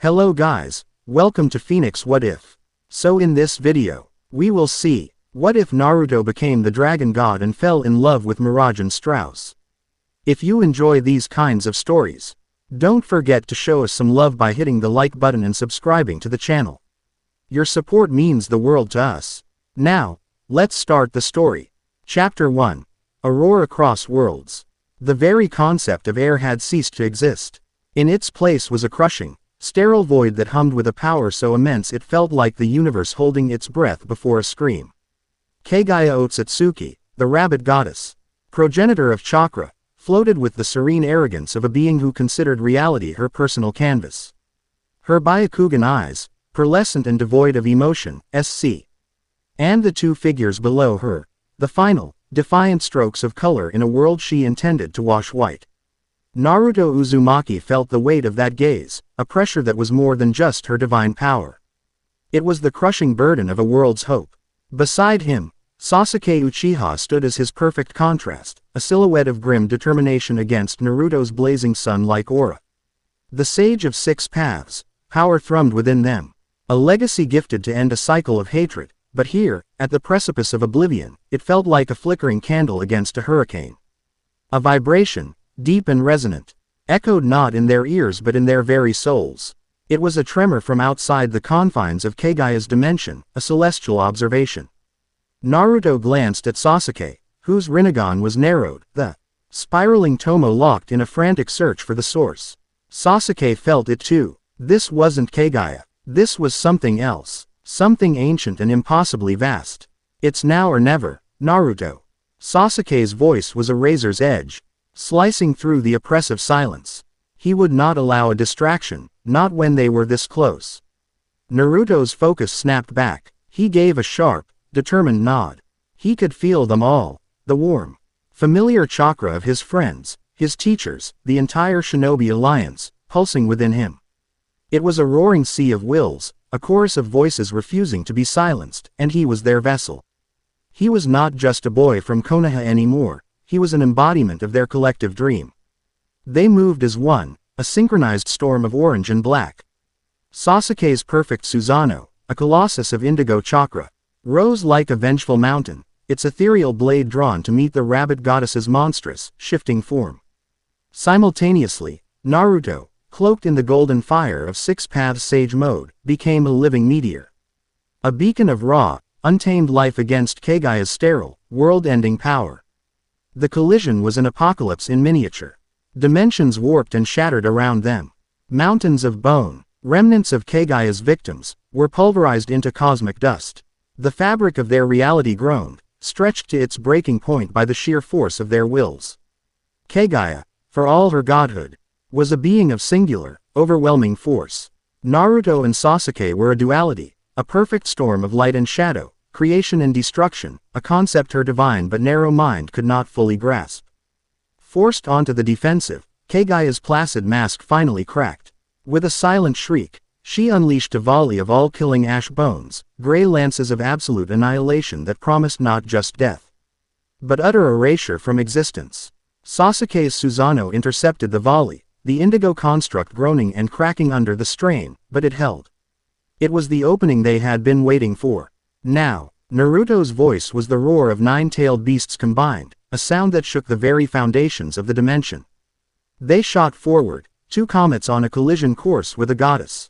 Hello guys, welcome to Phoenix What If. So in this video, we will see, what if Naruto became the dragon god and fell in love with Mirajane Strauss? If you enjoy these kinds of stories, don't forget to show us some love by hitting the like button and subscribing to the channel. Your support means the world to us. Now, let's start the story. Chapter 1. A Roar Across Worlds. The very concept of air had ceased to exist. In its place was a crushing, sterile void that hummed with a power so immense it felt like the universe holding its breath before a scream. Kagaya Otsutsuki, the rabbit goddess, progenitor of chakra, floated with the serene arrogance of a being who considered reality her personal canvas. Her Byakugan eyes, pearlescent and devoid of emotion, SC. And the two figures below her, the final, defiant strokes of color in a world she intended to wash white. Naruto Uzumaki felt the weight of that gaze, a pressure that was more than just her divine power. It was the crushing burden of a world's hope. Beside him, Sasuke Uchiha stood as his perfect contrast, a silhouette of grim determination against Naruto's blazing sun-like aura. The Sage of Six Paths, power thrummed within them, a legacy gifted to end a cycle of hatred, but here, at the precipice of oblivion, it felt like a flickering candle against a hurricane. A vibration, deep and resonant, echoed not in their ears but in their very souls. It was a tremor from outside the confines of Kagaya's dimension, a celestial observation. Naruto glanced at Sasuke, whose Rinnegan was narrowed, the spiraling Tomo locked in a frantic search for the source. Sasuke felt it too. This wasn't Kagaya. This was something else. Something ancient and impossibly vast. It's now or never, Naruto. Sasuke's voice was a razor's edge, slicing through the oppressive silence. He would not allow a distraction, not when they were this close. Naruto's focus snapped back. He gave a sharp, determined nod. He could feel them all, the warm, familiar chakra of his friends, his teachers, the entire shinobi alliance, pulsing within him. It was a roaring sea of wills, a chorus of voices refusing to be silenced, and he was their vessel. He was not just a boy from Konoha anymore, he was an embodiment of their collective dream. They moved as one, a synchronized storm of orange and black. Sasuke's perfect Susanoo, a colossus of indigo chakra, rose like a vengeful mountain, its ethereal blade drawn to meet the rabbit goddess's monstrous, shifting form. Simultaneously, Naruto, cloaked in the golden fire of Six Paths Sage mode, became a living meteor. A beacon of raw, untamed life against Kagaya's sterile, world-ending power. The collision was an apocalypse in miniature. Dimensions warped and shattered around them. Mountains of bone, remnants of Kagaya's victims, were pulverized into cosmic dust. The fabric of their reality groaned, stretched to its breaking point by the sheer force of their wills. Kagaya, for all her godhood, was a being of singular, overwhelming force. Naruto and Sasuke were a duality, a perfect storm of light and shadow, creation and destruction, a concept her divine but narrow mind could not fully grasp. Forced onto the defensive, Kagaya's placid mask finally cracked. With a silent shriek, she unleashed a volley of all-killing ash bones, gray lances of absolute annihilation that promised not just death, but utter erasure from existence. Sasuke's Susanoo intercepted the volley, the indigo construct groaning and cracking under the strain, but it held. It was the opening they had been waiting for. Now, Naruto's voice was the roar of nine-tailed beasts combined, a sound that shook the very foundations of the dimension. They shot forward, two comets on a collision course with a goddess.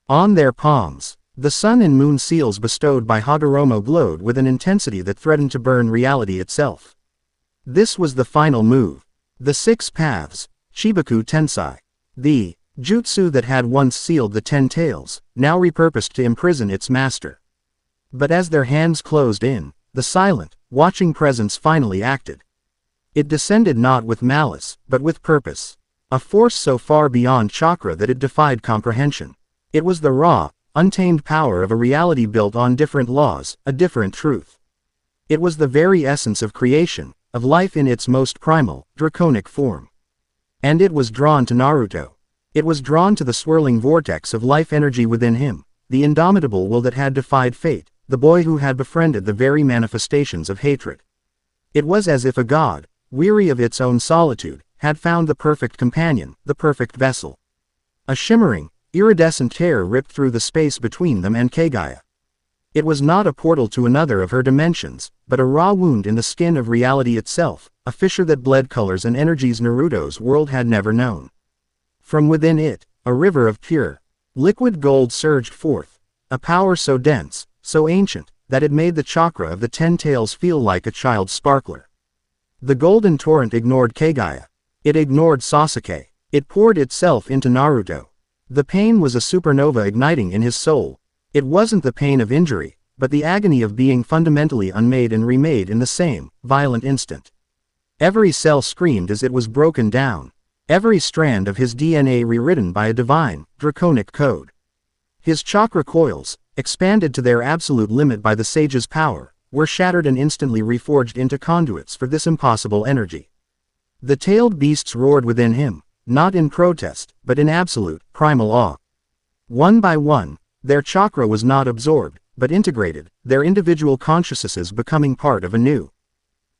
On their palms, the sun and moon seals bestowed by Hagoromo glowed with an intensity that threatened to burn reality itself. This was the final move. The Six Paths, Chibaku Tensai. The jutsu that had once sealed the 10 tails, now repurposed to imprison its master. But as their hands closed in, the silent, watching presence finally acted. It descended not with malice, but with purpose. A force so far beyond chakra that it defied comprehension. It was the raw, untamed power of a reality built on different laws, a different truth. It was the very essence of creation, of life in its most primal, draconic form. And it was drawn to Naruto. It was drawn to the swirling vortex of life energy within him, the indomitable will that had defied fate, the boy who had befriended the very manifestations of hatred. It was as if a god, weary of its own solitude, had found the perfect companion, the perfect vessel. A shimmering, Iridescent tear ripped through the space between them and Kaguya. It was not a portal to another of her dimensions, but a raw wound in the skin of reality itself, a fissure that bled colors and energies Naruto's world had never known. From within it, a river of pure, liquid gold surged forth, a power so dense, so ancient, that it made the chakra of the 10 tails feel like a child's sparkler. The golden torrent ignored Kaguya. It ignored Sasuke. It poured itself into Naruto. The pain was a supernova igniting in his soul. It wasn't the pain of injury, but the agony of being fundamentally unmade and remade in the same, violent instant. Every cell screamed as it was broken down. Every strand of his DNA rewritten by a divine, draconic code. His chakra coils, expanded to their absolute limit by the sage's power, were shattered and instantly reforged into conduits for this impossible energy. The tailed beasts roared within him, not in protest, but in absolute, primal awe. One by one, their chakra was not absorbed, but integrated, their individual consciousnesses becoming part of a new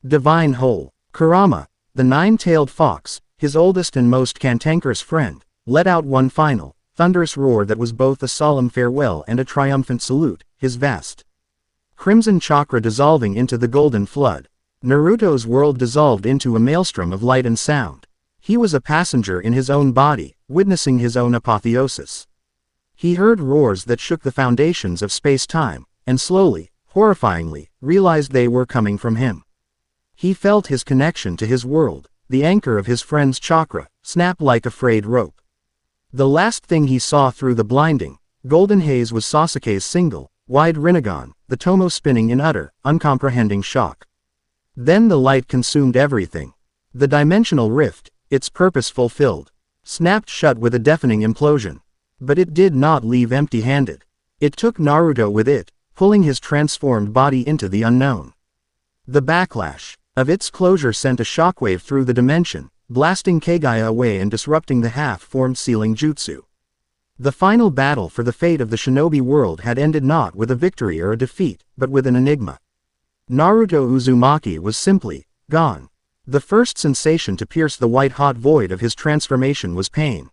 divine whole. Kurama, the 9-tailed fox, his oldest and most cantankerous friend, let out one final, thunderous roar that was both a solemn farewell and a triumphant salute, his vast crimson chakra dissolving into the golden flood. Naruto's world dissolved into a maelstrom of light and sound. He was a passenger in his own body, witnessing his own apotheosis. He heard roars that shook the foundations of space-time, and slowly, horrifyingly, realized they were coming from him. He felt his connection to his world, the anchor of his friend's chakra, snap like a frayed rope. The last thing he saw through the blinding, golden haze was Sasuke's single, wide Rinnegan, the Tomo spinning in utter, uncomprehending shock. Then the light consumed everything. The dimensional rift, its purpose fulfilled, snapped shut with a deafening implosion. But it did not leave empty-handed. It took Naruto with it, pulling his transformed body into the unknown. The backlash of its closure sent a shockwave through the dimension, blasting Kaguya away and disrupting the half-formed sealing jutsu. The final battle for the fate of the shinobi world had ended not with a victory or a defeat, but with an enigma. Naruto Uzumaki was simply gone. The first sensation to pierce the white-hot void of his transformation was pain.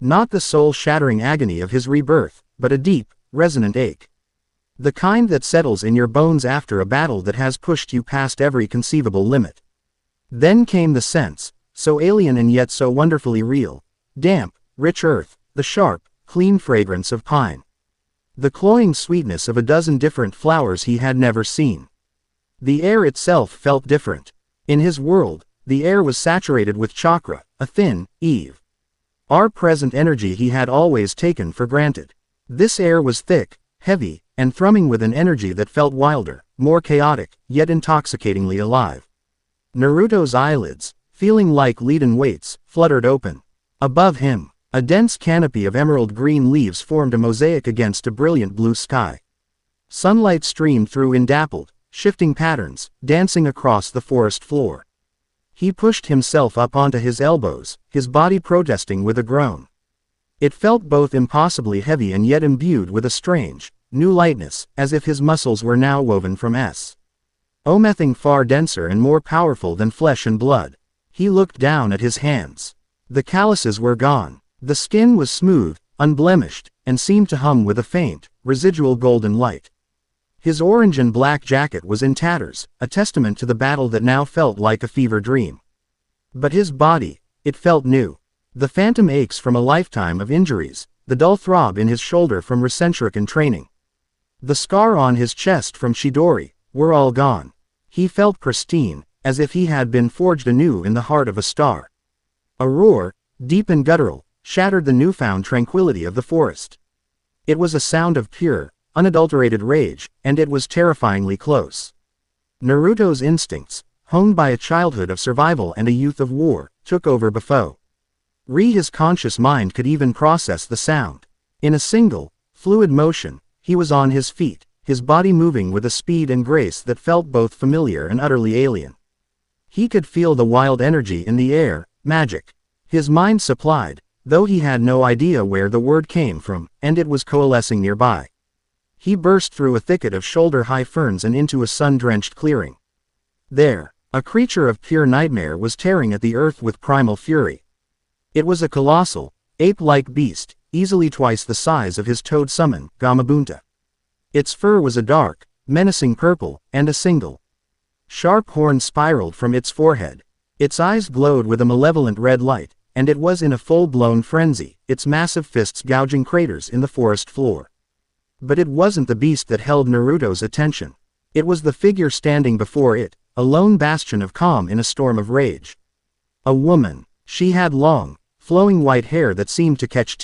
Not the soul-shattering agony of his rebirth, but a deep, resonant ache. The kind that settles in your bones after a battle that has pushed you past every conceivable limit. Then came the sense, so alien and yet so wonderfully real, damp, rich earth, the sharp, clean fragrance of pine. The cloying sweetness of a dozen different flowers he had never seen. The air itself felt different. In his world, the air was saturated with chakra, a thin, our present energy he had always taken for granted. This air was thick, heavy, and thrumming with an energy that felt wilder, more chaotic, yet intoxicatingly alive. Naruto's eyelids, feeling like leaden weights, fluttered open. Above him, a dense canopy of emerald green leaves formed a mosaic against a brilliant blue sky. Sunlight streamed through in dappled, shifting patterns, dancing across the forest floor. He pushed himself up onto his elbows, his body protesting with a groan. It felt both impossibly heavy and yet imbued with a strange, new lightness, as if his muscles were now woven from something far denser and more powerful than flesh and blood. He looked down at his hands. The calluses were gone. The skin was smooth, unblemished, and seemed to hum with a faint, residual golden light. His orange and black jacket was in tatters, a testament to the battle that now felt like a fever dream. But his body, it felt new. The phantom aches from a lifetime of injuries, the dull throb in his shoulder from Recentrican training, the scar on his chest from Chidori, were all gone. He felt pristine, as if he had been forged anew in the heart of a star. A roar, deep and guttural, shattered the newfound tranquility of the forest. It was a sound of pure, unadulterated rage, and it was terrifyingly close. Naruto's instincts, honed by a childhood of survival and a youth of war, took over before his conscious mind could even process the sound. In a single, fluid motion, he was on his feet, his body moving with a speed and grace that felt both familiar and utterly alien. He could feel the wild energy in the air, magic. His mind supplied, though he had no idea where the word came from, and it was coalescing nearby. He burst through a thicket of shoulder-high ferns and into a sun-drenched clearing. There, a creature of pure nightmare was tearing at the earth with primal fury. It was a colossal, ape-like beast, easily twice the size of his toad summon, Gamabunta. Its fur was a dark, menacing purple, and a single sharp horn spiraled from its forehead. Its eyes glowed with a malevolent red light, and it was in a full-blown frenzy, its massive fists gouging craters in the forest floor. But it wasn't the beast that held Naruto's attention. It was the figure standing before it, a lone bastion of calm in a storm of rage. A woman. She had long, flowing white hair that seemed to catch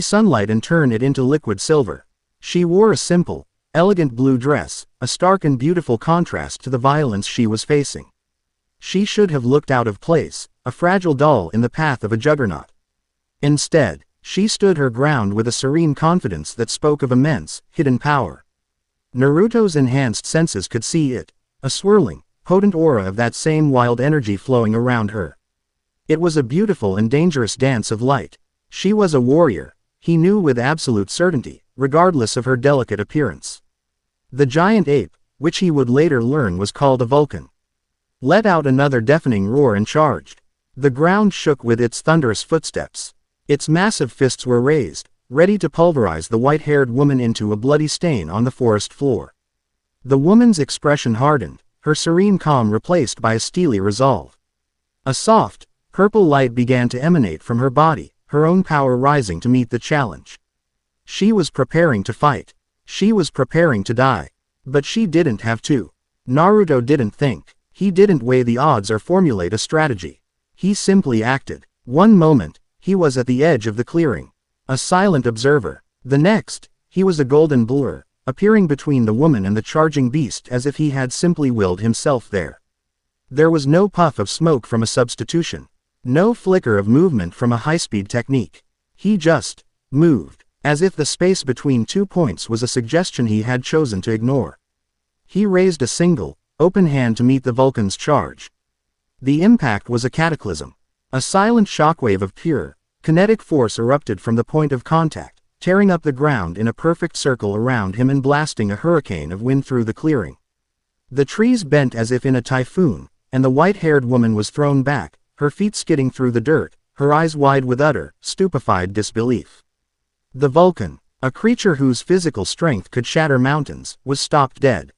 sunlight and turn it into liquid silver. She wore a simple, elegant blue dress, a stark and beautiful contrast to the violence she was facing. She should have looked out of place, a fragile doll in the path of a juggernaut. Instead, she stood her ground with a serene confidence that spoke of immense, hidden power. Naruto's enhanced senses could see it, a swirling, potent aura of that same wild energy flowing around her. It was a beautiful and dangerous dance of light. She was a warrior, he knew with absolute certainty, regardless of her delicate appearance. The giant ape, which he would later learn was called a Vulcan, let out another deafening roar and charged. The ground shook with its thunderous footsteps. Its massive fists were raised, ready to pulverize the white-haired woman into a bloody stain on the forest floor. The woman's expression hardened, her serene calm replaced by a steely resolve. A soft, purple light began to emanate from her body, her own power rising to meet the challenge. She was preparing to fight. She was preparing to die. But she didn't have to. Naruto didn't think. He didn't weigh the odds or formulate a strategy. He simply acted. One moment, he was at the edge of the clearing, a silent observer. The next, he was a golden blur, appearing between the woman and the charging beast as if he had simply willed himself there. There was no puff of smoke from a substitution. No flicker of movement from a high-speed technique. He just moved, as if the space between 2 points was a suggestion he had chosen to ignore. He raised a single, open hand to meet the Vulcan's charge. The impact was a cataclysm. A silent shockwave of pure, kinetic force erupted from the point of contact, tearing up the ground in a perfect circle around him and blasting a hurricane of wind through the clearing. The trees bent as if in a typhoon, and the white-haired woman was thrown back, her feet skidding through the dirt, her eyes wide with utter, stupefied disbelief. The Vulcan, a creature whose physical strength could shatter mountains, was stopped dead.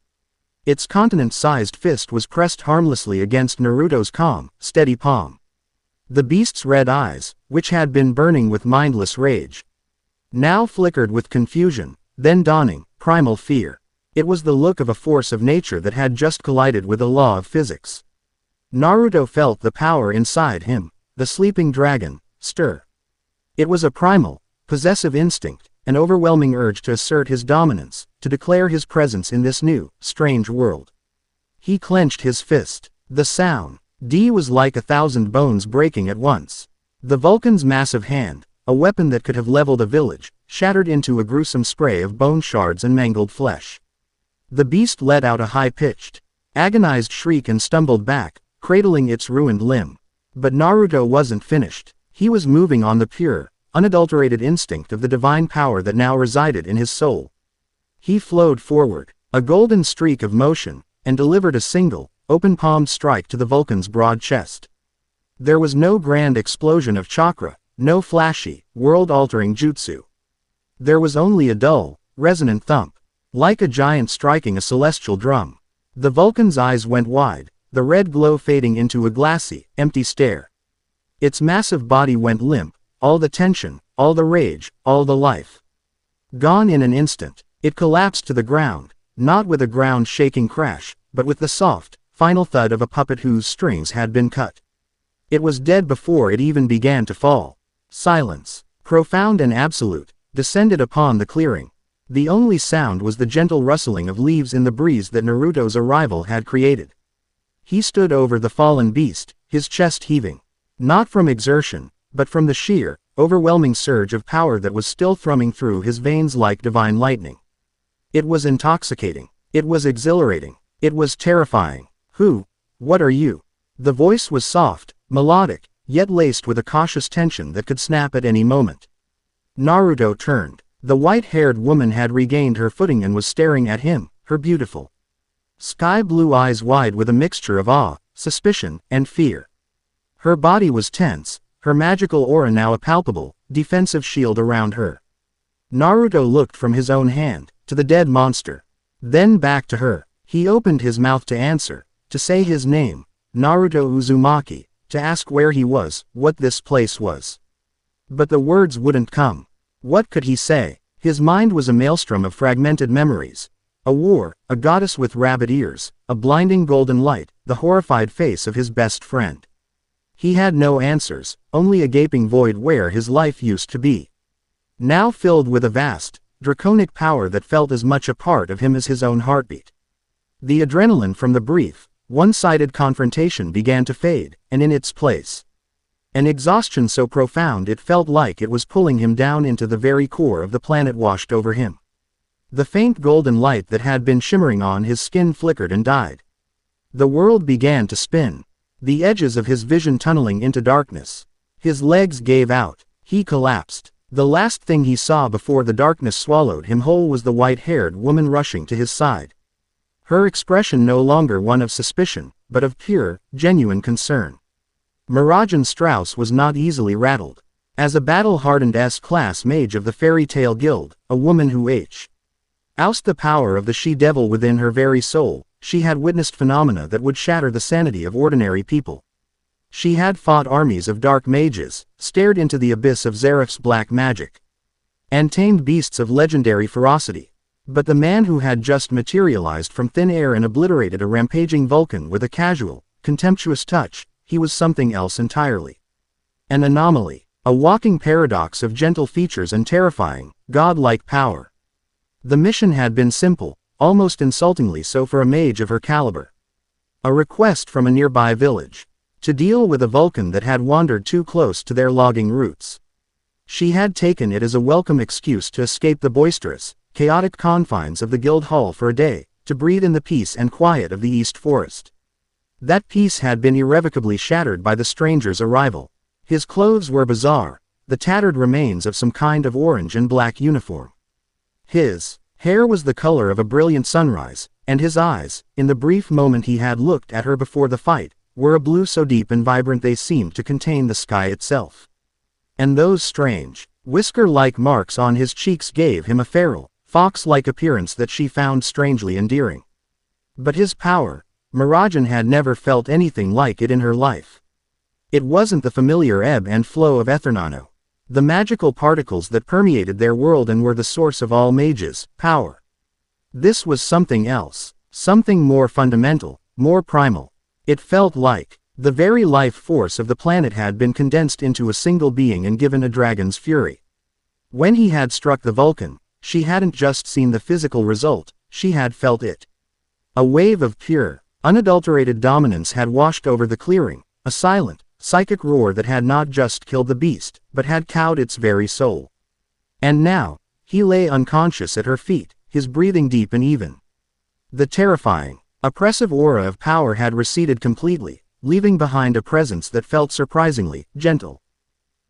Its continent-sized fist was pressed harmlessly against Naruto's calm, steady palm. The beast's red eyes, which had been burning with mindless rage, now flickered with confusion, then dawning, primal fear. It was the look of a force of nature that had just collided with a law of physics. Naruto felt the power inside him, the sleeping dragon, stir. It was a primal, possessive instinct, an overwhelming urge to assert his dominance, to declare his presence in this new, strange world. He clenched his fist. The sound was like 1,000 bones breaking at once. The Vulcan's massive hand, a weapon that could have leveled a village, shattered into a gruesome spray of bone shards and mangled flesh. The beast let out a high-pitched, agonized shriek and stumbled back, cradling its ruined limb. But Naruto wasn't finished. He was moving on the pure, unadulterated instinct of the divine power that now resided in his soul. He flowed forward, a golden streak of motion, and delivered a single, open-palmed strike to the Vulcan's broad chest. There was no grand explosion of chakra, no flashy, world-altering jutsu. There was only a dull, resonant thump, like a giant striking a celestial drum. The Vulcan's eyes went wide, the red glow fading into a glassy, empty stare. Its massive body went limp, all the tension, all the rage, all the life gone in an instant. It collapsed to the ground, not with a ground-shaking crash, but with the soft, final thud of a puppet whose strings had been cut. It was dead before it even began to fall. Silence, profound and absolute, descended upon the clearing. The only sound was the gentle rustling of leaves in the breeze that Naruto's arrival had created. He stood over the fallen beast, his chest heaving. Not from exertion, but from the sheer, overwhelming surge of power that was still thrumming through his veins like divine lightning. It was intoxicating. It was exhilarating. It was terrifying. What are you? The voice was soft, melodic, yet laced with a cautious tension that could snap at any moment. Naruto turned. The white-haired woman had regained her footing and was staring at him, her beautiful, sky-blue eyes wide with a mixture of awe, suspicion, and fear. Her body was tense, her magical aura now a palpable, defensive shield around her. Naruto looked from his own hand, to the dead monster. Then back to her. He opened his mouth to answer, to say his name, Naruto Uzumaki, to ask where he was, what this place was. But the words wouldn't come. What could he say? His mind was a maelstrom of fragmented memories. A war, a goddess with rabbit ears, a blinding golden light, the horrified face of his best friend. He had no answers, only a gaping void where his life used to be. Now filled with a vast, draconic power that felt as much a part of him as his own heartbeat. The adrenaline from the brief, one-sided confrontation began to fade, and in its place, an exhaustion so profound it felt like it was pulling him down into the very core of the planet washed over him. The faint golden light that had been shimmering on his skin flickered and died. The world began to spin, the edges of his vision tunneling into darkness. His legs gave out. He collapsed. The last thing he saw before the darkness swallowed him whole was the white-haired woman rushing to his side. Her expression no longer one of suspicion, but of pure, genuine concern. Mirajane Strauss was not easily rattled. As a battle-hardened S-class mage of the Fairy Tale Guild, a woman who oust the power of the she-devil within her very soul, she had witnessed phenomena that would shatter the sanity of ordinary people. She had fought armies of dark mages, stared into the abyss of Zeref's black magic, and tamed beasts of legendary ferocity. But the man who had just materialized from thin air and obliterated a rampaging Vulcan with a casual, contemptuous touch, he was something else entirely. An anomaly, a walking paradox of gentle features and terrifying, godlike power. The mission had been simple, almost insultingly so for a mage of her caliber. A request from a nearby village. To deal with a Vulcan that had wandered too close to their logging routes. She had taken it as a welcome excuse to escape the boisterous, chaotic confines of the guild hall for a day, to breathe in the peace and quiet of the East Forest. That peace had been irrevocably shattered by the stranger's arrival. His clothes were bizarre, the tattered remains of some kind of orange and black uniform. His hair was the color of a brilliant sunrise, and his eyes, in the brief moment he had looked at her before the fight, were a blue so deep and vibrant they seemed to contain the sky itself. And those strange, whisker-like marks on his cheeks gave him a feral, fox-like appearance that she found strangely endearing. But his power, Mirajane had never felt anything like it in her life. It wasn't the familiar ebb and flow of Ethernano, the magical particles that permeated their world and were the source of all mages' power. This was something else, something more fundamental, more primal. It felt like the very life force of the planet had been condensed into a single being and given a dragon's fury. When he had struck the Vulcan, she hadn't just seen the physical result, she had felt it. A wave of pure, unadulterated dominance had washed over the clearing, a silent, psychic roar that had not just killed the beast, but had cowed its very soul. And now, he lay unconscious at her feet, his breathing deep and even. The terrifying, oppressive aura of power had receded completely, leaving behind a presence that felt surprisingly gentle.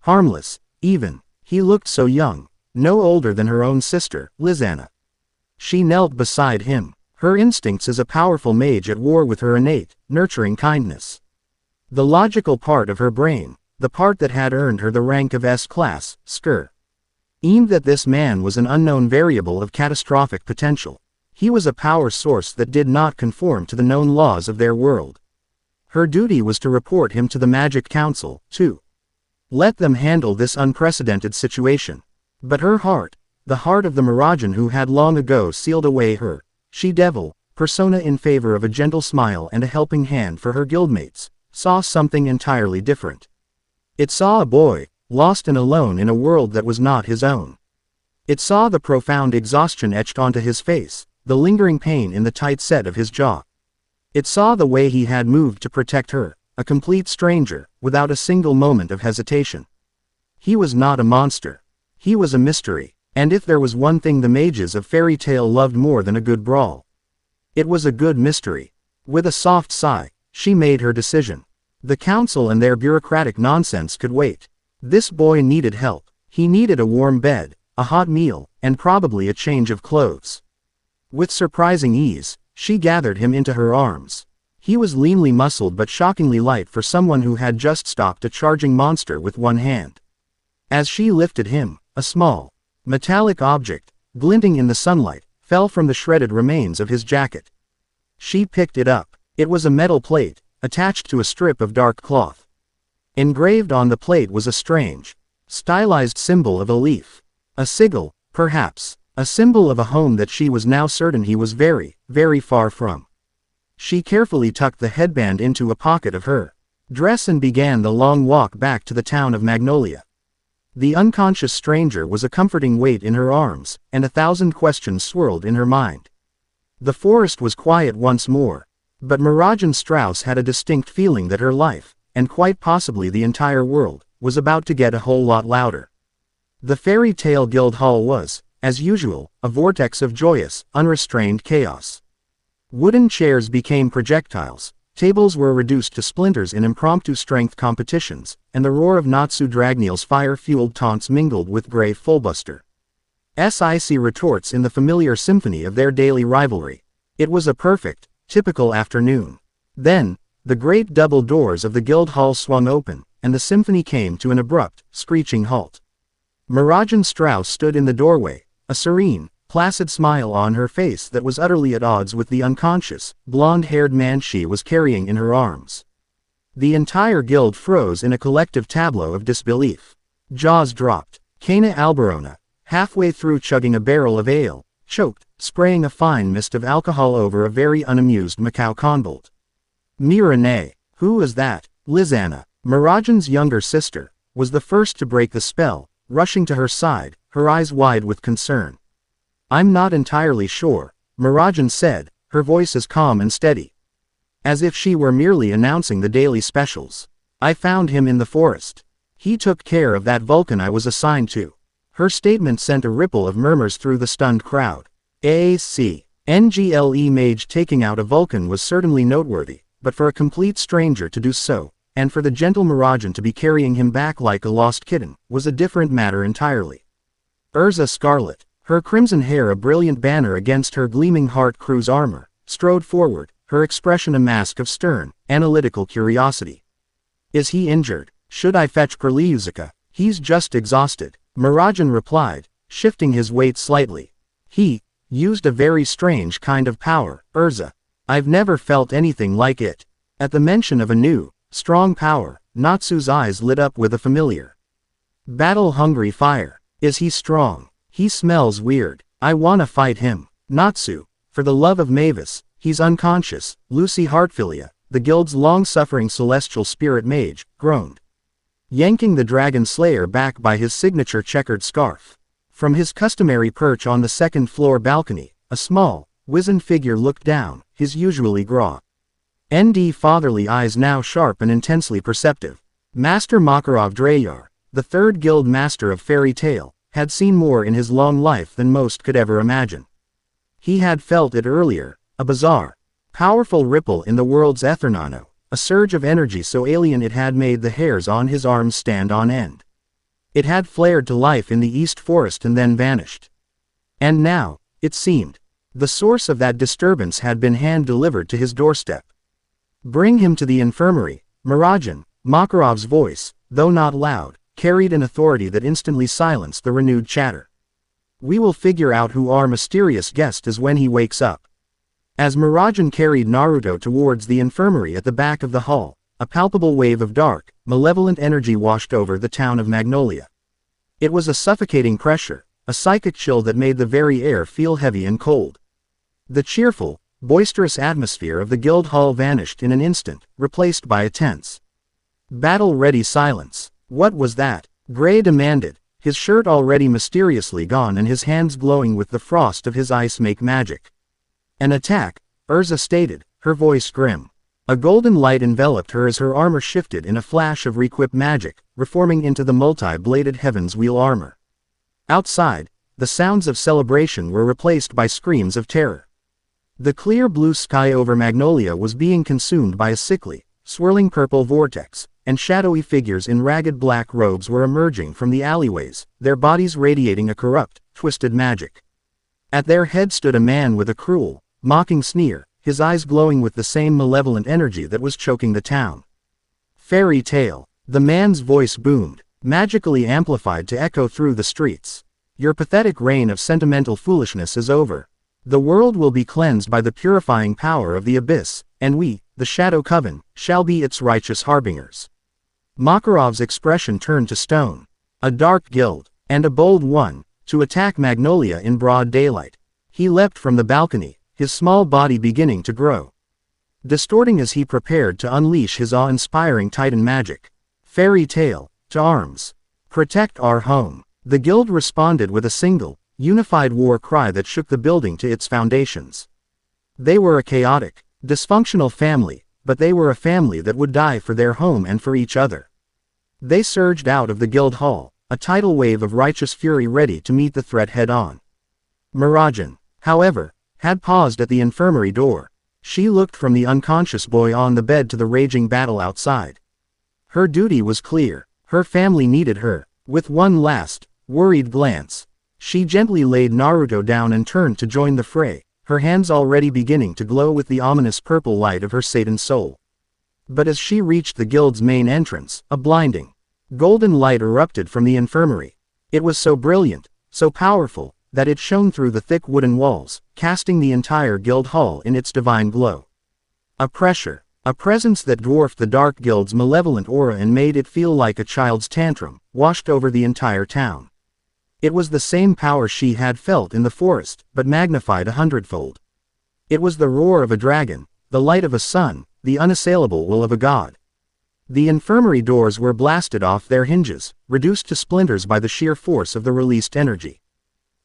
Harmless, even. He looked so young, no older than her own sister, Lizana. She knelt beside him, her instincts as a powerful mage at war with her innate, nurturing kindness. The logical part of her brain, the part that had earned her the rank of S-class, aimed that this man was an unknown variable of catastrophic potential. He was a power source that did not conform to the known laws of their world. Her duty was to report him to the Magic Council, to let them handle this unprecedented situation. But her heart, the heart of the Mirajane who had long ago sealed away her she-devil persona in favor of a gentle smile and a helping hand for her guildmates, saw something entirely different. It saw a boy, lost and alone in a world that was not his own. It saw the profound exhaustion etched onto his face, the lingering pain in the tight set of his jaw. It saw the way he had moved to protect her, a complete stranger, without a single moment of hesitation. He was not a monster. He was a mystery, and if there was one thing the mages of Fairy Tale loved more than a good brawl, it was a good mystery. With a soft sigh, she made her decision. The council and their bureaucratic nonsense could wait. This boy needed help. He needed a warm bed, a hot meal, and probably a change of clothes. With surprising ease, she gathered him into her arms. He was leanly muscled but shockingly light for someone who had just stopped a charging monster with one hand. As she lifted him, a small, metallic object, glinting in the sunlight, fell from the shredded remains of his jacket. She picked it up. It was a metal plate, attached to a strip of dark cloth. Engraved on the plate was a strange, stylized symbol of a leaf. A sigil, perhaps, a symbol of a home that she was now certain he was very, very far from. She carefully tucked the headband into a pocket of her dress and began the long walk back to the town of Magnolia. The unconscious stranger was a comforting weight in her arms, and 1,000 questions swirled in her mind. The forest was quiet once more, but Mirajane Strauss had a distinct feeling that her life, and quite possibly the entire world, was about to get a whole lot louder. The fairy tale guild hall was, as usual, a vortex of joyous, unrestrained chaos. Wooden chairs became projectiles, tables were reduced to splinters in impromptu strength competitions, and the roar of Natsu Dragnel's fire-fueled taunts mingled with grey Fullbuster's icy retorts in the familiar symphony of their daily rivalry. It was a perfect, typical afternoon. Then, the great double doors of the guild hall swung open, and the symphony came to an abrupt, screeching halt. Mirajane Strauss stood in the doorway, a serene, placid smile on her face that was utterly at odds with the unconscious, blonde-haired man she was carrying in her arms. The entire guild froze in a collective tableau of disbelief. Jaws dropped. Kana Alberona, halfway through chugging a barrel of ale, choked, spraying a fine mist of alcohol over a very unamused Macau convult. Mirajane, who is that? Lizanna, Mirajane's younger sister, was the first to break the spell, rushing to her side, her eyes wide with concern. I'm not entirely sure, Mirajane said, her voice as calm and steady, as if she were merely announcing the daily specials. I found him in the forest. He took care of that Vulcan I was assigned to. Her statement sent a ripple of murmurs through the stunned crowd. NGLE mage taking out a Vulcan was certainly noteworthy, but for a complete stranger to do so, and for the gentle Mirajane to be carrying him back like a lost kitten, was a different matter entirely. Urza Scarlet, her crimson hair a brilliant banner against her gleaming Heart Crew's armor, strode forward, her expression a mask of stern, analytical curiosity. Is he injured? Should I fetch Perliuzica? He's just exhausted, Mirajane replied, shifting his weight slightly. He used a very strange kind of power, Urza. I've never felt anything like it. At the mention of a new, strong power, Natsu's eyes lit up with a familiar, battle-hungry fire. Is he strong? He smells weird. I wanna fight him. Natsu, for the love of Mavis, he's unconscious, Lucy Heartfilia, the guild's long-suffering celestial spirit mage, groaned, yanking the dragon slayer back by his signature checkered scarf. From his customary perch on the second-floor balcony, a small, wizened figure looked down, his usually nd fatherly eyes now sharp and intensely perceptive. Master Makarov Drayar, the third guild master of fairy tale, had seen more in his long life than most could ever imagine. He had felt it earlier, a bizarre, powerful ripple in the world's ethernano, a surge of energy so alien it had made the hairs on his arms stand on end. It had flared to life in the East Forest and then vanished. And now, it seemed, the source of that disturbance had been hand-delivered to his doorstep. Bring him to the infirmary, Mirajane. Makarov's voice, though not loud, carried an authority that instantly silenced the renewed chatter. We will figure out who our mysterious guest is when he wakes up. As Mirajane carried Naruto towards the infirmary at the back of the hall, a palpable wave of dark, malevolent energy washed over the town of Magnolia. It was a suffocating pressure, a psychic chill that made the very air feel heavy and cold. The cheerful, boisterous atmosphere of the guild hall vanished in an instant, replaced by a tense, battle-ready silence. What was that? Gray demanded, his shirt already mysteriously gone and his hands glowing with the frost of his ice-make magic. An attack, Urza stated, her voice grim. A golden light enveloped her as her armor shifted in a flash of requip magic, reforming into the multi-bladed Heaven's Wheel armor. Outside, the sounds of celebration were replaced by screams of terror. The clear blue sky over Magnolia was being consumed by a sickly, swirling purple vortex, and shadowy figures in ragged black robes were emerging from the alleyways, their bodies radiating a corrupt, twisted magic. At their head stood a man with a cruel, mocking sneer, his eyes glowing with the same malevolent energy that was choking the town. Fairy tale. The man's voice boomed, magically amplified to echo through the streets. Your pathetic reign of sentimental foolishness is over. The world will be cleansed by the purifying power of the abyss, and we, the Shadow Coven, shall be its righteous harbingers. Makarov's expression turned to stone. A dark guild, and a bold one, to attack Magnolia in broad daylight. He leapt from the balcony, his small body beginning to grow, distorting as he prepared to unleash his awe-inspiring Titan magic. Fairy tale, to arms. Protect our home. The guild responded with a single, unified war cry that shook the building to its foundations. They were a chaotic, dysfunctional family, but they were a family that would die for their home and for each other. They surged out of the guild hall, a tidal wave of righteous fury ready to meet the threat head-on. Mirajane, however, had paused at the infirmary door. She looked from the unconscious boy on the bed to the raging battle outside. Her duty was clear. Her family needed her. With one last, worried glance, she gently laid Naruto down and turned to join the fray, her hands already beginning to glow with the ominous purple light of her Satan soul. But as she reached the guild's main entrance, a blinding, golden light erupted from the infirmary. It was so brilliant, so powerful, that it shone through the thick wooden walls, casting the entire guild hall in its divine glow. A presence that dwarfed the dark guild's malevolent aura and made it feel like a child's tantrum, washed over the entire town. It was the same power she had felt in the forest, but magnified 100-fold. It was the roar of a dragon, the light of a sun, the unassailable will of a god. The infirmary doors were blasted off their hinges, reduced to splinters by the sheer force of the released energy.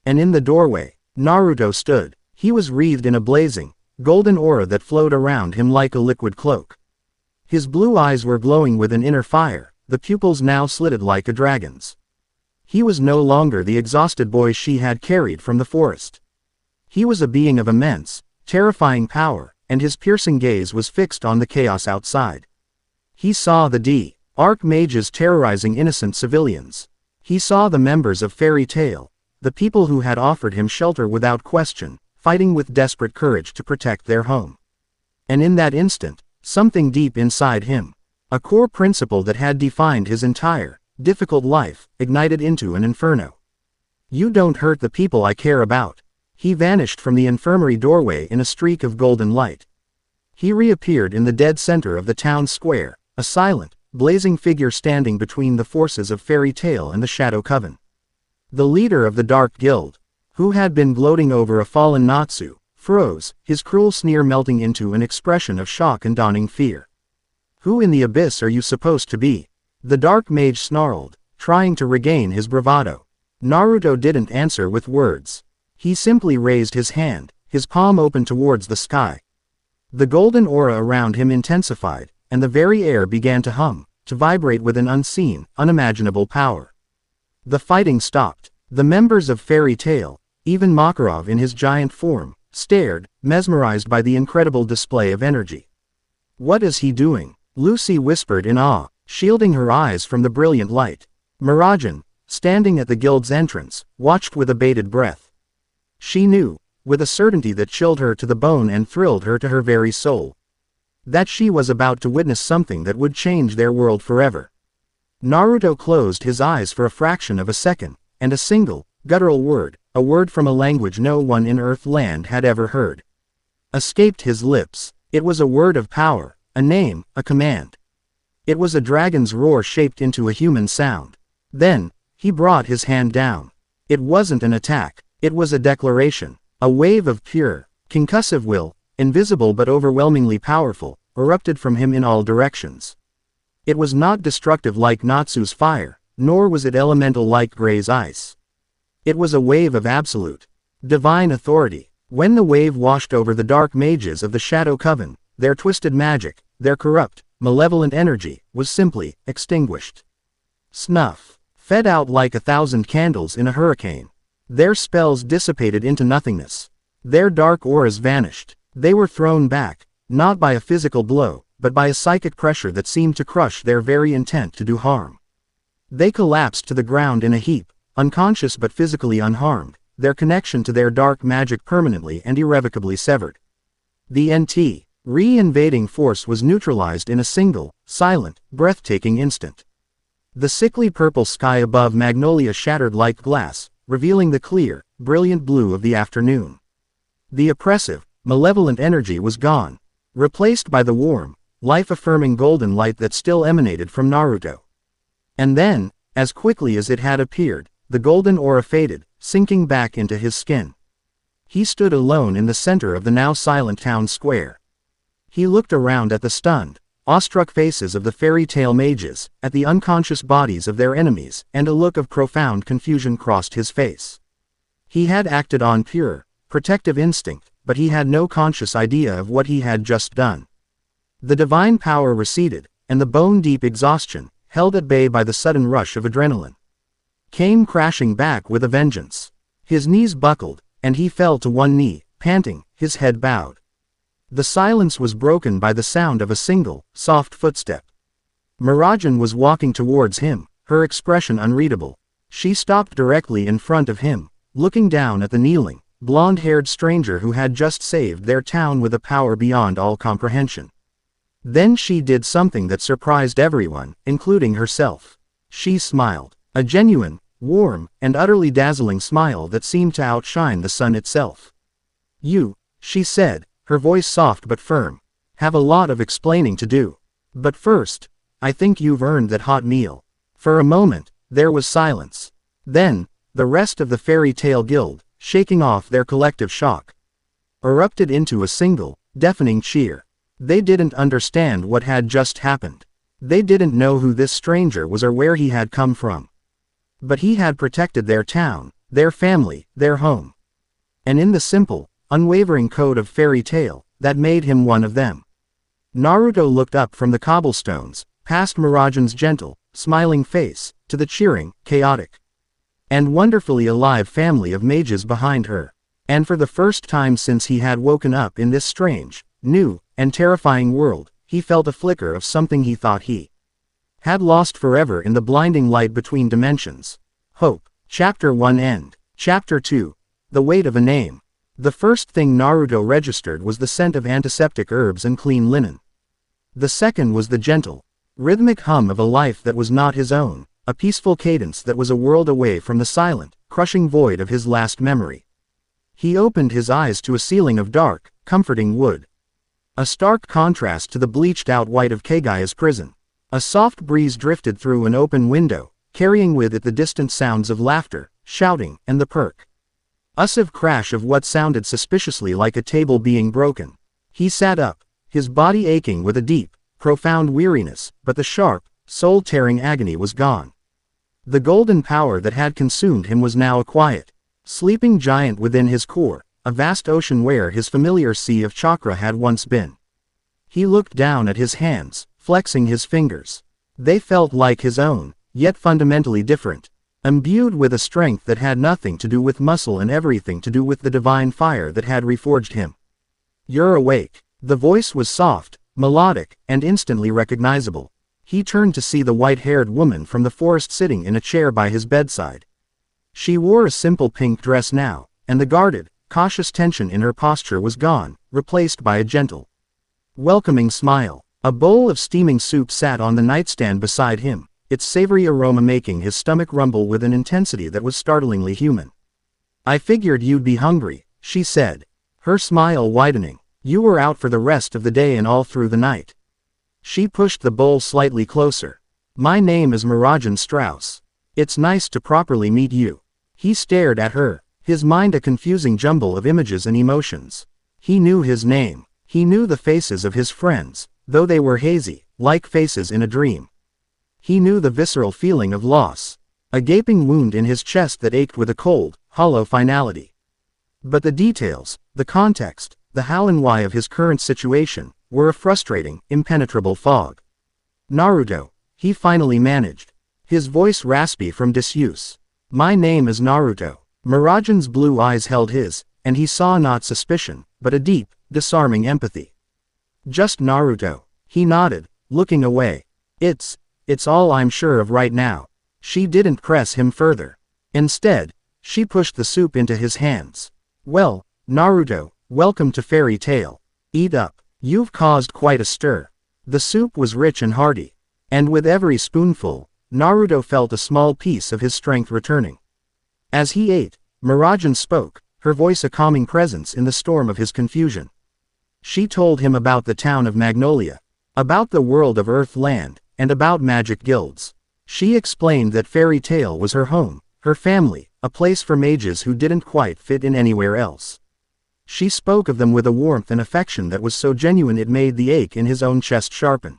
And in the doorway, Naruto stood. He was wreathed in a blazing, golden aura that flowed around him like a liquid cloak. His blue eyes were glowing with an inner fire, the pupils now slitted like a dragon's. He was no longer the exhausted boy she had carried from the forest. He was a being of immense, terrifying power, and his piercing gaze was fixed on the chaos outside. He saw the archmages terrorizing innocent civilians. He saw the members of Fairy Tail, the people who had offered him shelter without question, fighting with desperate courage to protect their home. And in that instant, something deep inside him, a core principle that had defined his entire, difficult life, ignited into an inferno. You don't hurt the people I care about. He vanished from the infirmary doorway in a streak of golden light. He reappeared in the dead center of the town square, a silent, blazing figure standing between the forces of Fairy Tail and the Shadow Coven. The leader of the Dark Guild, who had been gloating over a fallen Natsu, froze, his cruel sneer melting into an expression of shock and dawning fear. Who in the abyss are you supposed to be? The dark mage snarled, trying to regain his bravado. Naruto didn't answer with words. He simply raised his hand, his palm open towards the sky. The golden aura around him intensified, and the very air began to hum, to vibrate with an unseen, unimaginable power. The fighting stopped. The members of Fairy Tail, even Makarov in his giant form, stared, mesmerized by the incredible display of energy. What is he doing? Lucy whispered in awe, shielding her eyes from the brilliant light. Mirajane, standing at the guild's entrance, watched with a bated breath. She knew, with a certainty that chilled her to the bone and thrilled her to her very soul, that she was about to witness something that would change their world forever. Naruto closed his eyes for a fraction of a second, and a single, guttural word, a word from a language no one in Earthland had ever heard, escaped his lips. It was a word of power, a name, a command. It was a dragon's roar shaped into a human sound. Then, he brought his hand down. It wasn't an attack, it was a declaration. A wave of pure, concussive will, invisible but overwhelmingly powerful, erupted from him in all directions. It was not destructive like Natsu's fire, nor was it elemental like Gray's ice. It was a wave of absolute, divine authority. When the wave washed over the dark mages of the Shadow Coven, their twisted magic, their corrupt, malevolent energy, was simply extinguished. Snuff. Fed out like 1,000 candles in a hurricane. Their spells dissipated into nothingness. Their dark auras vanished. They were thrown back, not by a physical blow, but by a psychic pressure that seemed to crush their very intent to do harm. They collapsed to the ground in a heap, unconscious but physically unharmed, their connection to their dark magic permanently and irrevocably severed. The re-invading force was neutralized in a single, silent, breathtaking instant. The sickly purple sky above Magnolia shattered like glass, revealing the clear, brilliant blue of the afternoon. The oppressive, malevolent energy was gone, replaced by the warm, life-affirming golden light that still emanated from Naruto. And then, as quickly as it had appeared, the golden aura faded, sinking back into his skin. He stood alone in the center of the now silent town square. He looked around at the stunned, awestruck faces of the fairy tale mages, at the unconscious bodies of their enemies, and a look of profound confusion crossed his face. He had acted on pure, protective instinct, but he had no conscious idea of what he had just done. The divine power receded, and the bone-deep exhaustion, held at bay by the sudden rush of adrenaline, came crashing back with a vengeance. His knees buckled, and he fell to one knee, panting, his head bowed. The silence was broken by the sound of a single, soft footstep. Mirajane was walking towards him, her expression unreadable. She stopped directly in front of him, looking down at the kneeling, blonde-haired stranger who had just saved their town with a power beyond all comprehension. Then she did something that surprised everyone, including herself. She smiled. A genuine, warm, and utterly dazzling smile that seemed to outshine the sun itself. "You," she said, her voice soft but firm, "have a lot of explaining to do. But first, I think you've earned that hot meal." For a moment, there was silence. Then, the rest of the fairy tale guild, shaking off their collective shock, erupted into a single, deafening cheer. They didn't understand what had just happened. They didn't know who this stranger was or where he had come from. But he had protected their town, their family, their home. And in the simple, unwavering code of fairy tale, that made him one of them. Naruto looked up from the cobblestones, past Mirajane's gentle, smiling face, to the cheering, chaotic, and wonderfully alive family of mages behind her. And for the first time since he had woken up in this strange, new, and terrifying world, he felt a flicker of something he thought he had lost forever in the blinding light between dimensions. Hope. Chapter 1 End. Chapter 2. The Weight of a Name. The first thing Naruto registered was the scent of antiseptic herbs and clean linen. The second was the gentle, rhythmic hum of a life that was not his own, a peaceful cadence that was a world away from the silent, crushing void of his last memory. He opened his eyes to a ceiling of dark, comforting wood. A stark contrast to the bleached-out white of Kagaya's prison. A soft breeze drifted through an open window, carrying with it the distant sounds of laughter, shouting, and the percussive crash of what sounded suspiciously like a table being broken. He sat up, his body aching with a deep, profound weariness, but the sharp, soul-tearing agony was gone. The golden power that had consumed him was now a quiet, sleeping giant within his core, a vast ocean where his familiar sea of chakra had once been. He looked down at his hands, flexing his fingers. They felt like his own, yet fundamentally different, imbued with a strength that had nothing to do with muscle and everything to do with the divine fire that had reforged him. "You're awake." The voice was soft, melodic, and instantly recognizable. He turned to see the white-haired woman from the forest sitting in a chair by his bedside. She wore a simple pink dress now, and the guarded, cautious tension in her posture was gone, replaced by a gentle, welcoming smile. A bowl of steaming soup sat on the nightstand beside him, its savory aroma making his stomach rumble with an intensity that was startlingly human. "I figured you'd be hungry," she said, her smile widening. "You were out for the rest of the day and all through the night." She pushed the bowl slightly closer. "My name is Mirajane Strauss. It's nice to properly meet you." He stared at her, his mind a confusing jumble of images and emotions. He knew his name. He knew the faces of his friends, though they were hazy, like faces in a dream. He knew the visceral feeling of loss, a gaping wound in his chest that ached with a cold, hollow finality. But the details, the context, the how and why of his current situation, were a frustrating, impenetrable fog. "Naruto," he finally managed, his voice raspy from disuse. "My name is Naruto." Mirajane's blue eyes held his, and he saw not suspicion, but a deep, disarming empathy. "Just Naruto," he nodded, looking away. It's all I'm sure of right now." She didn't press him further. Instead, she pushed the soup into his hands. "Well, Naruto, welcome to Fairy Tale. Eat up. You've caused quite a stir. The soup was rich and hearty. And with every spoonful, Naruto felt a small piece of his strength returning. As he ate, Mirajane spoke, her voice a calming presence in the storm of his confusion. She told him about the town of Magnolia, about the world of Earth-Land, and about magic guilds. She explained that Fairy Tail was her home, her family, a place for mages who didn't quite fit in anywhere else. She spoke of them with a warmth and affection that was so genuine it made the ache in his own chest sharpen.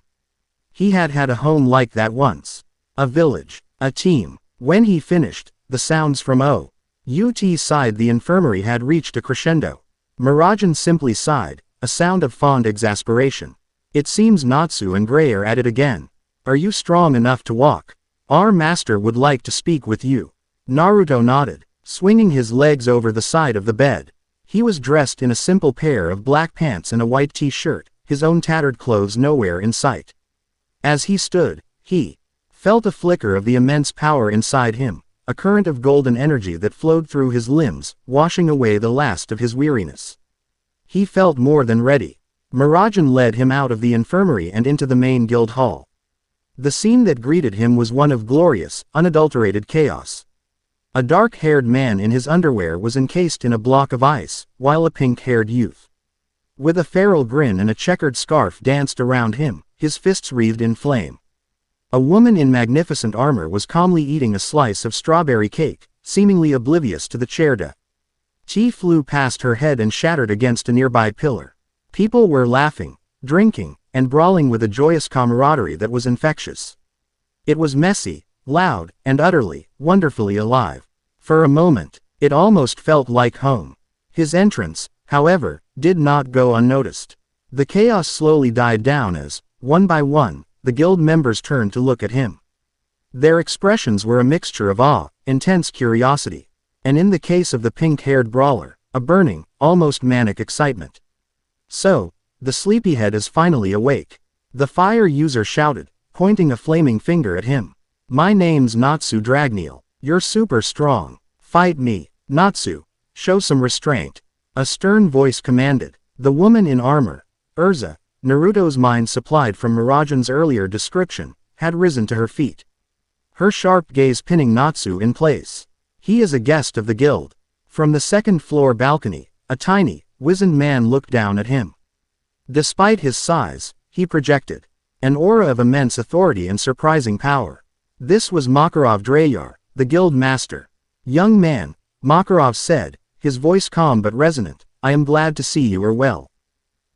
He had had a home like that once. A village, a team. When he finished, the sounds from O.U.T. side the infirmary had reached a crescendo. Mirajane simply sighed, a sound of fond exasperation. It seems Natsu and Gray are at it again. Are you strong enough to walk? Our master would like to speak with you. Naruto nodded, swinging his legs over the side of the bed. He was dressed in a simple pair of black pants and a white t-shirt, his own tattered clothes nowhere in sight. As he stood, he felt a flicker of the immense power inside him, a current of golden energy that flowed through his limbs, washing away the last of his weariness. He felt more than ready. Mirajane led him out of the infirmary and into the main guild hall. The scene that greeted him was one of glorious, unadulterated chaos. A dark-haired man in his underwear was encased in a block of ice, while a pink-haired youth, with a feral grin and a checkered scarf, danced around him, his fists wreathed in flame. A woman in magnificent armor was calmly eating a slice of strawberry cake, seemingly oblivious to the chair. Tea flew past her head and shattered against a nearby pillar. People were laughing, drinking, and brawling with a joyous camaraderie that was infectious. It was messy, loud, and utterly, wonderfully alive. For a moment, it almost felt like home. His entrance, however, did not go unnoticed. The chaos slowly died down as, one by one, the guild members turned to look at him. Their expressions were a mixture of awe, intense curiosity, and in the case of the pink-haired brawler, a burning, almost manic excitement. So, the sleepyhead is finally awake. The fire user shouted, pointing a flaming finger at him. My name's Natsu Dragneel. You're super strong. Fight me, Natsu. Show some restraint. A stern voice commanded. The woman in armor, Urza, Naruto's mind supplied from Mirajane's earlier description, had risen to her feet. Her sharp gaze pinning Natsu in place. He is a guest of the guild. From the second-floor balcony, a tiny, wizened man looked down at him. Despite his size, he projected an aura of immense authority and surprising power. This was Makarov Drayar, the guild master. Young man, Makarov said, his voice calm but resonant, I am glad to see you are well.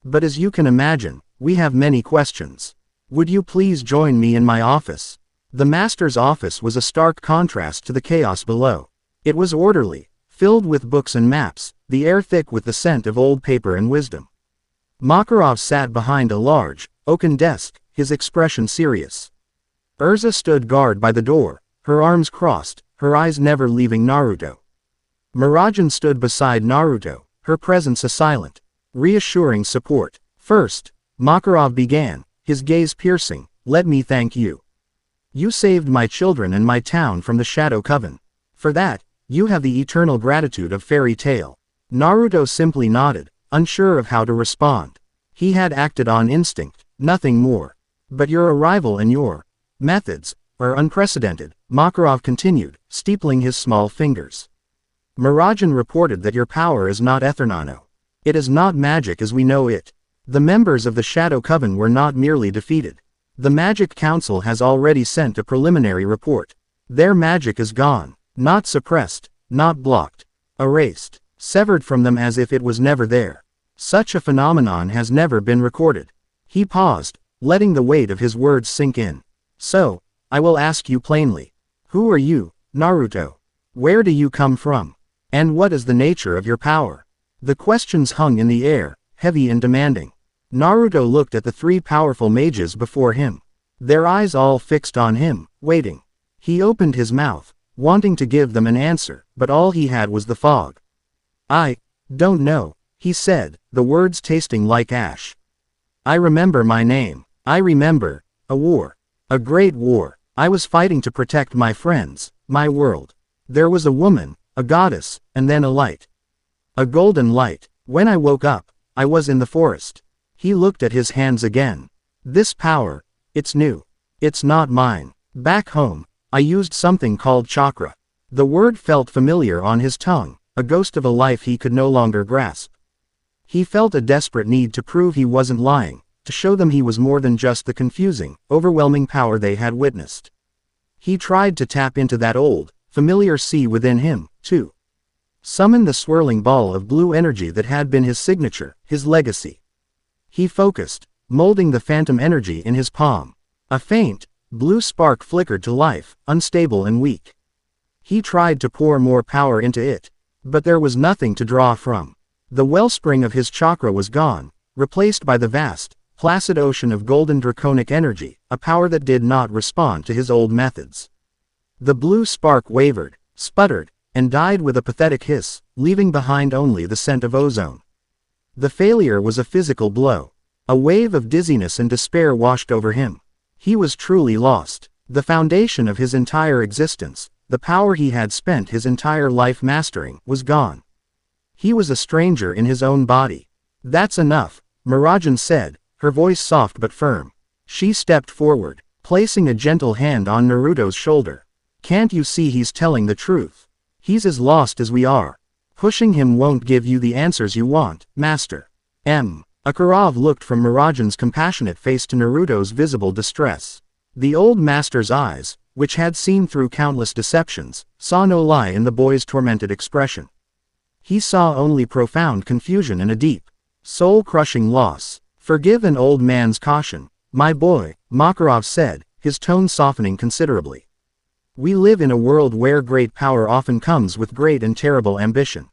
But as you can imagine, we have many questions. Would you please join me in my office? The master's office was a stark contrast to the chaos below. It was orderly, filled with books and maps, the air thick with the scent of old paper and wisdom. Makarov sat behind a large, oaken desk, his expression serious. Urza stood guard by the door, her arms crossed, her eyes never leaving Naruto. Mirajane stood beside Naruto, her presence a silent, reassuring support. First, Makarov began, his gaze piercing, let me thank you. You saved my children and my town from the Shadow Coven. For that, you have the eternal gratitude of Fairy Tail. Naruto simply nodded, unsure of how to respond. He had acted on instinct, nothing more. But your arrival and your methods are unprecedented, Makarov continued, steepling his small fingers. Mirajane reported that your power is not Ethernano. It is not magic as we know it. The members of the Shadow Coven were not merely defeated. The Magic Council has already sent a preliminary report. Their magic is gone, not suppressed, not blocked, erased, severed from them as if it was never there. Such a phenomenon has never been recorded. He paused, letting the weight of his words sink in. So, I will ask you plainly. Who are you, Naruto? Where do you come from? And what is the nature of your power? The questions hung in the air, heavy and demanding. Naruto looked at the three powerful mages before him. Their eyes all fixed on him, waiting. He opened his mouth, wanting to give them an answer, but all he had was the fog. I don't know, he said, the words tasting like ash. I remember my name. I remember a war. A great war. I was fighting to protect my friends, my world. There was a woman, a goddess, and then a light. A golden light. When I woke up, I was in the forest. He looked at his hands again. This power, it's new. It's not mine. Back home, I used something called chakra. The word felt familiar on his tongue, a ghost of a life he could no longer grasp. He felt a desperate need to prove he wasn't lying, to show them he was more than just the confusing, overwhelming power they had witnessed. He tried to tap into that old, familiar sea within him, too. Summon the swirling ball of blue energy that had been his signature, his legacy. He focused, molding the phantom energy in his palm. A faint, blue spark flickered to life, unstable and weak. He tried to pour more power into it, but there was nothing to draw from. The wellspring of his chakra was gone, replaced by the vast, placid ocean of golden draconic energy, a power that did not respond to his old methods. The blue spark wavered, sputtered, and died with a pathetic hiss, leaving behind only the scent of ozone. The failure was a physical blow. A wave of dizziness and despair washed over him. He was truly lost. The foundation of his entire existence, the power he had spent his entire life mastering, was gone. He was a stranger in his own body. That's enough, Mirajane said, her voice soft but firm. She stepped forward, placing a gentle hand on Naruto's shoulder. Can't you see he's telling the truth? He's as lost as we are. Pushing him won't give you the answers you want, Master. Akarov looked from Mirajane's compassionate face to Naruto's visible distress. The old master's eyes, which had seen through countless deceptions, saw no lie in the boy's tormented expression. He saw only profound confusion and a deep, soul-crushing loss. Forgive an old man's caution, my boy, Makarov said, his tone softening considerably. We live in a world where great power often comes with great and terrible ambition.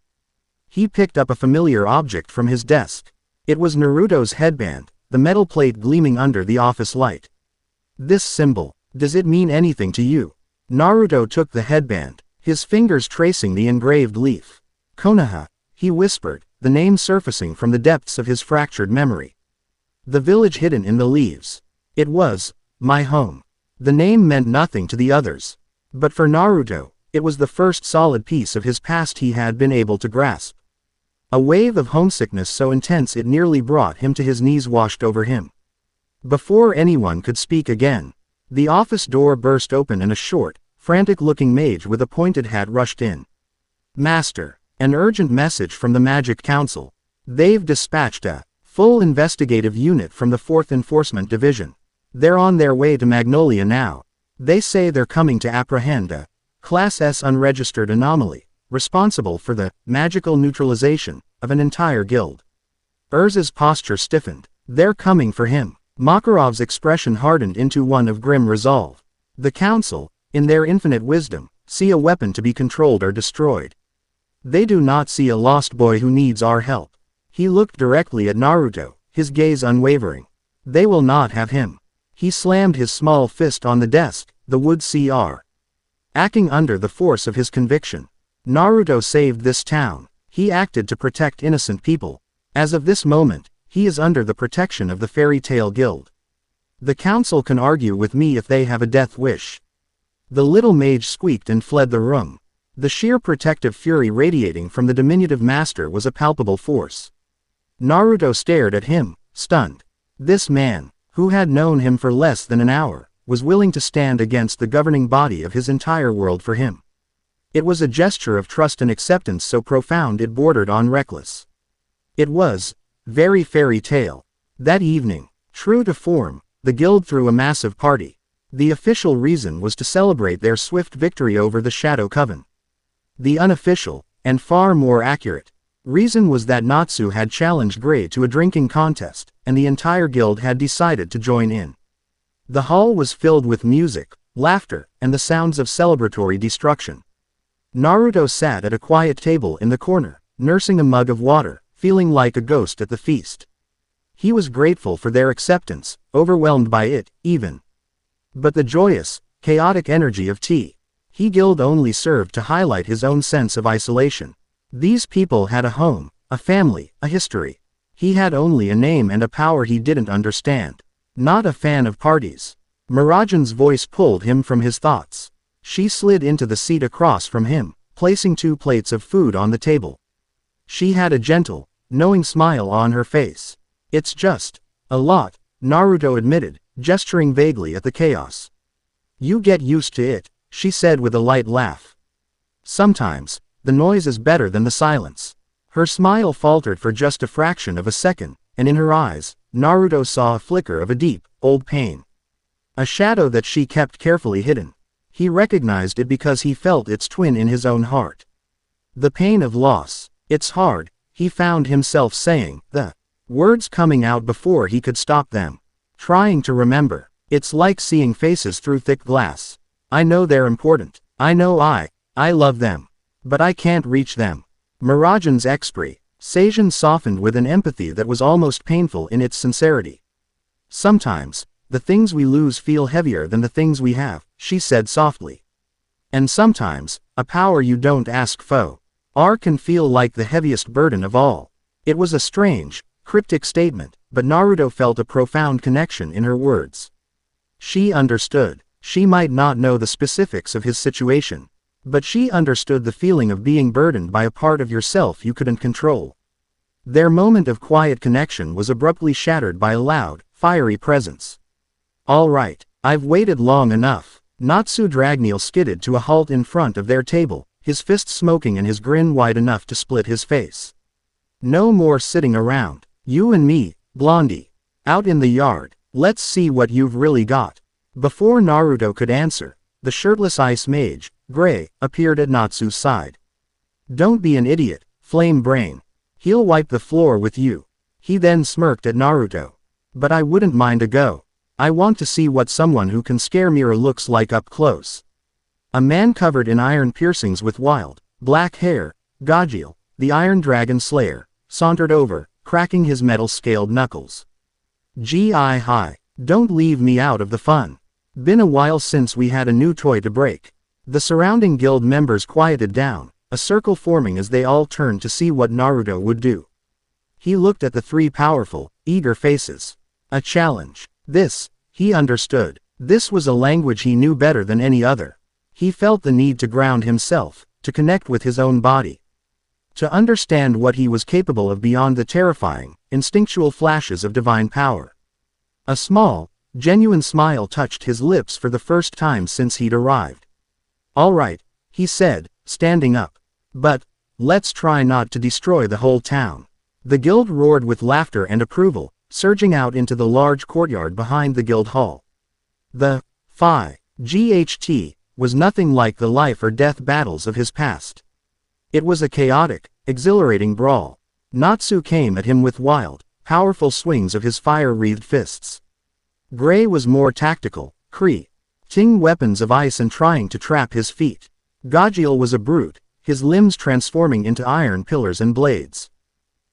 He picked up a familiar object from his desk. It was Naruto's headband, the metal plate gleaming under the office light. This symbol, does it mean anything to you? Naruto took the headband, his fingers tracing the engraved leaf. Konoha, he whispered, the name surfacing from the depths of his fractured memory. The village hidden in the leaves. It was my home. The name meant nothing to the others. But for Naruto, it was the first solid piece of his past he had been able to grasp. A wave of homesickness so intense it nearly brought him to his knees washed over him. Before anyone could speak again, the office door burst open and a short, frantic-looking mage with a pointed hat rushed in. Master, an urgent message from the Magic Council. They've dispatched a full investigative unit from the 4th Enforcement Division. They're on their way to Magnolia now. They say they're coming to apprehend a Class S unregistered anomaly, responsible for the magical neutralization of an entire guild. Urza's posture stiffened. They're coming for him. Makarov's expression hardened into one of grim resolve. The council, in their infinite wisdom, see a weapon to be controlled or destroyed. They do not see a lost boy who needs our help. He looked directly at Naruto, his gaze unwavering. They will not have him. He slammed his small fist on the desk, the wood Cr. Acting under the force of his conviction. Naruto saved this town. He acted to protect innocent people. As of this moment, he is under the protection of the Fairy Tale Guild. The council can argue with me if they have a death wish. The little mage squeaked and fled the room. The sheer protective fury radiating from the diminutive master was a palpable force. Naruto stared at him, stunned. This man, who had known him for less than an hour, was willing to stand against the governing body of his entire world for him. It was a gesture of trust and acceptance so profound it bordered on reckless. It was very fairy tale. That evening, true to form, the guild threw a massive party. The official reason was to celebrate their swift victory over the Shadow Coven. The unofficial, and far more accurate, reason was that Natsu had challenged Gray to a drinking contest, and the entire guild had decided to join in. The hall was filled with music, laughter, and the sounds of celebratory destruction. Naruto sat at a quiet table in the corner, nursing a mug of water, feeling like a ghost at the feast. He was grateful for their acceptance, overwhelmed by it, even. But the joyous, chaotic energy of He guild only served to highlight his own sense of isolation. These people had a home, a family, a history. He had only a name and a power he didn't understand. Not a fan of parties. Mirajane's voice pulled him from his thoughts. She slid into the seat across from him, placing 2 plates of food on the table. She had a gentle, knowing smile on her face. It's just a lot, Naruto admitted, gesturing vaguely at the chaos. You get used to it, she said with a light laugh. Sometimes, the noise is better than the silence. Her smile faltered for just a fraction of a second, and in her eyes, Naruto saw a flicker of a deep, old pain. A shadow that she kept carefully hidden. He recognized it because he felt its twin in his own heart. The pain of loss. It's hard, he found himself saying, the words coming out before he could stop them. Trying to remember. It's like seeing faces through thick glass. I know they're important. I know I love them. But I can't reach them. Mirajane's expression softened with an empathy that was almost painful in its sincerity. Sometimes, the things we lose feel heavier than the things we have, she said softly. And sometimes, a power you don't ask for can feel like the heaviest burden of all. It was a strange, cryptic statement, but Naruto felt a profound connection in her words. She understood. She might not know the specifics of his situation, but she understood the feeling of being burdened by a part of yourself you couldn't control. Their moment of quiet connection was abruptly shattered by a loud, fiery presence. All right, I've waited long enough. Natsu Dragneel skidded to a halt in front of their table, his fist smoking and his grin wide enough to split his face. No more sitting around. You and me, Blondie. Out in the yard. Let's see what you've really got. Before Naruto could answer, the shirtless ice mage, Gray, appeared at Natsu's side. Don't be an idiot, Flame Brain. He'll wipe the floor with you. He then smirked at Naruto. But I wouldn't mind a go. I want to see what someone who can scare Mira looks like up close. A man covered in iron piercings with wild, black hair, Gajeel, the Iron Dragon Slayer, sauntered over, cracking his metal-scaled knuckles. Hi. Don't leave me out of the fun. Been a while since we had a new toy to break. The surrounding guild members quieted down, a circle forming as they all turned to see what Naruto would do. He looked at the three powerful, eager faces. A challenge. This, he understood. This was a language he knew better than any other. He felt the need to ground himself, to connect with his own body. To understand what he was capable of beyond the terrifying, instinctual flashes of divine power. A small, genuine smile touched his lips for the first time since he'd arrived. All right, he said, standing up. But, let's try not to destroy the whole town. The guild roared with laughter and approval, surging out into the large courtyard behind the guild hall. The GHT was nothing like the life or death battles of his past. It was a chaotic, exhilarating brawl. Natsu came at him with wild, powerful swings of his fire-wreathed fists. Gray was more tactical, ting weapons of ice and trying to trap his feet. Gajeel was a brute, his limbs transforming into iron pillars and blades.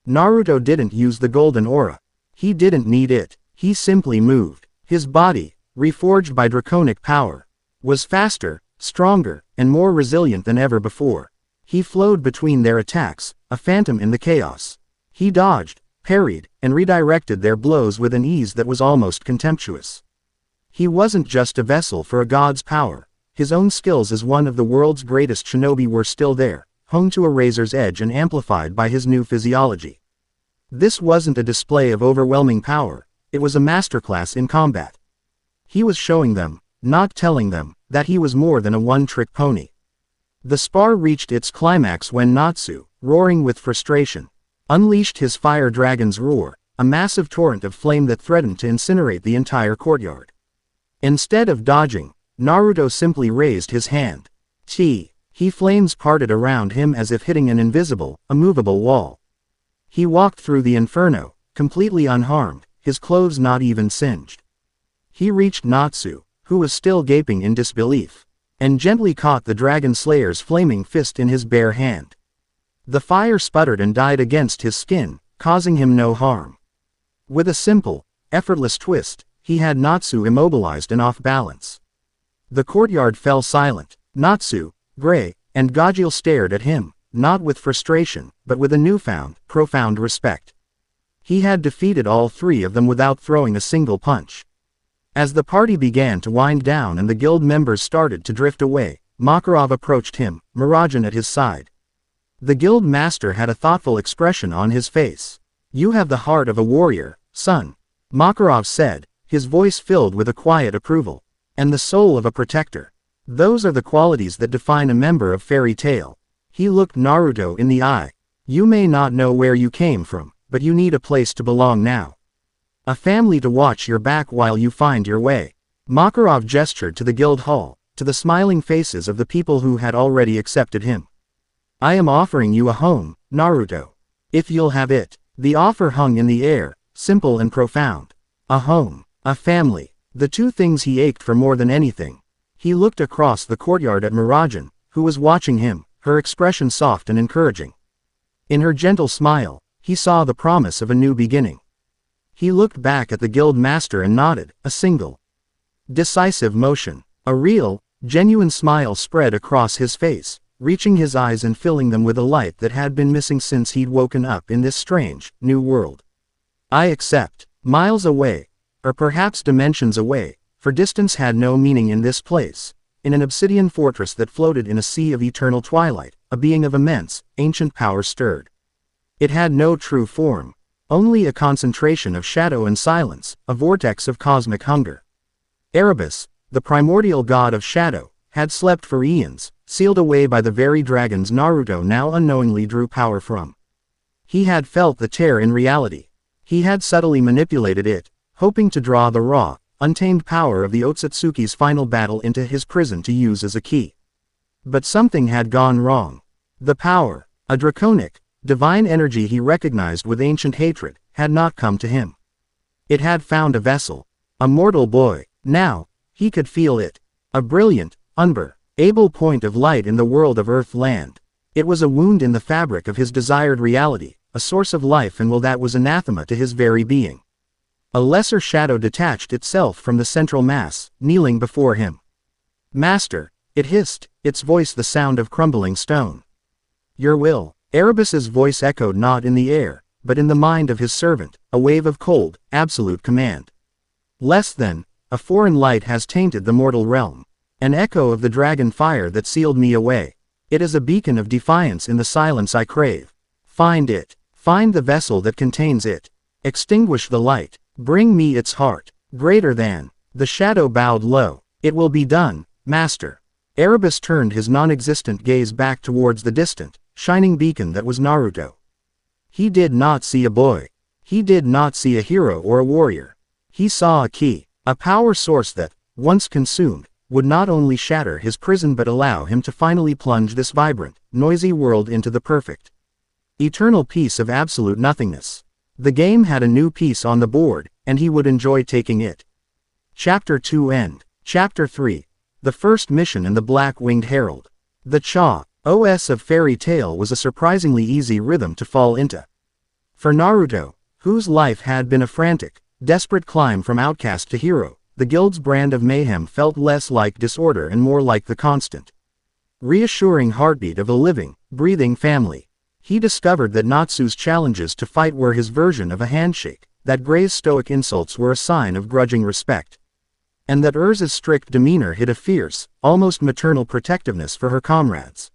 Naruto didn't use the golden aura. He didn't need it, he simply moved. His body, reforged by draconic power, was faster, stronger, and more resilient than ever before. He flowed between their attacks, a phantom in the chaos. He dodged, parried, and redirected their blows with an ease that was almost contemptuous. He wasn't just a vessel for a god's power. His own skills as one of the world's greatest shinobi were still there, honed to a razor's edge and amplified by his new physiology. This wasn't a display of overwhelming power, it was a masterclass in combat. He was showing them, not telling them, that he was more than a one-trick pony. The spar reached its climax when Natsu, roaring with frustration, unleashed his fire dragon's roar, a massive torrent of flame that threatened to incinerate the entire courtyard. Instead of dodging, Naruto simply raised his hand. Flames parted around him as if hitting an invisible, immovable wall. He walked through the inferno, completely unharmed, his clothes not even singed. He reached Natsu, who was still gaping in disbelief, and gently caught the Dragon Slayer's flaming fist in his bare hand. The fire sputtered and died against his skin, causing him no harm. With a simple, effortless twist, he had Natsu immobilized and off balance. The courtyard fell silent. Natsu, Gray, and Gajeel stared at him, not with frustration, but with a newfound, profound respect. He had defeated all three of them without throwing a single punch. As the party began to wind down and the guild members started to drift away, Makarov approached him, Mirajane at his side. The guild master had a thoughtful expression on his face. You have the heart of a warrior, son," Makarov said, his voice filled with a quiet approval. "And the soul of a protector. Those are the qualities that define a member of Fairy Tail." He looked Naruto in the eye. "You may not know where you came from, but you need a place to belong now. A family to watch your back while you find your way." Makarov gestured to the guild hall, to the smiling faces of the people who had already accepted him. "I am offering you a home, Naruto. If you'll have it." The offer hung in the air, simple and profound. A home, a family, the two things he ached for more than anything. He looked across the courtyard at Mirajane, who was watching him, her expression soft and encouraging. In her gentle smile, he saw the promise of a new beginning. He looked back at the guild master and nodded, a single, decisive motion. A real, genuine smile spread across his face, reaching his eyes and filling them with a light that had been missing since he'd woken up in this strange, new world. "I accept." Miles away, or perhaps dimensions away, for distance had no meaning in this place, in an obsidian fortress that floated in a sea of eternal twilight, a being of immense, ancient power stirred. It had no true form, only a concentration of shadow and silence, a vortex of cosmic hunger. Erebus, the primordial god of shadow, had slept for eons, sealed away by the very dragons Naruto now unknowingly drew power from. He had felt the tear in reality. He had subtly manipulated it, hoping to draw the raw, untamed power of the Otsutsuki's final battle into his prison to use as a key. But something had gone wrong. The power, a draconic, divine energy he recognized with ancient hatred, had not come to him. It had found a vessel, a mortal boy. Now, he could feel it. A brilliant, unbearable point of light in the world of Earth-land. It was a wound in the fabric of his desired reality, a source of life and will that was anathema to his very being. A lesser shadow detached itself from the central mass, kneeling before him. "Master," it hissed, its voice the sound of crumbling stone. "Your will." Erebus's voice echoed not in the air, but in the mind of his servant, a wave of cold, absolute command. "Less than, a foreign light has tainted the mortal realm. An echo of the dragon fire that sealed me away. It is a beacon of defiance in the silence I crave. Find it. Find the vessel that contains it. Extinguish the light. Bring me its heart. Greater than." The shadow bowed low. "It will be done, master." Erebus turned his non-existent gaze back towards the distant, shining beacon that was Naruto. He did not see a boy. He did not see a hero or a warrior. He saw a key, a power source that, once consumed, would not only shatter his prison but allow him to finally plunge this vibrant, noisy world into the perfect, eternal peace of absolute nothingness. The game had a new piece on the board, and he would enjoy taking it. Chapter 2 End. Chapter 3. The First Mission and the Black-Winged Herald. The Cha-os of Fairy Tail was a surprisingly easy rhythm to fall into. For Naruto, whose life had been a frantic, desperate climb from outcast to hero, the guild's brand of mayhem felt less like disorder and more like the constant, reassuring heartbeat of a living, breathing family. He discovered that Natsu's challenges to fight were his version of a handshake, that Gray's stoic insults were a sign of grudging respect, and that Urza's strict demeanor hid a fierce, almost maternal protectiveness for her comrades.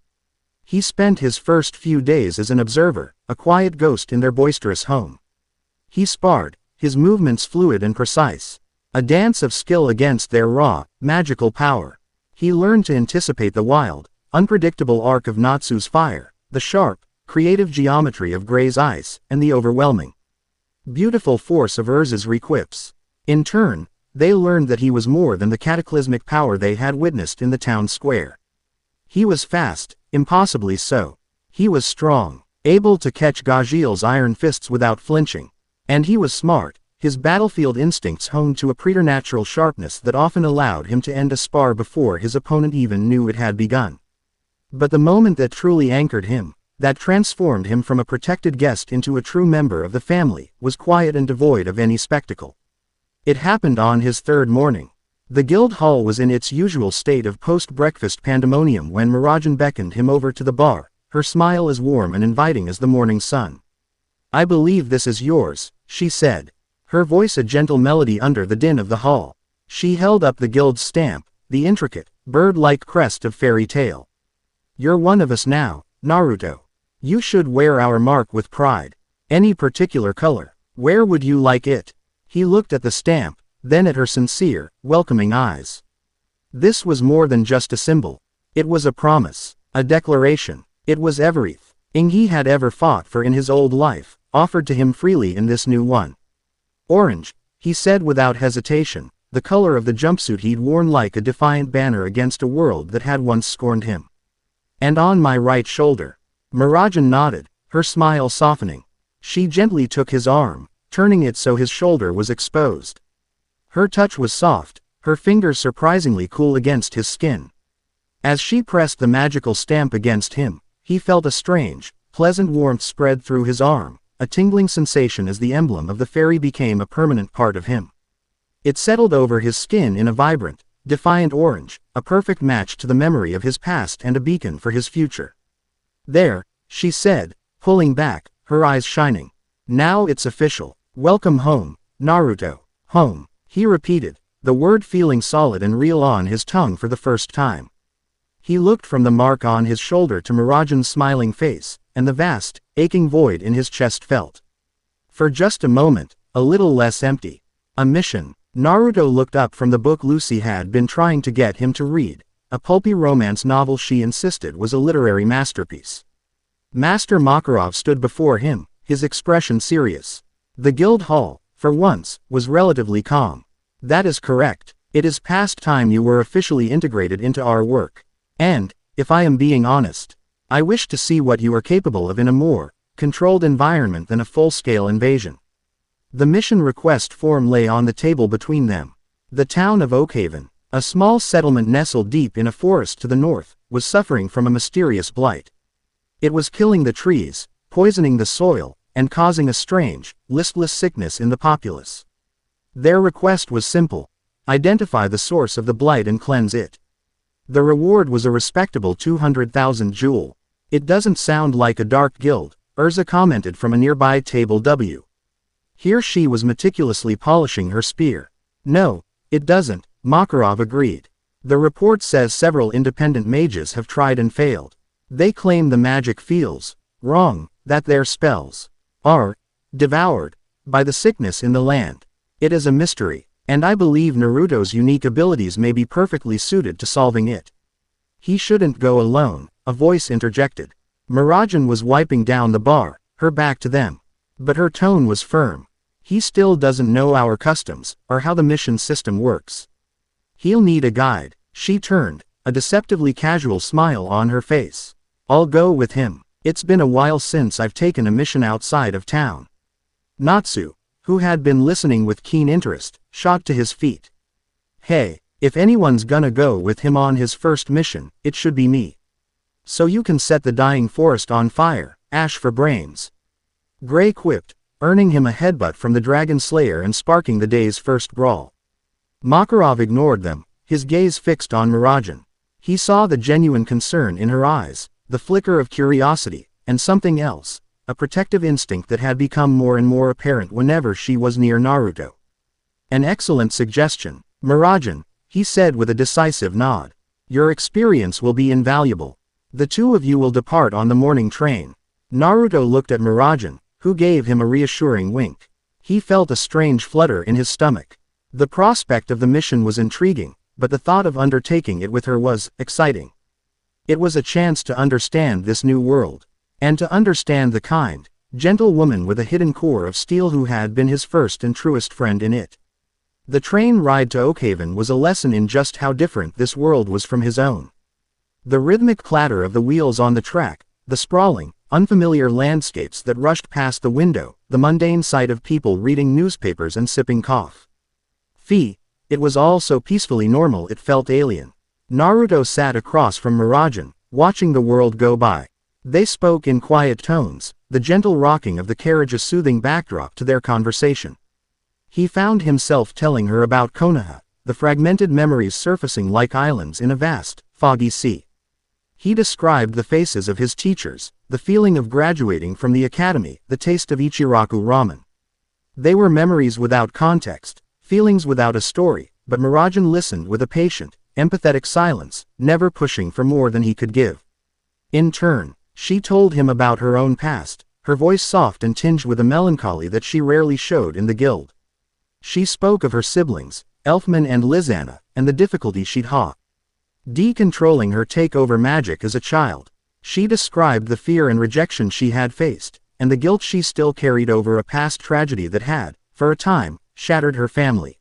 He spent his first few days as an observer, a quiet ghost in their boisterous home. He sparred, his movements fluid and precise, a dance of skill against their raw, magical power. He learned to anticipate the wild, unpredictable arc of Natsu's fire, the sharp, creative geometry of Gray's ice, and the overwhelming, beautiful force of Urza's requips. In turn, they learned that he was more than the cataclysmic power they had witnessed in the town square. He was fast, impossibly so. He was strong, able to catch Gajil's iron fists without flinching. And he was smart, his battlefield instincts honed to a preternatural sharpness that often allowed him to end a spar before his opponent even knew it had begun. But the moment that truly anchored him, that transformed him from a protected guest into a true member of the family, was quiet and devoid of any spectacle. It happened on his third morning. The guild hall was in its usual state of post-breakfast pandemonium when Mirajane beckoned him over to the bar, her smile as warm and inviting as the morning sun. "I believe this is yours," she said, her voice a gentle melody under the din of the hall. She held up the guild's stamp, the intricate, bird-like crest of Fairy Tail. "You're one of us now, Naruto. You should wear our mark with pride." "Any particular color?" Where would you like it? He looked at the stamp, then at her sincere, welcoming eyes. This was more than just a symbol. It was a promise, a declaration. It was everything he had ever fought for in his old life, offered to him freely in this new one. Orange, he said without hesitation, the color of the jumpsuit he'd worn, like a defiant banner against a world that had once scorned him. And on my right shoulder. Mirajane nodded, her smile softening. She gently took his arm, turning it so his shoulder was exposed. Her touch was soft, her fingers surprisingly cool against his skin. As she pressed the magical stamp against him, he felt a strange, pleasant warmth spread through his arm, a tingling sensation as the emblem of the fairy became a permanent part of him. It settled over his skin in a vibrant, defiant orange, a perfect match to the memory of his past and a beacon for his future. There, she said, pulling back, her eyes shining. Now it's official. Welcome home, Naruto. Home, he repeated, the word feeling solid and real on his tongue for the first time. He looked from the mark on his shoulder to Mirajane's smiling face, and the vast, aching void in his chest felt, for just a moment, a little less empty. A mission. Naruto looked up from the book Lucy had been trying to get him to read, a pulpy romance novel she insisted was a literary masterpiece. Master Makarov stood before him, his expression serious. The guild hall, for once, was relatively calm. That is correct. It is past time you were officially integrated into our work. And, if I am being honest, I wish to see what you are capable of in a more controlled environment than a full-scale invasion. The mission request form lay on the table between them. The town of Oakhaven, a small settlement nestled deep in a forest to the north, was suffering from a mysterious blight. It was killing the trees, poisoning the soil, and causing a strange, listless sickness in the populace. Their request was simple: identify the source of the blight and cleanse it. The reward was a respectable 200,000 jewel. It doesn't sound like a dark guild, Urza commented from a nearby table W. Here she was meticulously polishing her spear. No, it doesn't, Makarov agreed. The report says several independent mages have tried and failed. They claim the magic feels wrong, that their spells are devoured by the sickness in the land. It is a mystery, and I believe Naruto's unique abilities may be perfectly suited to solving it. He shouldn't go alone, a voice interjected. Mirajane was wiping down the bar, her back to them. But her tone was firm. He still doesn't know our customs, or how the mission system works. He'll need a guide. She turned, a deceptively casual smile on her face. I'll go with him. It's been a while since I've taken a mission outside of town. Natsu, who had been listening with keen interest, shot to his feet. Hey, if anyone's gonna go with him on his first mission, it should be me. So you can set the dying forest on fire, ash for brains. Gray quipped, earning him a headbutt from the Dragon Slayer and sparking the day's first brawl. Makarov ignored them, his gaze fixed on Mirajane. He saw the genuine concern in her eyes, the flicker of curiosity, and something else, a protective instinct that had become more and more apparent whenever she was near Naruto. An excellent suggestion, Mirajane, he said with a decisive nod. Your experience will be invaluable. The two of you will depart on the morning train. Naruto looked at Mirajane, who gave him a reassuring wink. He felt a strange flutter in his stomach. The prospect of the mission was intriguing, but the thought of undertaking it with her was exciting. It was a chance to understand this new world, and to understand the kind, gentle woman with a hidden core of steel who had been his first and truest friend in it. The train ride to Oakhaven was a lesson in just how different this world was from his own. The rhythmic clatter of the wheels on the track, the sprawling, unfamiliar landscapes that rushed past the window, the mundane sight of people reading newspapers and sipping coffee. It was all so peacefully normal it felt alien. Naruto sat across from Mirajane, watching the world go by. They spoke in quiet tones, the gentle rocking of the carriage a soothing backdrop to their conversation. He found himself telling her about Konoha, the fragmented memories surfacing like islands in a vast, foggy sea. He described the faces of his teachers, the feeling of graduating from the academy, the taste of Ichiraku ramen. They were memories without context, feelings without a story, but Mirajane listened with a patient, empathetic silence, never pushing for more than he could give. In turn, she told him about her own past, her voice soft and tinged with a melancholy that she rarely showed in the guild. She spoke of her siblings, Elfman and Lizanna, and the difficulty she'd had controlling her take over magic as a child. She described the fear and rejection she had faced, and the guilt she still carried over a past tragedy that had, for a time, shattered her family.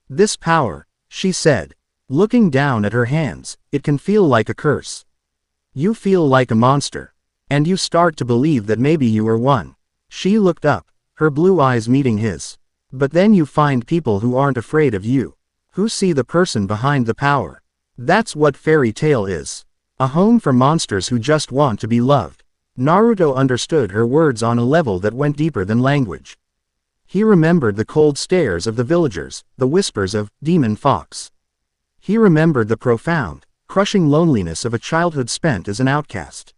This power, she said, looking down at her hands, it can feel like a curse. You feel like a monster. And you start to believe that maybe you are one. She looked up, her blue eyes meeting his. But then you find people who aren't afraid of you, who see the person behind the power. That's what fairy tale is. A home for monsters who just want to be loved. Naruto understood her words on a level that went deeper than language. He remembered the cold stares of the villagers, the whispers of Demon Fox. He remembered the profound, crushing loneliness of a childhood spent as an outcast.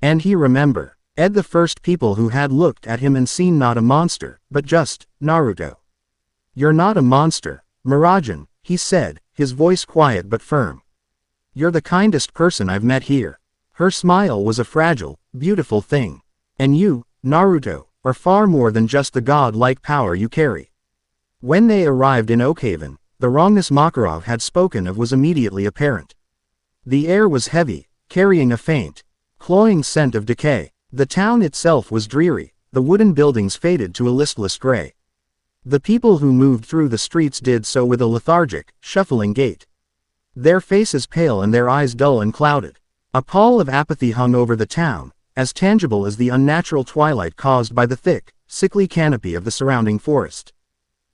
And he remembered the first people who had looked at him and seen not a monster, but just Naruto. You're not a monster, Mirajane, he said, his voice quiet but firm. You're the kindest person I've met here. Her smile was a fragile, beautiful thing. And you, Naruto, are far more than just the god-like power you carry. When they arrived in Oakhaven, the wrongness Makarov had spoken of was immediately apparent. The air was heavy, carrying a faint, cloying scent of decay. The town itself was dreary, the wooden buildings faded to a listless gray. The people who moved through the streets did so with a lethargic, shuffling gait. Their faces pale and their eyes dull and clouded. A pall of apathy hung over the town, as tangible as the unnatural twilight caused by the thick, sickly canopy of the surrounding forest.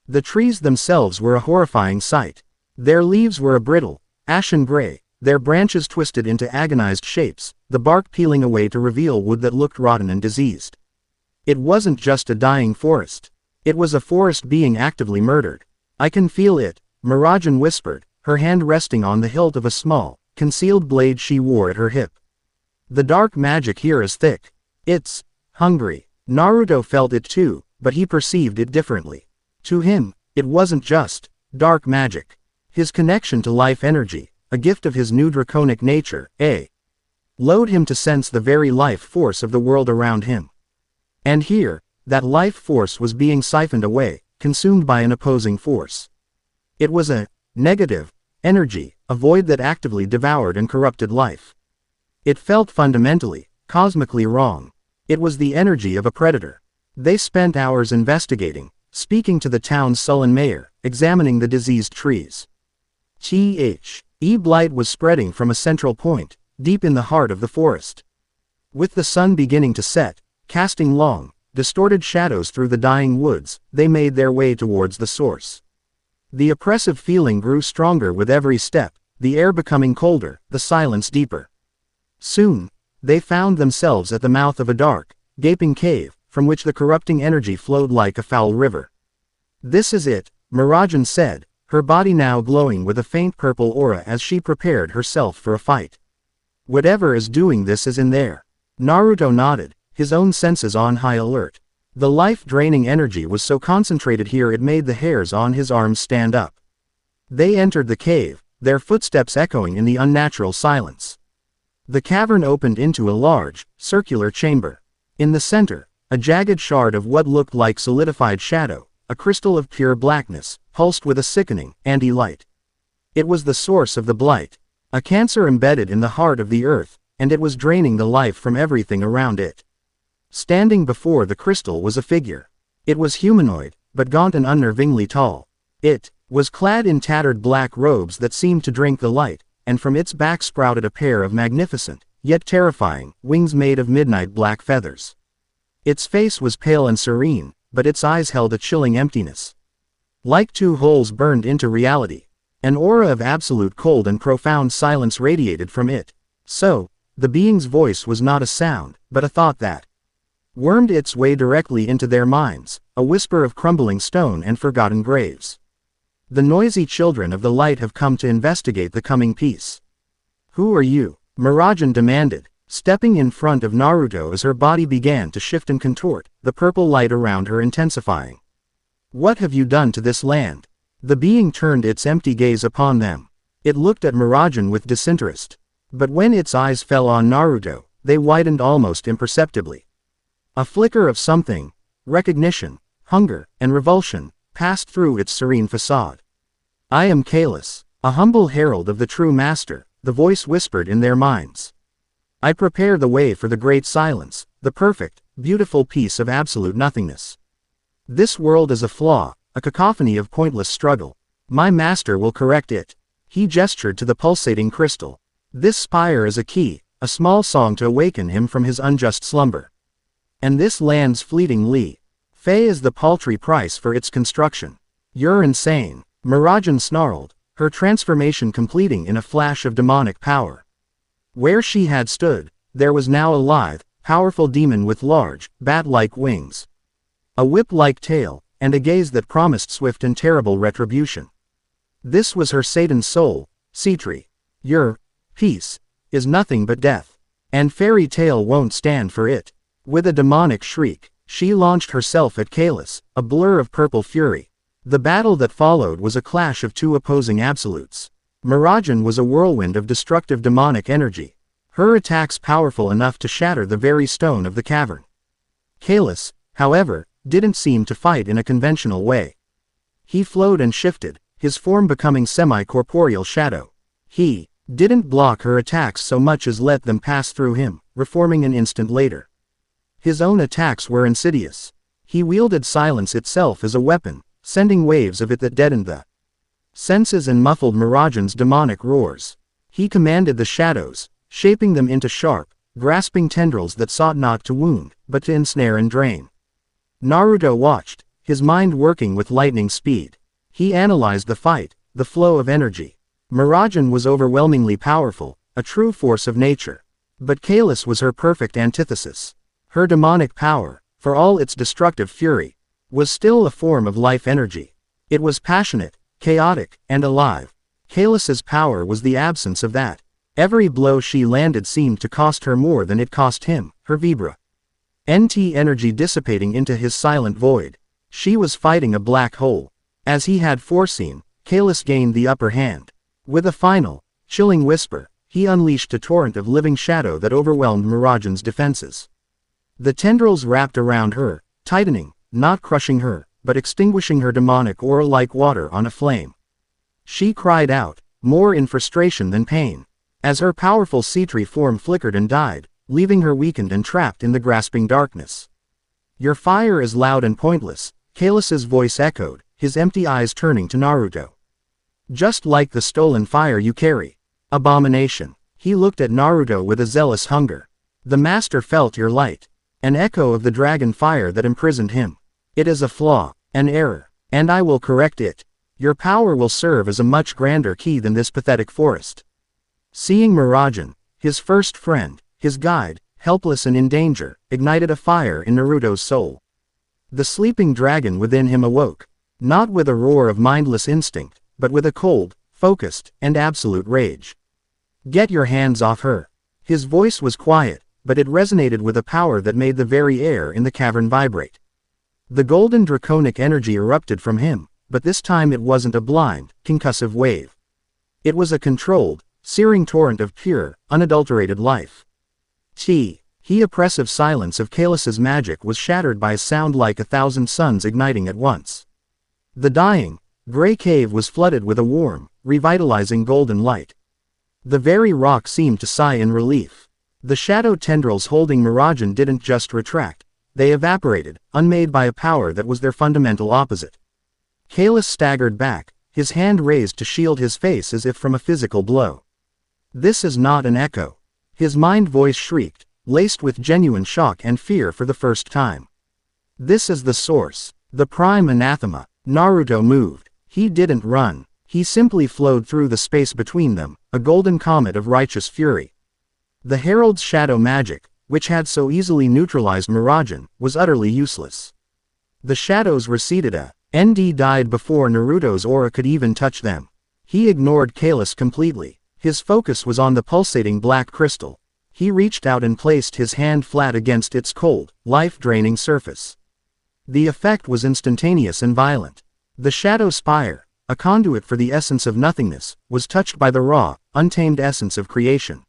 The trees themselves were a horrifying sight. Their leaves were a brittle, ashen gray, their branches twisted into agonized shapes, the bark peeling away to reveal wood that looked rotten and diseased. It wasn't just a dying forest. It was a forest being actively murdered. I can feel it, Mirajane whispered, her hand resting on the hilt of a small, concealed blade she wore at her hip. The dark magic here is thick. It's hungry. Naruto felt it too, but he perceived it differently. To him, it wasn't just dark magic. His connection to life energy, a gift of his new draconic nature, allowed him to sense the very life force of the world around him. And here, that life force was being siphoned away, consumed by an opposing force. It was a negative energy, a void that actively devoured and corrupted life. It felt fundamentally, cosmically wrong. It was the energy of a predator. They spent hours investigating, speaking to the town's sullen mayor, examining the diseased trees. Blight was spreading from a central point, deep in the heart of the forest. With the sun beginning to set, casting long, distorted shadows through the dying woods, they made their way towards the source. The oppressive feeling grew stronger with every step, the air becoming colder, the silence deeper. Soon, they found themselves at the mouth of a dark, gaping cave, from which the corrupting energy flowed like a foul river. This is it, Mirajane said, her body now glowing with a faint purple aura as she prepared herself for a fight. Whatever is doing this is in there. Naruto nodded, his own senses on high alert. The life-draining energy was so concentrated here it made the hairs on his arms stand up. They entered the cave, their footsteps echoing in the unnatural silence. The cavern opened into a large, circular chamber. In the center, a jagged shard of what looked like solidified shadow, a crystal of pure blackness, pulsed with a sickening, anti-light. It was the source of the blight, a cancer embedded in the heart of the earth, and it was draining the life from everything around it. Standing before the crystal was a figure. It was humanoid, but gaunt and unnervingly tall. It was clad in tattered black robes that seemed to drink the light, and from its back sprouted a pair of magnificent, yet terrifying, wings made of midnight black feathers. Its face was pale and serene, but its eyes held a chilling emptiness. Like two holes burned into reality. An aura of absolute cold and profound silence radiated from it. So, the being's voice was not a sound, but a thought that wormed its way directly into their minds, a whisper of crumbling stone and forgotten graves. The noisy children of the light have come to investigate the coming peace. Who are you? Mirajane demanded, stepping in front of Naruto as her body began to shift and contort, the purple light around her intensifying. What have you done to this land? The being turned its empty gaze upon them. It looked at Mirajane with disinterest. But when its eyes fell on Naruto, they widened almost imperceptibly. A flicker of something, recognition, hunger, and revulsion, passed through its serene facade. "I am Kalis, a humble herald of the true master," the voice whispered in their minds. "I prepare the way for the great silence, the perfect, beautiful peace of absolute nothingness. This world is a flaw, a cacophony of pointless struggle. My master will correct it." He gestured to the pulsating crystal. "This spire is a key, a small song to awaken him from his unjust slumber. And this land's fleeting fey is the paltry price for its construction." "You're insane," Mirajane snarled, her transformation completing in a flash of demonic power. Where she had stood, there was now a lithe, powerful demon with large, bat-like wings, a whip-like tail, and a gaze that promised swift and terrible retribution. This was her Satan's soul, Citri. "Your peace is nothing but death. And fairy tale won't stand for it." With a demonic shriek, she launched herself at Kalis, a blur of purple fury. The battle that followed was a clash of two opposing absolutes. Mirajane was a whirlwind of destructive demonic energy, her attacks powerful enough to shatter the very stone of the cavern. Kalis, however, didn't seem to fight in a conventional way. He flowed and shifted, his form becoming semi-corporeal shadow. He didn't block her attacks so much as let them pass through him, reforming an instant later. His own attacks were insidious. He wielded silence itself as a weapon, sending waves of it that deadened the senses and muffled Mirajane's demonic roars. He commanded the shadows, shaping them into sharp, grasping tendrils that sought not to wound, but to ensnare and drain. Naruto watched, his mind working with lightning speed. He analyzed the fight, the flow of energy. Mirajane was overwhelmingly powerful, a true force of nature. But Kalis was her perfect antithesis. Her demonic power, for all its destructive fury, was still a form of life energy. It was passionate, chaotic, and alive. Kalis's power was the absence of that. Every blow she landed seemed to cost her more than it cost him, her vibra. NT energy dissipating into his silent void. She was fighting a black hole. As he had foreseen, Kalis gained the upper hand. With a final, chilling whisper, he unleashed a torrent of living shadow that overwhelmed Mirajane's defenses. The tendrils wrapped around her, tightening, not crushing her, but extinguishing her demonic aura like water on a flame. She cried out, more in frustration than pain, as her powerful Citri form flickered and died, leaving her weakened and trapped in the grasping darkness. "Your fire is loud and pointless," Kalis's voice echoed, his empty eyes turning to Naruto. "Just like the stolen fire you carry. Abomination." He looked at Naruto with a zealous hunger. "The master felt your light. An echo of the dragon fire that imprisoned him. It is a flaw, an error, and I will correct it. Your power will serve as a much grander key than this pathetic forest." Seeing Mirajane, his first friend, his guide, helpless and in danger, ignited a fire in Naruto's soul. The sleeping dragon within him awoke, not with a roar of mindless instinct, but with a cold, focused, and absolute rage. "Get your hands off her." His voice was quiet, but it resonated with a power that made the very air in the cavern vibrate. The golden draconic energy erupted from him, but this time it wasn't a blind, concussive wave. It was a controlled, searing torrent of pure, unadulterated life. The oppressive silence of Kalis's magic was shattered by a sound like 1,000 suns igniting at once. The dying, gray cave was flooded with a warm, revitalizing golden light. The very rock seemed to sigh in relief. The shadow tendrils holding Mirajane didn't just retract, they evaporated, unmade by a power that was their fundamental opposite. Kalis staggered back, his hand raised to shield his face as if from a physical blow. "This is not an echo." His mind voice shrieked, laced with genuine shock and fear for the first time. "This is the source, the prime anathema." Naruto moved. He didn't run. He simply flowed through the space between them, a golden comet of righteous fury. The Herald's shadow magic, which had so easily neutralized Mirajane, was utterly useless. The shadows receded died before Naruto's aura could even touch them. He ignored Kalis completely. His focus was on the pulsating black crystal. He reached out and placed his hand flat against its cold, life-draining surface. The effect was instantaneous and violent. The shadow spire, a conduit for the essence of nothingness, was touched by the raw, untamed essence of creation.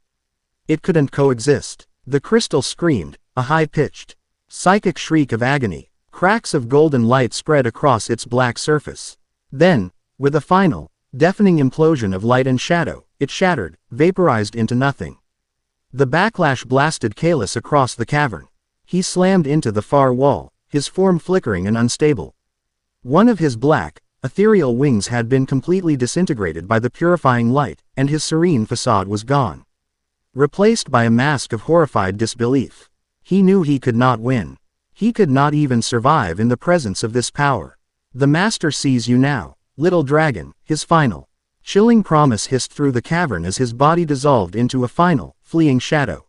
It couldn't coexist. The crystal screamed, a high-pitched Psychic shriek of agony. Cracks of golden light spread across its black surface. Then, with a final, deafening implosion of light and shadow, it shattered, vaporized into nothing. The backlash blasted Kalis across the cavern. He slammed into the far wall, his form flickering and unstable. One of his black, ethereal wings had been completely disintegrated by the purifying light, and his serene facade was gone. Replaced by a mask of horrified disbelief. He knew he could not win. He could not even survive in the presence of this power. The master sees you now, little dragon, his final, chilling promise hissed through the cavern as his body dissolved into a final, fleeing shadow.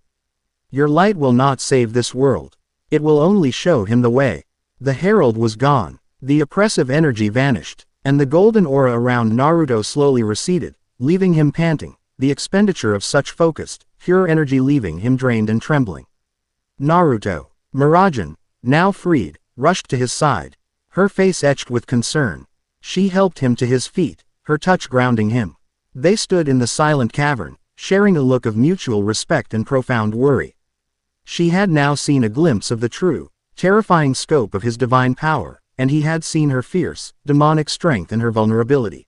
Your light will not save this world. It will only show him the way. The herald was gone. The oppressive energy vanished, and the golden aura around Naruto slowly receded, leaving him panting, the expenditure of such focused, pure energy leaving him drained and trembling. Naruto, Mirajane, now freed, rushed to his side, her face etched with concern. She helped him to his feet, her touch grounding him. They stood in the silent cavern, sharing a look of mutual respect and profound worry. She had now seen a glimpse of the true, terrifying scope of his divine power, and he had seen her fierce, demonic strength and her vulnerability.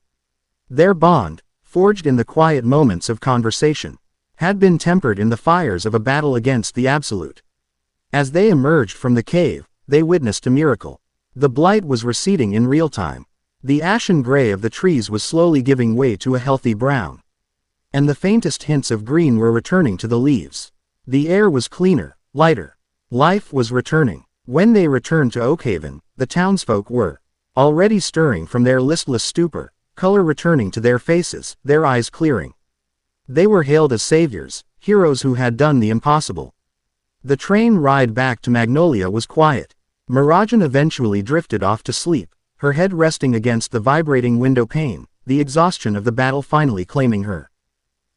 Their bond, forged in the quiet moments of conversation, had been tempered in the fires of a battle against the Absolute. As they emerged from the cave, they witnessed a miracle. The blight was receding in real time. The ashen gray of the trees was slowly giving way to a healthy brown. And the faintest hints of green were returning to the leaves. The air was cleaner, lighter. Life was returning. When they returned to Oakhaven, the townsfolk were already stirring from their listless stupor, color returning to their faces, their eyes clearing. They were hailed as saviors, heroes who had done the impossible. The train ride back to Magnolia was quiet. Mirajane eventually drifted off to sleep, her head resting against the vibrating window pane, the exhaustion of the battle finally claiming her.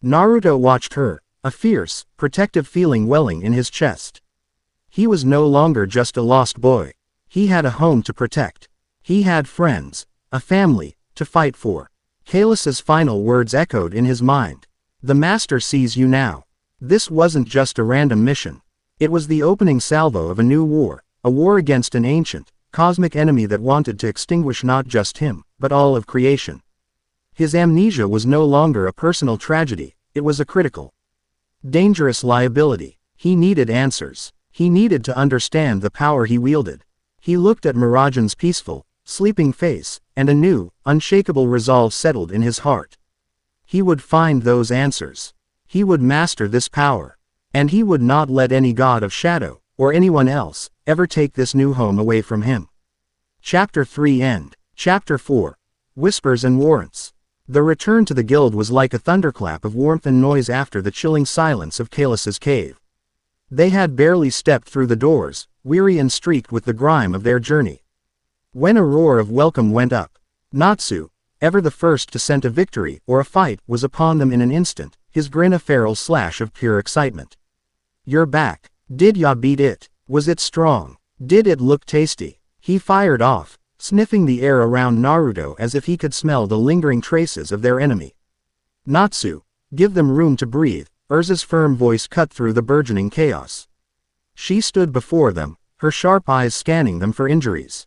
Naruto watched her, a fierce, protective feeling welling in his chest. He was no longer just a lost boy. He had a home to protect. He had friends, a family, to fight for. Kalis's final words echoed in his mind. The master sees you now. This wasn't just a random mission. It was the opening salvo of a new war, a war against an ancient, cosmic enemy that wanted to extinguish not just him, but all of creation. His amnesia was no longer a personal tragedy, it was a critical, dangerous liability. He needed answers. He needed to understand the power he wielded. He looked at Mirajane's peaceful, sleeping face, and a new, unshakable resolve settled in his heart. He would find those answers. He would master this power. And he would not let any god of shadow, or anyone else, ever take this new home away from him. Chapter 3 End. Chapter 4. Whispers and Warrants. The return to the guild was like a thunderclap of warmth and noise after the chilling silence of Kalis's cave. They had barely stepped through the doors, weary and streaked with the grime of their journey, when a roar of welcome went up. Natsu, ever the first to scent a victory or a fight, was upon them in an instant, his grin a feral slash of pure excitement. You're back. Did ya beat it? Was it strong? Did it look tasty? He fired off, sniffing the air around Naruto as if he could smell the lingering traces of their enemy. Natsu, give them room to breathe, Urza's firm voice cut through the burgeoning chaos. She stood before them, her sharp eyes scanning them for injuries.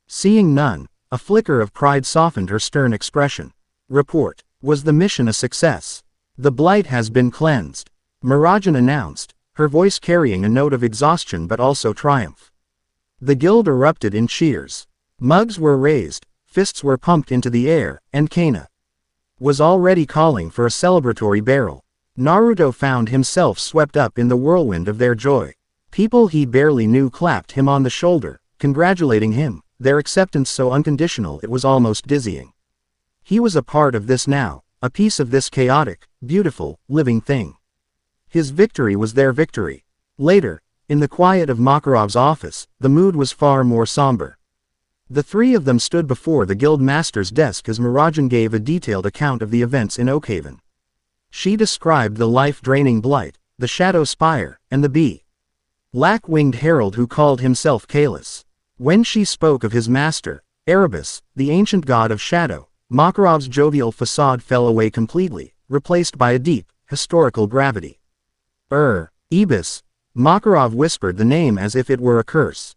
Seeing none, a flicker of pride softened her stern expression. Report. Was the mission a success? The blight has been cleansed, Mirajane announced, her voice carrying a note of exhaustion but also triumph. The guild erupted in cheers. Mugs were raised, fists were pumped into the air, and Kana was already calling for a celebratory barrel. Naruto found himself swept up in the whirlwind of their joy. People he barely knew clapped him on the shoulder, congratulating him, their acceptance so unconditional it was almost dizzying. He was a part of this now, a piece of this chaotic, beautiful, living thing. His victory was their victory. Later, in the quiet of Makarov's office, the mood was far more somber. The three of them stood before the guild master's desk as Mirajane gave a detailed account of the events in Oakhaven. She described the life-draining blight, the shadow spire, and the black-winged herald who called himself Kalis. When she spoke of his master, Erebus, the ancient god of shadow, Makarov's jovial facade fell away completely, replaced by a deep, historical gravity. Ebus, Makarov whispered the name as if it were a curse.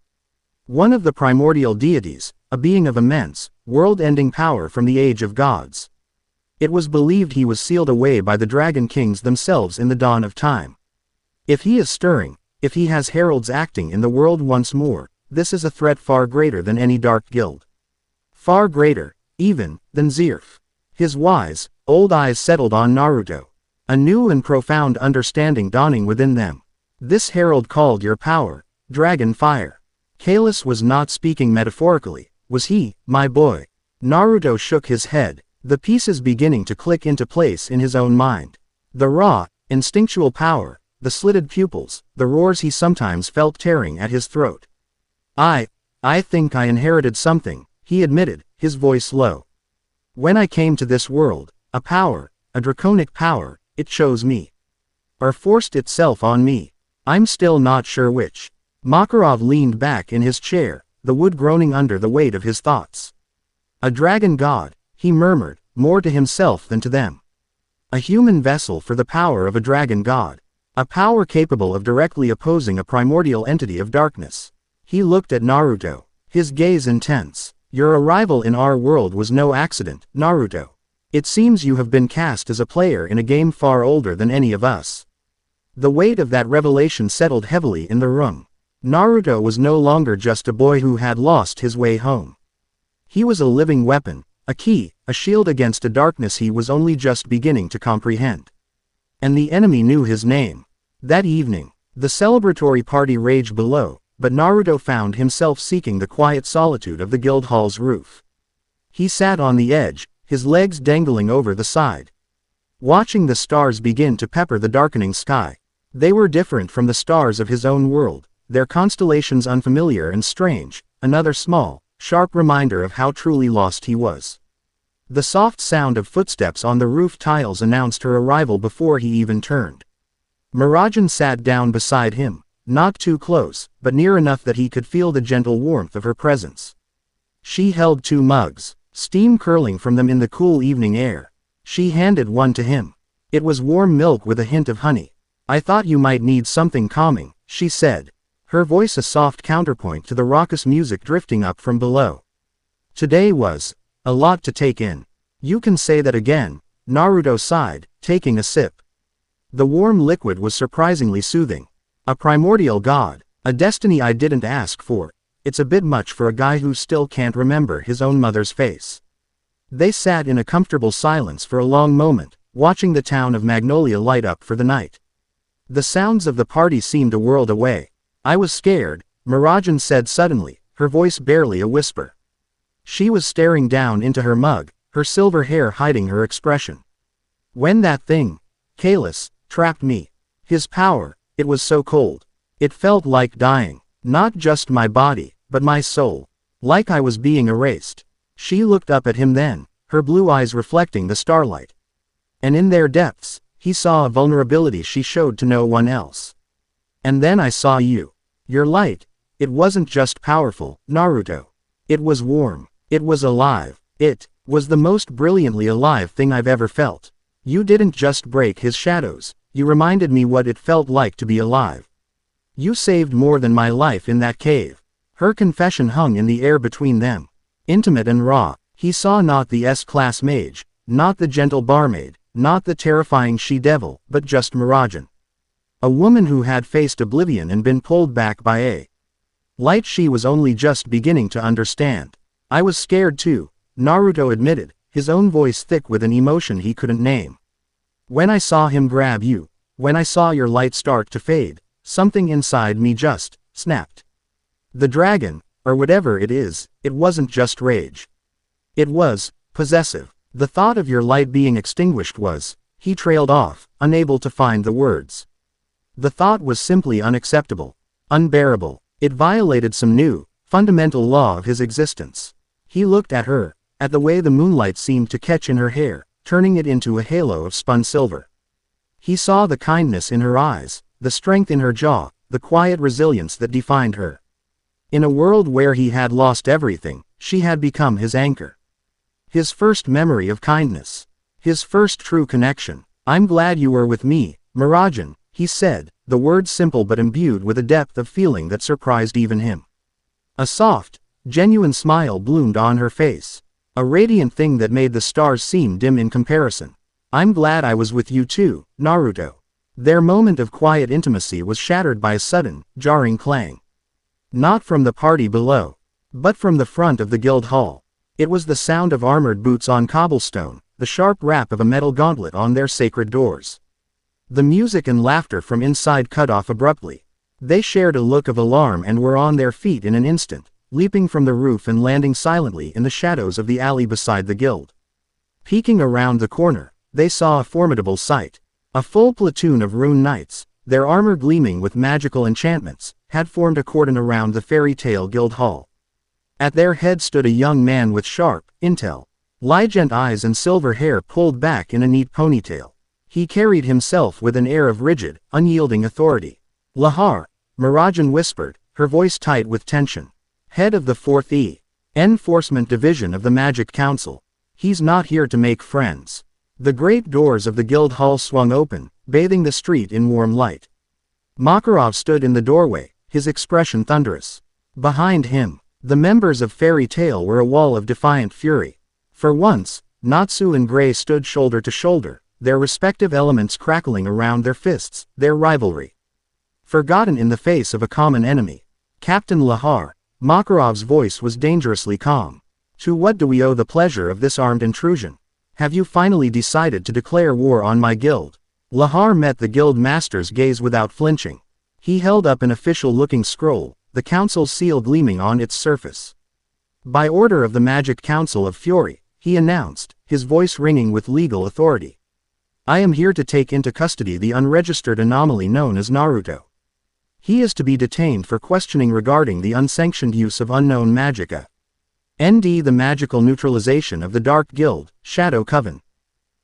One of the primordial deities, a being of immense, world-ending power from the age of gods. It was believed he was sealed away by the Dragon Kings themselves in the dawn of time. If he is stirring, if he has heralds acting in the world once more, this is a threat far greater than any dark guild. Far greater, even, than Zerf. His wise, old eyes settled on Naruto. A new and profound understanding dawning within them. This herald called your power, Dragon Fire. Kalis was not speaking metaphorically, was he, my boy? Naruto shook his head, the pieces beginning to click into place in his own mind. The raw, instinctual power, the slitted pupils, the roars he sometimes felt tearing at his throat. I think I inherited something, he admitted, his voice low. When I came to this world, a power, a draconic power, it chose me. Or forced itself on me. I'm still not sure which. Makarov leaned back in his chair, the wood groaning under the weight of his thoughts. A dragon god, he murmured, more to himself than to them. A human vessel for the power of a dragon god. A power capable of directly opposing a primordial entity of darkness. He looked at Naruto, his gaze intense. Your arrival in our world was no accident, Naruto. It seems you have been cast as a player in a game far older than any of us. The weight of that revelation settled heavily in the room. Naruto was no longer just a boy who had lost his way home. He was a living weapon, a key, a shield against a darkness he was only just beginning to comprehend. And the enemy knew his name. That evening, the celebratory party raged below, but Naruto found himself seeking the quiet solitude of the guild hall's roof. He sat on the edge, his legs dangling over the side. Watching the stars begin to pepper the darkening sky. They were different from the stars of his own world, their constellations unfamiliar and strange, another small, sharp reminder of how truly lost he was. The soft sound of footsteps on the roof tiles announced her arrival before he even turned. Mirajane sat down beside him, not too close, but near enough that he could feel the gentle warmth of her presence. She held 2 mugs, steam curling from them in the cool evening air. She handed one to him. It was warm milk with a hint of honey. I thought you might need something calming, she said, her voice a soft counterpoint to the raucous music drifting up from below. Today was a lot to take in. You can say that again, Naruto sighed, taking a sip. The warm liquid was surprisingly soothing. A primordial god, a destiny I didn't ask for. It's a bit much for a guy who still can't remember his own mother's face. They sat in a comfortable silence for a long moment, watching the town of Magnolia light up for the night. The sounds of the party seemed a world away. I was scared, Mirajane said suddenly, her voice barely a whisper. She was staring down into her mug, her silver hair hiding her expression. When that thing, Kalis, trapped me. His power, it was so cold. It felt like dying, not just my body, but my soul. Like I was being erased. She looked up at him then, her blue eyes reflecting the starlight. And in their depths, he saw a vulnerability she showed to no one else. And then I saw you. Your light, it wasn't just powerful, Naruto. It was warm. It was alive. It was the most brilliantly alive thing I've ever felt. You didn't just break his shadows, you reminded me what it felt like to be alive. You saved more than my life in that cave. Her confession hung in the air between them. Intimate and raw. He saw not the S-class mage, not the gentle barmaid, not the terrifying she-devil, but just Mirajane. A woman who had faced oblivion and been pulled back by a light she was only just beginning to understand. I was scared too, Naruto admitted, his own voice thick with an emotion he couldn't name. When I saw him grab you, when I saw your light start to fade, something inside me just snapped. The dragon, or whatever it is, it wasn't just rage. It was possessive. The thought of your light being extinguished was, he trailed off, unable to find the words. The thought was simply unacceptable, unbearable. It violated some new, fundamental law of his existence. He looked at her, at the way the moonlight seemed to catch in her hair, turning it into a halo of spun silver. He saw the kindness in her eyes, the strength in her jaw, the quiet resilience that defined her. In a world where he had lost everything, she had become his anchor. His first memory of kindness. His first true connection. I'm glad you were with me, Mirajane, he said, the words simple but imbued with a depth of feeling that surprised even him. A soft, genuine smile bloomed on her face. A radiant thing that made the stars seem dim in comparison. "I'm glad I was with you too, Naruto." Their moment of quiet intimacy was shattered by a sudden, jarring clang. Not from the party below, but from the front of the guild hall. It was the sound of armored boots on cobblestone, the sharp rap of a metal gauntlet on their sacred doors. The music and laughter from inside cut off abruptly. They shared a look of alarm and were on their feet in an instant, leaping from the roof and landing silently in the shadows of the alley beside the guild. Peeking around the corner, they saw a formidable sight. A full platoon of rune knights, their armor gleaming with magical enchantments, had formed a cordon around the fairy tale guild hall. At their head stood a young man with sharp, intelligent eyes and silver hair pulled back in a neat ponytail. He carried himself with an air of rigid, unyielding authority. "Lahar," Mirajane whispered, her voice tight with tension. "Head of the 4th Enforcement Division of the Magic Council. He's not here to make friends." The great doors of the guild hall swung open, bathing the street in warm light. Makarov stood in the doorway, his expression thunderous. Behind him, the members of Fairy Tail were a wall of defiant fury. For once, Natsu and Gray stood shoulder to shoulder, their respective elements crackling around their fists, their rivalry forgotten in the face of a common enemy. "Captain Lahar," Makarov's voice was dangerously calm. "To what do we owe the pleasure of this armed intrusion? Have you finally decided to declare war on my guild?" Lahar met the guild master's gaze without flinching. He held up an official-looking scroll, the council's seal gleaming on its surface. "By order of the Magic Council of Fury," he announced, his voice ringing with legal authority. "I am here to take into custody the unregistered anomaly known as Naruto. He is to be detained for questioning regarding the unsanctioned use of unknown magicka. ND the magical neutralization of the Dark Guild, Shadow Coven."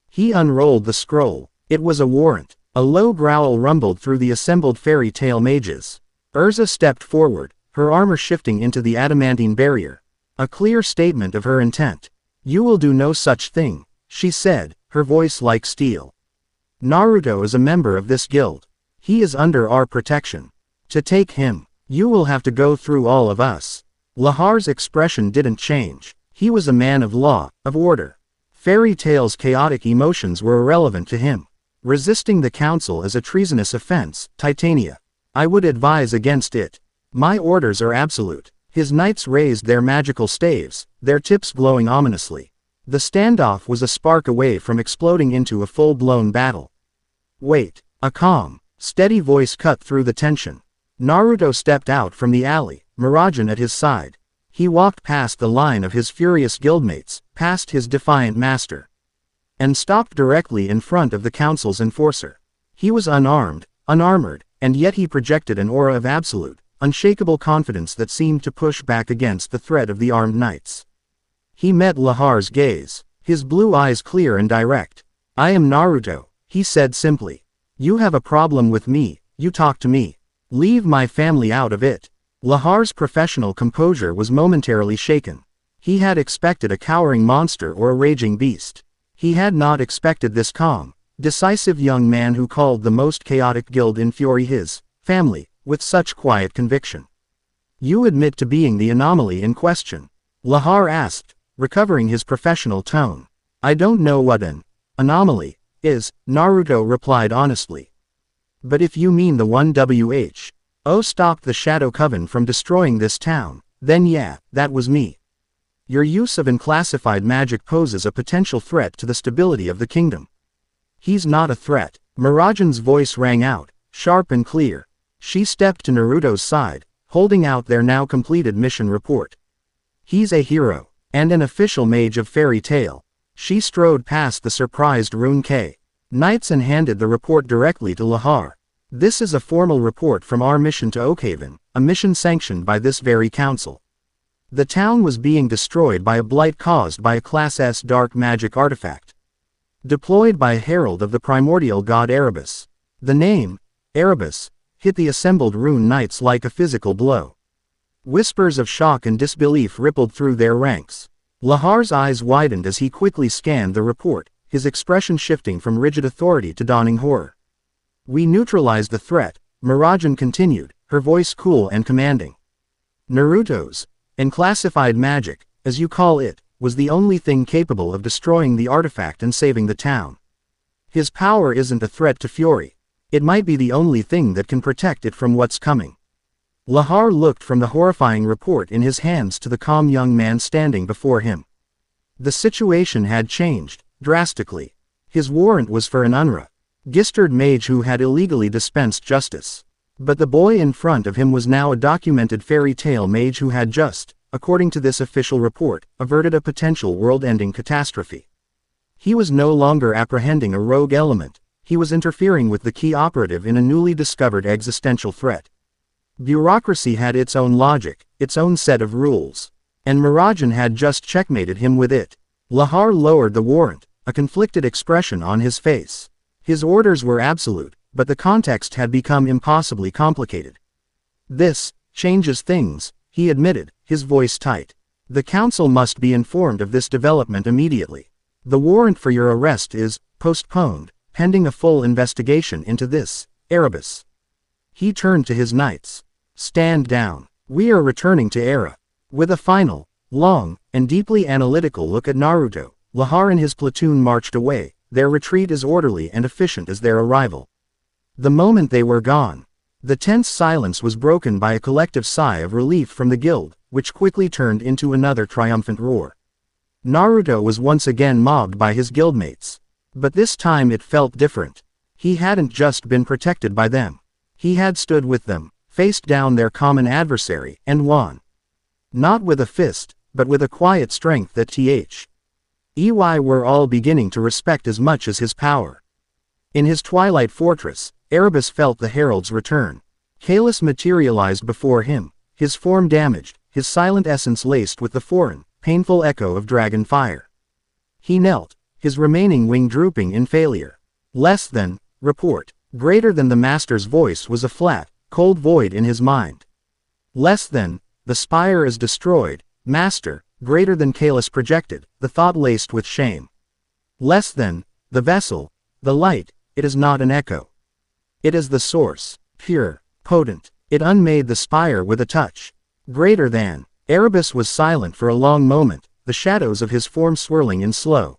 He unrolled the scroll. It was a warrant. A low growl rumbled through the assembled Fairy Tail mages. Urza stepped forward, her armor shifting into the adamantine barrier. A clear statement of her intent. "You will do no such thing," she said, her voice like steel. "Naruto is a member of this guild. He is under our protection. To take him, you will have to go through all of us." Lahar's expression didn't change. He was a man of law, of order. Fairy Tail's chaotic emotions were irrelevant to him. "Resisting the council is a treasonous offense, Titania. I would advise against it. My orders are absolute." His knights raised their magical staves, their tips glowing ominously. The standoff was a spark away from exploding into a full-blown battle. "Wait." A calm, steady voice cut through the tension. Naruto stepped out from the alley, Mirajane at his side. He walked past the line of his furious guildmates, past his defiant master, and stopped directly in front of the council's enforcer. He was unarmed, unarmored, and yet he projected an aura of absolute, unshakable confidence that seemed to push back against the threat of the armed knights. He met Lahar's gaze, his blue eyes clear and direct. "I am Naruto," he said simply. "You have a problem with me, you talk to me. Leave my family out of it." Lahar's professional composure was momentarily shaken. He had expected a cowering monster or a raging beast. He had not expected this calm, decisive young man who called the most chaotic guild in Fury his family, with such quiet conviction. "You admit to being the anomaly in question?" Lahar asked, recovering his professional tone. "I don't know what an anomaly is," Naruto replied honestly. "But if you mean the one WHO stopped the Shadow Coven from destroying this town, then yeah, that was me. Your use of unclassified magic poses a potential threat to the stability of the kingdom." "He's not a threat." Mirajane's voice rang out, sharp and clear. She stepped to Naruto's side, holding out their now completed mission report. "He's a hero, and an official mage of Fairy Tail." She strode past the surprised Rune K knights and handed the report directly to Lahar. "This is a formal report from our mission to Oakhaven, a mission sanctioned by this very council. The town was being destroyed by a blight caused by a Class S dark magic artifact, deployed by a herald of the primordial god Erebus." The name, Erebus, hit the assembled Rune Knights like a physical blow. Whispers of shock and disbelief rippled through their ranks. Lahar's eyes widened as he quickly scanned the report, his expression shifting from rigid authority to dawning horror. "We neutralized the threat, Mirajane continued, her voice cool and commanding. Naruto's unclassified magic, as you call it, was the only thing capable of destroying the artifact and saving the town. His power isn't a threat to Fury. It might be the only thing that can protect it from what's coming. Lahar looked from the horrifying report in his hands to the calm young man standing before him. The situation had changed, drastically. His warrant was for an unregistered mage who had illegally dispensed justice. But the boy in front of him was now a documented fairy tale mage who had just, according to this official report, averted a potential world-ending catastrophe. He was no longer apprehending a rogue element, he was interfering with the key operative in a newly discovered existential threat. Bureaucracy had its own logic, its own set of rules. And Mirajane had just checkmated him with it. Lahar lowered the warrant, a conflicted expression on his face. His orders were absolute, but the context had become impossibly complicated. This changes things, he admitted, his voice tight. The council must be informed of this development immediately. The warrant for your arrest is postponed, pending a full investigation into this, Erebus. He turned to his knights. Stand down. We are returning to Era. With a final, long, and deeply analytical look at Naruto, Lahar and his platoon marched away, their retreat as orderly and efficient as their arrival. The moment they were gone, the tense silence was broken by a collective sigh of relief from the guild, which quickly turned into another triumphant roar. Naruto was once again mobbed by his guildmates. But this time it felt different. He hadn't just been protected by them. He had stood with them, faced down their common adversary, and won. Not with a fist, but with a quiet strength that were all beginning to respect as much as his power. In his twilight fortress, Erebus felt the herald's return. Kalis materialized before him, his form damaged, his silent essence laced with the foreign, painful echo of dragon fire. He knelt, his remaining wing drooping in failure. Less than, report, greater than the master's voice was a flat, cold void in his mind. Less than, the spire is destroyed, master, greater than Kalis projected, the thought laced with shame. Less than, the vessel, the light, it is not an echo. It is the source, pure, potent, it unmade the spire with a touch. Greater than, Erebus was silent for a long moment, the shadows of his form swirling in slow,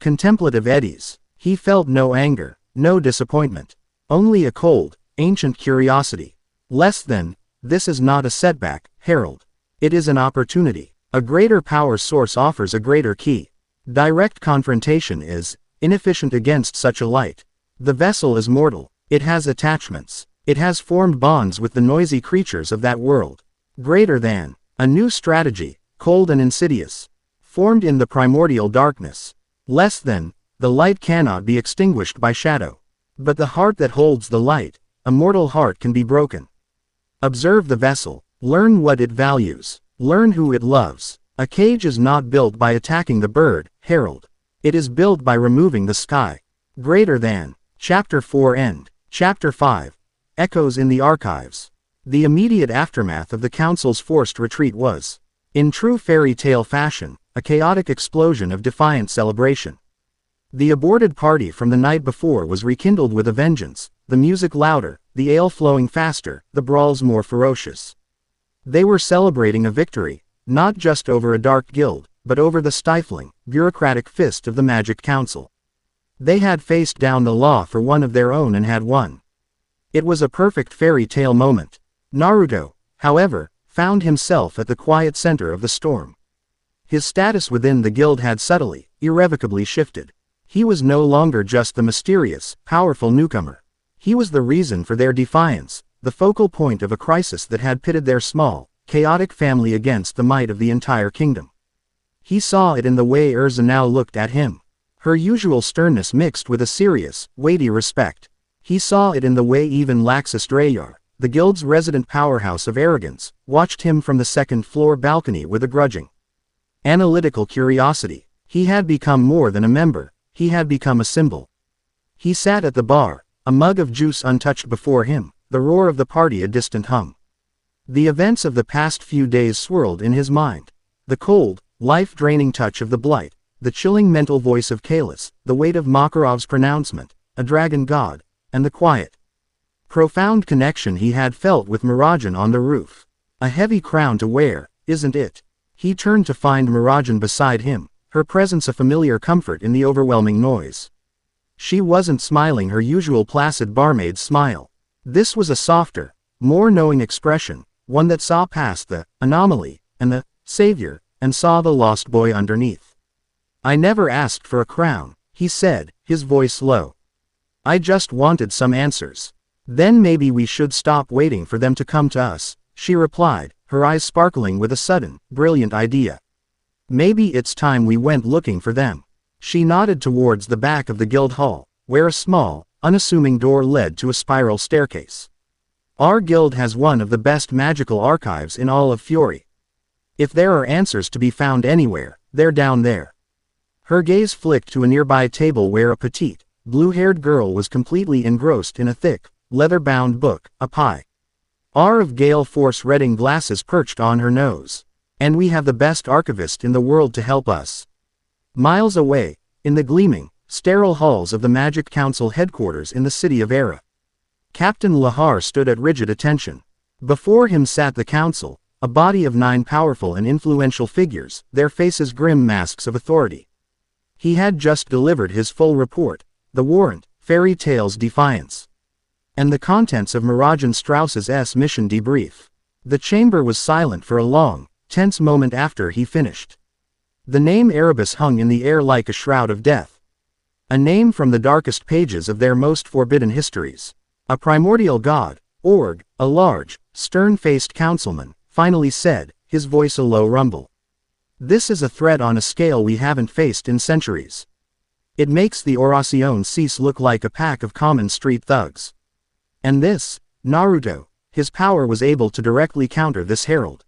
contemplative eddies. He felt no anger, no disappointment. Only a cold, ancient curiosity. Less than, this is not a setback, Herald. It is an opportunity. A greater power source offers a greater key. Direct confrontation is inefficient against such a light. The vessel is mortal. It has attachments. It has formed bonds with the noisy creatures of that world. Greater than, a new strategy, cold and insidious, formed in the primordial darkness. Less than, the light cannot be extinguished by shadow. But the heart that holds the light, a mortal heart, can be broken. Observe the vessel. Learn what it values. Learn who it loves. A cage is not built by attacking the bird, Herald. It is built by removing the sky. Greater than. Chapter 4 End. Chapter 5. Echoes in the Archives. The immediate aftermath of the council's forced retreat was, in true fairy tale fashion, a chaotic explosion of defiant celebration. The aborted party from the night before was rekindled with a vengeance, the music louder, the ale flowing faster, the brawls more ferocious. They were celebrating a victory, not just over a dark guild, but over the stifling, bureaucratic fist of the Magic Council. They had faced down the law for one of their own and had won. It was a perfect fairy tale moment. Naruto, however, found himself at the quiet center of the storm. His status within the guild had subtly, irrevocably shifted. He was no longer just the mysterious, powerful newcomer. He was the reason for their defiance, the focal point of a crisis that had pitted their small, chaotic family against the might of the entire kingdom. He saw it in the way Urza now looked at him. Her usual sternness mixed with a serious, weighty respect. He saw it in the way even Laxus Drayar, the guild's resident powerhouse of arrogance, watched him from the second-floor balcony with a grudging, analytical curiosity. He had become more than a member. He had become a symbol. He sat at the bar, a mug of juice untouched before him, the roar of the party a distant hum. The events of the past few days swirled in his mind. The cold, life-draining touch of the blight, the chilling mental voice of Kalis, the weight of Makarov's pronouncement, a dragon god, and the quiet, Profound connection he had felt with Mirajane on the roof. A heavy crown to wear, isn't it? He turned to find Mirajane beside him, her presence a familiar comfort in the overwhelming noise. She wasn't smiling her usual placid barmaid smile. This was a softer, more knowing expression, one that saw past the anomaly and the savior, and saw the lost boy underneath. "I never asked for a crown," he said, his voice low. "I just wanted some answers." "Then maybe we should stop waiting for them to come to us," she replied, her eyes sparkling with a sudden, brilliant idea. "Maybe it's time we went looking for them." She nodded towards the back of the guild hall, where a small, unassuming door led to a spiral staircase. "Our guild has one of the best magical archives in all of Fury. If there are answers to be found anywhere, they're down there." Her gaze flicked to a nearby table where a petite, blue-haired girl was completely engrossed in a thick, leather-bound book, a pie. R of Gale Force reading glasses perched on her nose. "And we have the best archivist in the world to help us." Miles away, in the gleaming, sterile halls of the Magic Council headquarters in the city of Era, Captain Lahar stood at rigid attention. Before him sat the council, a body of 9 powerful and influential figures, their faces grim masks of authority. He had just delivered his full report, the warrant, Fairy Tale's Defiance, and the contents of Mirajane Strauss's mission debrief. The chamber was silent for a long, tense moment after he finished. The name Erebus hung in the air like a shroud of death. A name from the darkest pages of their most forbidden histories. A primordial god, Org, a large, stern-faced councilman, finally said, his voice a low rumble. "This is a threat on a scale we haven't faced in centuries. It makes the Oración cease look like a pack of common street thugs. And this, Naruto, his power was able to directly counter this herald?"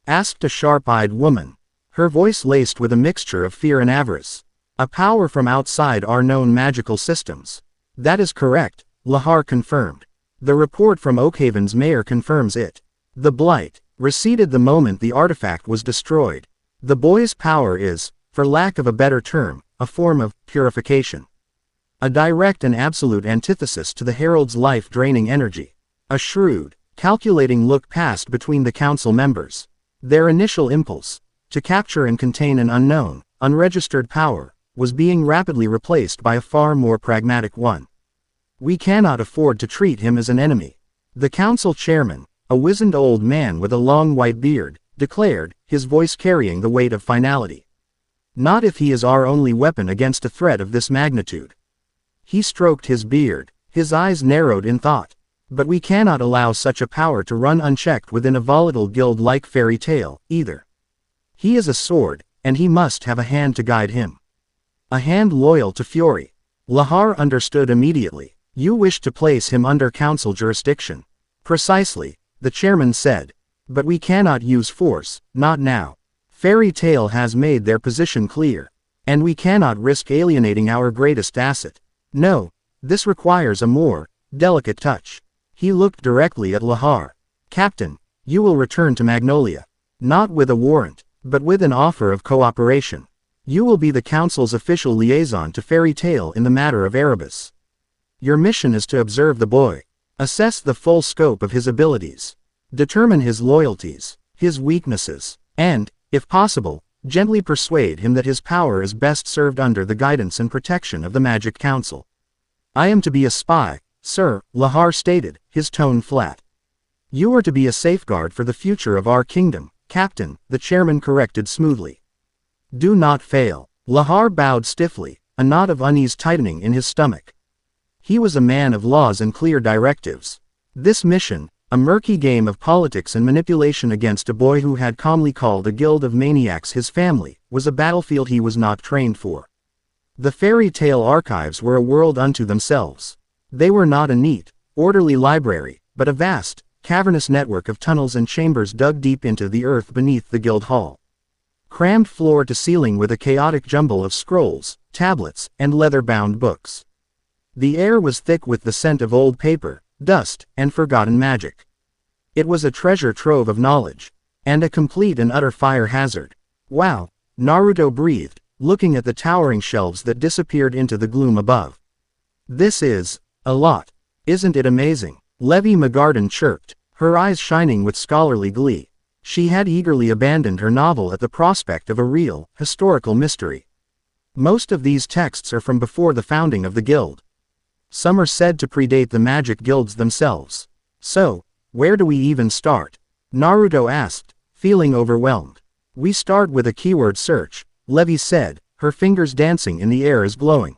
asked a sharp-eyed woman, her voice laced with a mixture of fear and avarice. "A power from outside our known magical systems." "That is correct," Lahar confirmed. "The report from Oakhaven's mayor confirms it. The blight receded the moment the artifact was destroyed. The boy's power is, for lack of a better term, a form of purification. A direct and absolute antithesis to the herald's life-draining energy." A shrewd, calculating look passed between the council members. Their initial impulse, to capture and contain an unknown, unregistered power, was being rapidly replaced by a far more pragmatic one. "We cannot afford to treat him as an enemy," the council chairman, a wizened old man with a long white beard, declared, his voice carrying the weight of finality. "Not if he is our only weapon against a threat of this magnitude." He stroked his beard, his eyes narrowed in thought. "But we cannot allow such a power to run unchecked within a volatile guild like Fairy Tale, either. He is a sword, and he must have a hand to guide him. A hand loyal to Fury." Lahar understood immediately. "You wish to place him under council jurisdiction." "Precisely," the chairman said. "But we cannot use force, not now. Fairy Tale has made their position clear. And we cannot risk alienating our greatest asset. No, this requires a more delicate touch." He looked directly at Lahar. "Captain, you will return to Magnolia. Not with a warrant, but with an offer of cooperation. You will be the council's official liaison to Fairy Tale in the matter of Erebus. Your mission is to observe the boy, assess the full scope of his abilities, determine his loyalties, his weaknesses, and, if possible, gently persuade him that his power is best served under the guidance and protection of the Magic Council." "I am to be a spy, sir," Lahar stated, his tone flat. "You are to be a safeguard for the future of our kingdom, Captain," the chairman corrected smoothly. "Do not fail." Lahar bowed stiffly, a knot of unease tightening in his stomach. He was a man of laws and clear directives. This mission, a murky game of politics and manipulation against a boy who had calmly called a guild of maniacs his family, was a battlefield he was not trained for. The Fairy Tale archives were a world unto themselves. They were not a neat, orderly library, but a vast, cavernous network of tunnels and chambers dug deep into the earth beneath the guild hall. Crammed floor to ceiling with a chaotic jumble of scrolls, tablets, and leather-bound books. The air was thick with the scent of old paper, dust, and forgotten magic. It was a treasure trove of knowledge, and a complete and utter fire hazard. "Wow," Naruto breathed, looking at the towering shelves that disappeared into the gloom above. "This is a lot. Isn't it amazing?" Levi Magarden chirped, her eyes shining with scholarly glee. She had eagerly abandoned her novel at the prospect of a real, historical mystery. Most of these texts are from before the founding of the guild. Some are said to predate the magic guilds themselves. So, where do we even start? Naruto asked, feeling overwhelmed. We start with a keyword search, Levi said, her fingers dancing in the air as glowing.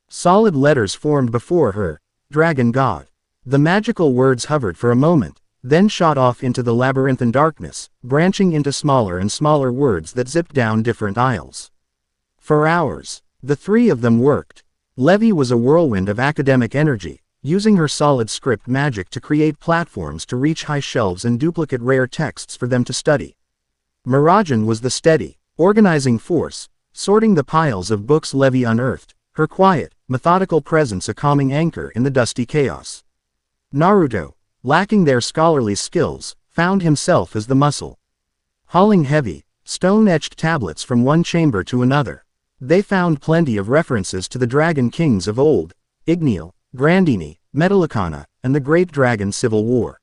Solid letters formed before her, Dragon God. The magical words hovered for a moment, then shot off into the labyrinthine darkness, branching into smaller and smaller words that zipped down different aisles. For hours, the three of them worked. Levi was a whirlwind of academic energy, using her solid script magic to create platforms to reach high shelves and duplicate rare texts for them to study. Mirajane was the steady, organizing force, sorting the piles of books Levi unearthed, her quiet, methodical presence a calming anchor in the dusty chaos. Naruto, lacking their scholarly skills, found himself as the muscle. Hauling heavy, stone-etched tablets from one chamber to another, they found plenty of references to the dragon kings of old, Igneal, Grandini, Metallicana, and the Great Dragon Civil War.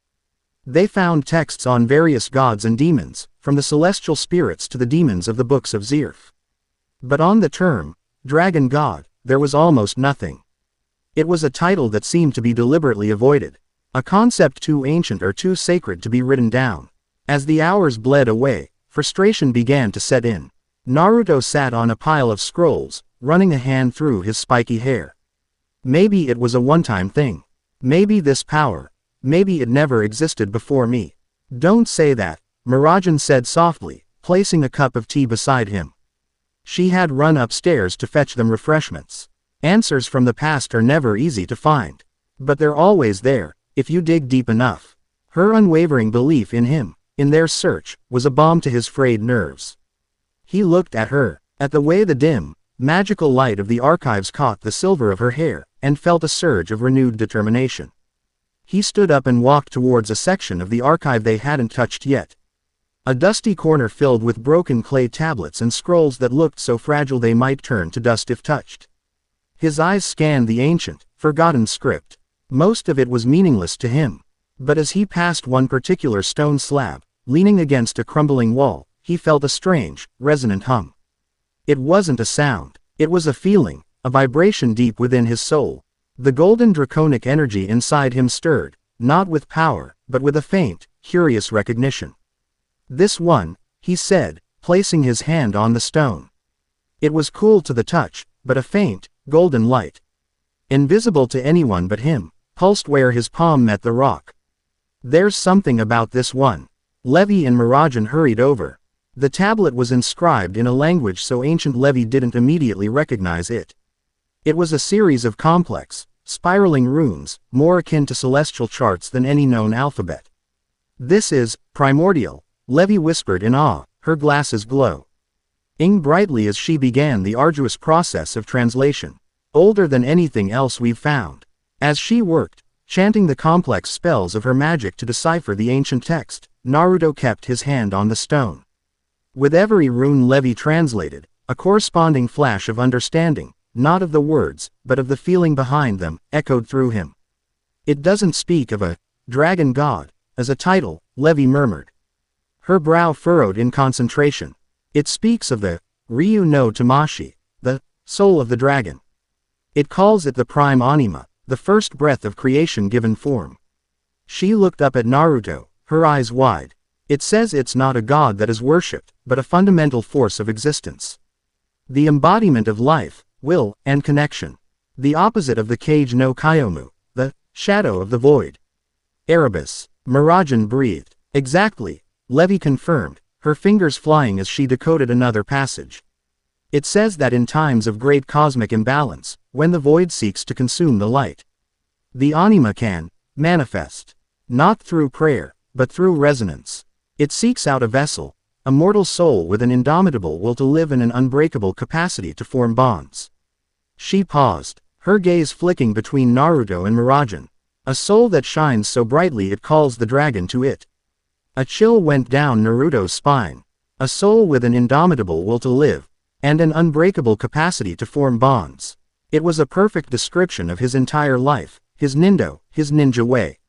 They found texts on various gods and demons, from the celestial spirits to the demons of the books of Zirf. But on the term, Dragon God, there was almost nothing. It was a title that seemed to be deliberately avoided, a concept too ancient or too sacred to be written down. As the hours bled away, frustration began to set in. Naruto sat on a pile of scrolls, running a hand through his spiky hair. Maybe it was a one-time thing. Maybe this power, maybe it never existed before me. Don't say that, Mirajane said softly, placing a cup of tea beside him. She had run upstairs to fetch them refreshments. Answers from the past are never easy to find. But they're always there, if you dig deep enough. Her unwavering belief in him, in their search, was a balm to his frayed nerves. He looked at her, at the way the dim, magical light of the archives caught the silver of her hair, and felt a surge of renewed determination. He stood up and walked towards a section of the archive they hadn't touched yet. A dusty corner filled with broken clay tablets and scrolls that looked so fragile they might turn to dust if touched. His eyes scanned the ancient, forgotten script. Most of it was meaningless to him. But as he passed one particular stone slab, leaning against a crumbling wall, he felt a strange, resonant hum. It wasn't a sound. It was a feeling, a vibration deep within his soul. The golden draconic energy inside him stirred, not with power, but with a faint, curious recognition. This one, he said, placing his hand on the stone. It was cool to the touch, but a faint, golden light. Invisible to anyone but him, pulsed where his palm met the rock. There's something about this one. Levi and Mirajane hurried over. The tablet was inscribed in a language so ancient Levi didn't immediately recognize it. It was a series of complex, spiraling runes, more akin to celestial charts than any known alphabet. This is primordial, Levi whispered in awe, her glasses glowing brightly as she began the arduous process of translation. Older than anything else we've found. As she worked, chanting the complex spells of her magic to decipher the ancient text, Naruto kept his hand on the stone. With every rune Levi translated, a corresponding flash of understanding, not of the words, but of the feeling behind them, echoed through him. It doesn't speak of a dragon god as a title, Levi murmured. Her brow furrowed in concentration. It speaks of the Ryu no Tamashi, the soul of the dragon. It calls it the prime anima, the first breath of creation given form. She looked up at Naruto, her eyes wide. It says it's not a god that is worshipped, but a fundamental force of existence. The embodiment of life, will, and connection. The opposite of the Kage no Kyomu, the shadow of the void. Erebus, Mirajane breathed. Exactly, Levi confirmed, her fingers flying as she decoded another passage. It says that in times of great cosmic imbalance, when the void seeks to consume the light, the anima can manifest, not through prayer, but through resonance. It seeks out a vessel, a mortal soul with an indomitable will to live and an unbreakable capacity to form bonds. She paused, her gaze flicking between Naruto and Mirajane. A soul that shines so brightly it calls the dragon to it. A chill went down Naruto's spine. A soul with an indomitable will to live, and an unbreakable capacity to form bonds. It was a perfect description of his entire life, his ninja way.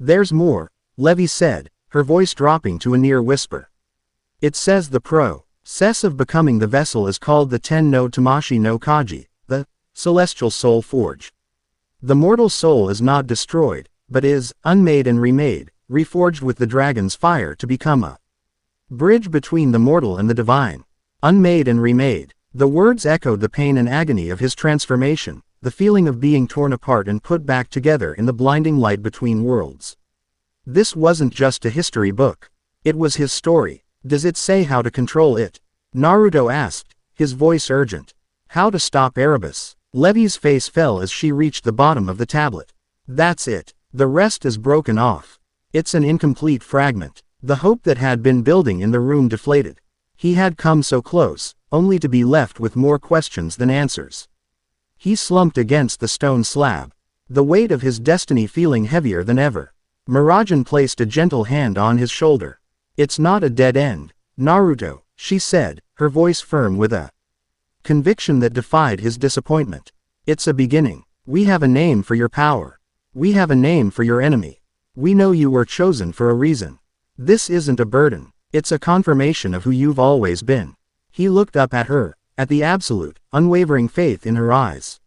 There's more, Levi said, her voice dropping to a near whisper. It says the process of becoming the vessel is called the Ten no Tamashi no Kaji, the celestial soul forge. The mortal soul is not destroyed, but is unmade and remade, reforged with the dragon's fire to become a bridge between the mortal and the divine. Unmade and remade. The words echoed the pain and agony of his transformation, the feeling of being torn apart and put back together in the blinding light between worlds. This wasn't just a history book. It was his story. Does it say how to control it? Naruto asked, his voice urgent. How to stop Erebus? Levi's face fell as she reached the bottom of the tablet. That's it. The rest is broken off. It's an incomplete fragment. The hope that had been building in the room deflated. He had come so close, only to be left with more questions than answers. He slumped against the stone slab, the weight of his destiny feeling heavier than ever. Mirajane placed a gentle hand on his shoulder. It's not a dead end, Naruto, she said, her voice firm with a conviction that defied his disappointment. It's a beginning. We have a name for your power. We have a name for your enemy. We know you were chosen for a reason. This isn't a burden. It's a confirmation of who you've always been. He looked up at her, at the absolute, unwavering faith in her eyes.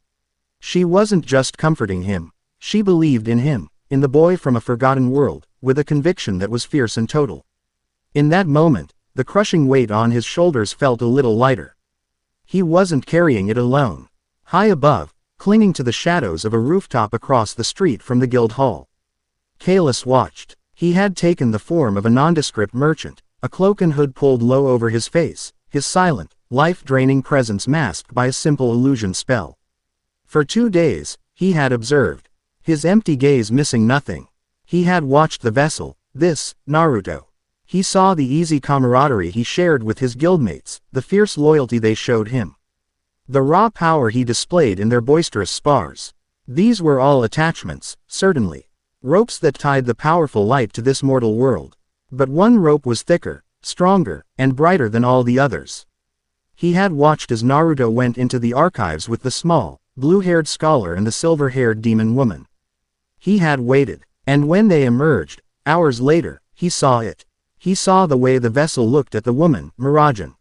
She wasn't just comforting him. She believed in him, in the boy from a forgotten world, with a conviction that was fierce and total. In that moment, the crushing weight on his shoulders felt a little lighter. He wasn't carrying it alone. High above, clinging to the shadows of a rooftop across the street from the guild hall, Kalis watched. He had taken the form of a nondescript merchant, a cloak and hood pulled low over his face, his silent, life-draining presence masked by a simple illusion spell. For 2 days, he had observed, his empty gaze missing nothing. He had watched the vessel, this, Naruto. He saw the easy camaraderie he shared with his guildmates, the fierce loyalty they showed him. The raw power he displayed in their boisterous spars. These were all attachments, certainly. Ropes that tied the powerful light to this mortal world. But one rope was thicker, stronger, and brighter than all the others. He had watched as Naruto went into the archives with the small, blue-haired scholar and the silver-haired demon woman. He had waited, and when they emerged, hours later, he saw it. He saw the way the vessel looked at the woman, Mirajane.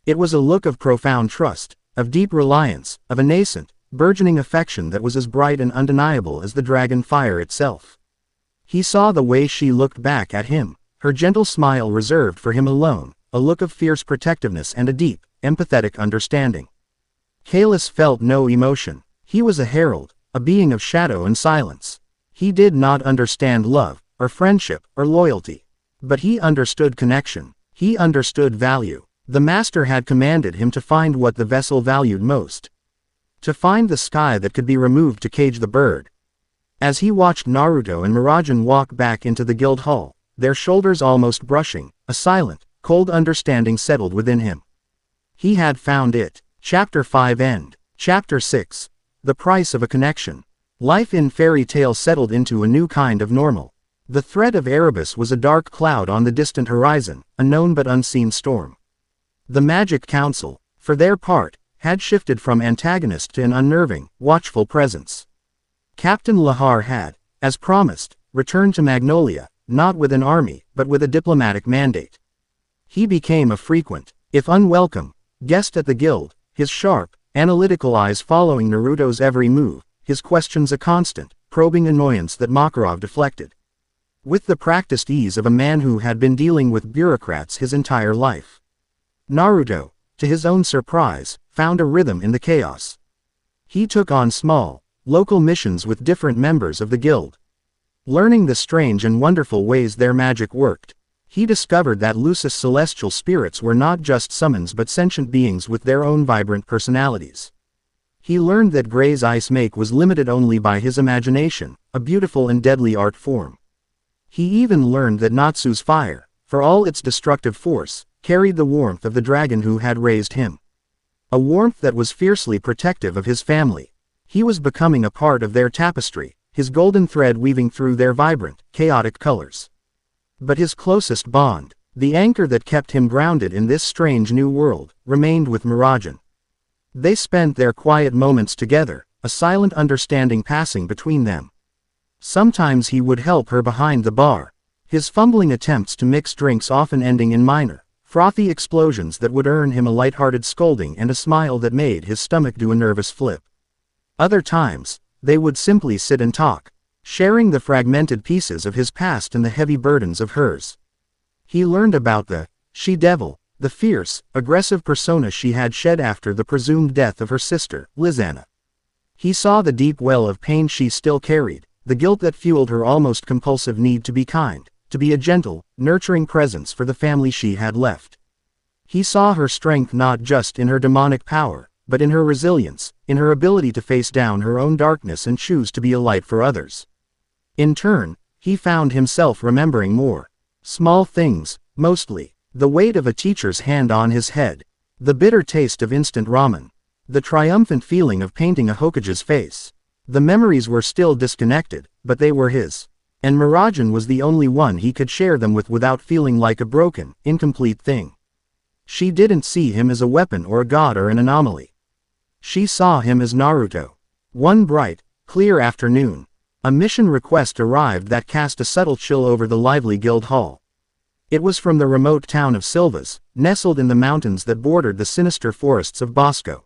It was a look of profound trust, of deep reliance, of a nascent, burgeoning affection that was as bright and undeniable as the dragon fire itself. He saw the way she looked back at him, her gentle smile reserved for him alone, a look of fierce protectiveness and a deep, empathetic understanding. Kalis felt no emotion. He was a herald, a being of shadow and silence. He did not understand love, or friendship, or loyalty. But he understood connection. He understood value. The master had commanded him to find what the vessel valued most. To find the sky that could be removed to cage the bird. As he watched Naruto and Mirajane walk back into the guild hall, their shoulders almost brushing, a silent, cold understanding settled within him. He had found it. Chapter 5 End. Chapter 6. The Price of a Connection. Life in fairy tale settled into a new kind of normal. The threat of Erebus was a dark cloud on the distant horizon, a known but unseen storm. The Magic Council, for their part, had shifted from antagonist to an unnerving, watchful presence. Captain Lahar had, as promised, returned to Magnolia, not with an army, but with a diplomatic mandate. He became a frequent, if unwelcome, guest at the guild, his sharp, analytical eyes following Naruto's every move, his questions a constant, probing annoyance that Makarov deflected. With the practiced ease of a man who had been dealing with bureaucrats his entire life. Naruto, to his own surprise, found a rhythm in the chaos. He took on small, local missions with different members of the guild. Learning the strange and wonderful ways their magic worked, he discovered that Lucis' celestial spirits were not just summons but sentient beings with their own vibrant personalities. He learned that Gray's ice make was limited only by his imagination, a beautiful and deadly art form. He even learned that Natsu's fire, for all its destructive force, carried the warmth of the dragon who had raised him. A warmth that was fiercely protective of his family. He was becoming a part of their tapestry, his golden thread weaving through their vibrant, chaotic colors. But his closest bond, the anchor that kept him grounded in this strange new world, remained with Mirajane. They spent their quiet moments together, a silent understanding passing between them. Sometimes he would help her behind the bar, his fumbling attempts to mix drinks often ending in minor, frothy explosions that would earn him a light-hearted scolding and a smile that made his stomach do a nervous flip. Other times, they would simply sit and talk, sharing the fragmented pieces of his past and the heavy burdens of hers. He learned about the she-devil, the fierce, aggressive persona she had shed after the presumed death of her sister, Lizanna. He saw the deep well of pain she still carried, the guilt that fueled her almost compulsive need to be kind, to be a gentle, nurturing presence for the family she had left. He saw her strength not just in her demonic power, but in her resilience, in her ability to face down her own darkness and choose to be a light for others. In turn, he found himself remembering more small things, mostly the weight of a teacher's hand on his head, the bitter taste of instant ramen, the triumphant feeling of painting a Hokage's face. The memories were still disconnected, but they were his. And Mirajane was the only one he could share them with without feeling like a broken, incomplete thing. She didn't see him as a weapon or a god or an anomaly. She saw him as Naruto. One bright, clear afternoon, a mission request arrived that cast a subtle chill over the lively guild hall. It was from the remote town of Silvas, nestled in the mountains that bordered the sinister forests of Bosco.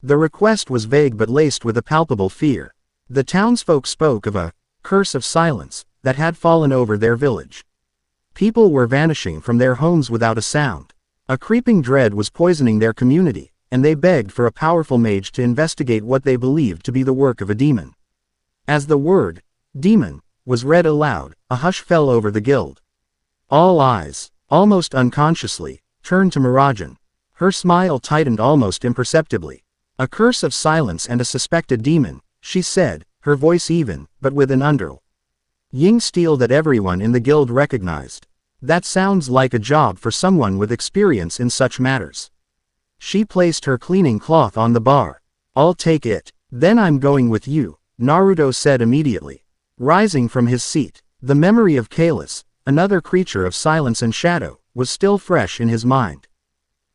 The request was vague but laced with a palpable fear. The townsfolk spoke of a curse of silence that had fallen over their village. People were vanishing from their homes without a sound. A creeping dread was poisoning their community, and they begged for a powerful mage to investigate what they believed to be the work of a demon. As the word, demon, was read aloud, a hush fell over the guild. All eyes, almost unconsciously, turned to Mirajane. Her smile tightened almost imperceptibly. A curse of silence and a suspected demon, she said, her voice even, but with an ying steel that everyone in the guild recognized. That sounds like a job for someone with experience in such matters. She placed her cleaning cloth on the bar. I'll take it. Then I'm going with you, Naruto said immediately. Rising from his seat, the memory of Kalis, another creature of silence and shadow, was still fresh in his mind.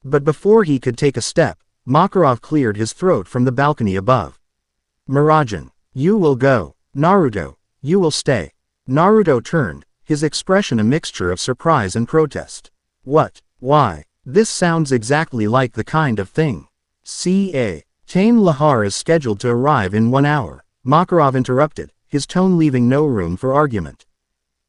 But before he could take a step, Makarov cleared his throat from the balcony above. Mirajane, you will go. Naruto, you will stay. Naruto turned, his expression a mixture of surprise and protest. What? Why? This sounds exactly like the kind of thing. C.A. Tain Lahar is scheduled to arrive in 1 hour, Makarov interrupted, his tone leaving no room for argument.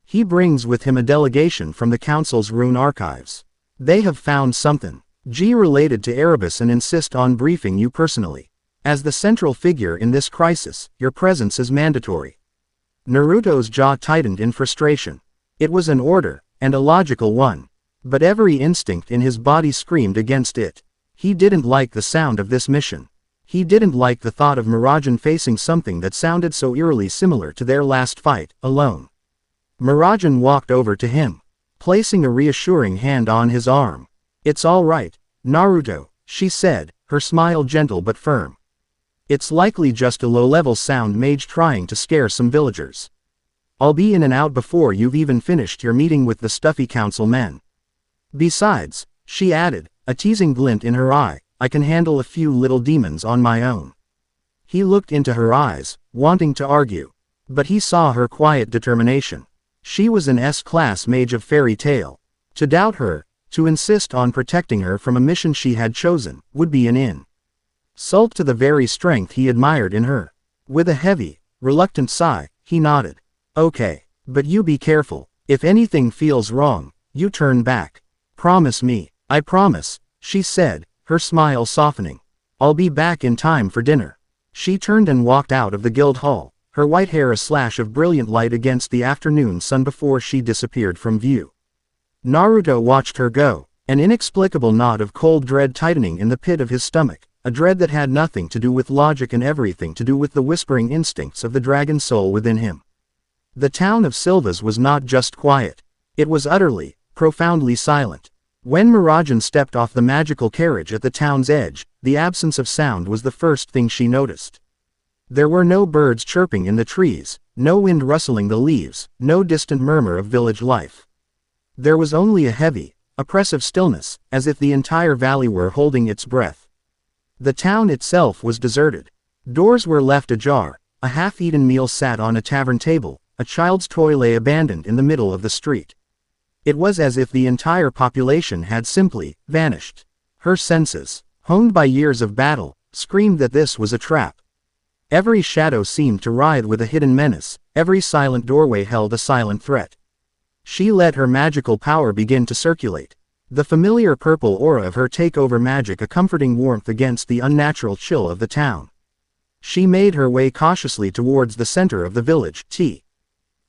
He brings with him a delegation from the council's rune archives. They have found something related to Erebus and insist on briefing you personally. As the central figure in this crisis, your presence is mandatory. Naruto's jaw tightened in frustration. It was an order, and a logical one. But every instinct in his body screamed against it. He didn't like the sound of this mission. He didn't like the thought of Mirajane facing something that sounded so eerily similar to their last fight, alone. Mirajane walked over to him, placing a reassuring hand on his arm. It's all right, Naruto, she said, her smile gentle but firm. It's likely just a low-level sound mage trying to scare some villagers. I'll be in and out before you've even finished your meeting with the stuffy council men. Besides, she added, a teasing glint in her eye, I can handle a few little demons on my own. He looked into her eyes, wanting to argue. But he saw her quiet determination. She was an S-class mage of fairy tale. To doubt her, to insist on protecting her from a mission she had chosen, would be an insult to the very strength he admired in her. With a heavy, reluctant sigh, he nodded. Okay, but you be careful. If anything feels wrong, you turn back. Promise me. I promise, she said, her smile softening. I'll be back in time for dinner. She turned and walked out of the guild hall, her white hair a slash of brilliant light against the afternoon sun before she disappeared from view. Naruto watched her go, an inexplicable knot of cold dread tightening in the pit of his stomach, a dread that had nothing to do with logic and everything to do with the whispering instincts of the dragon soul within him. The town of Silvas was not just quiet. It was utterly, profoundly silent. When Mirajane stepped off the magical carriage at the town's edge, the absence of sound was the first thing she noticed. There were no birds chirping in the trees, no wind rustling the leaves, no distant murmur of village life. There was only a heavy, oppressive stillness, as if the entire valley were holding its breath. The town itself was deserted. Doors were left ajar, A half-eaten meal sat on a tavern table, a child's toy lay abandoned in the middle of the street. It was as if the entire population had simply vanished. Her senses, honed by years of battle, screamed that this was a trap. Every shadow seemed to writhe with a hidden menace, every silent doorway held a silent threat. She let her magical power begin to circulate. The familiar purple aura of her takeover magic a comforting warmth against the unnatural chill of the town. She made her way cautiously towards the center of the village,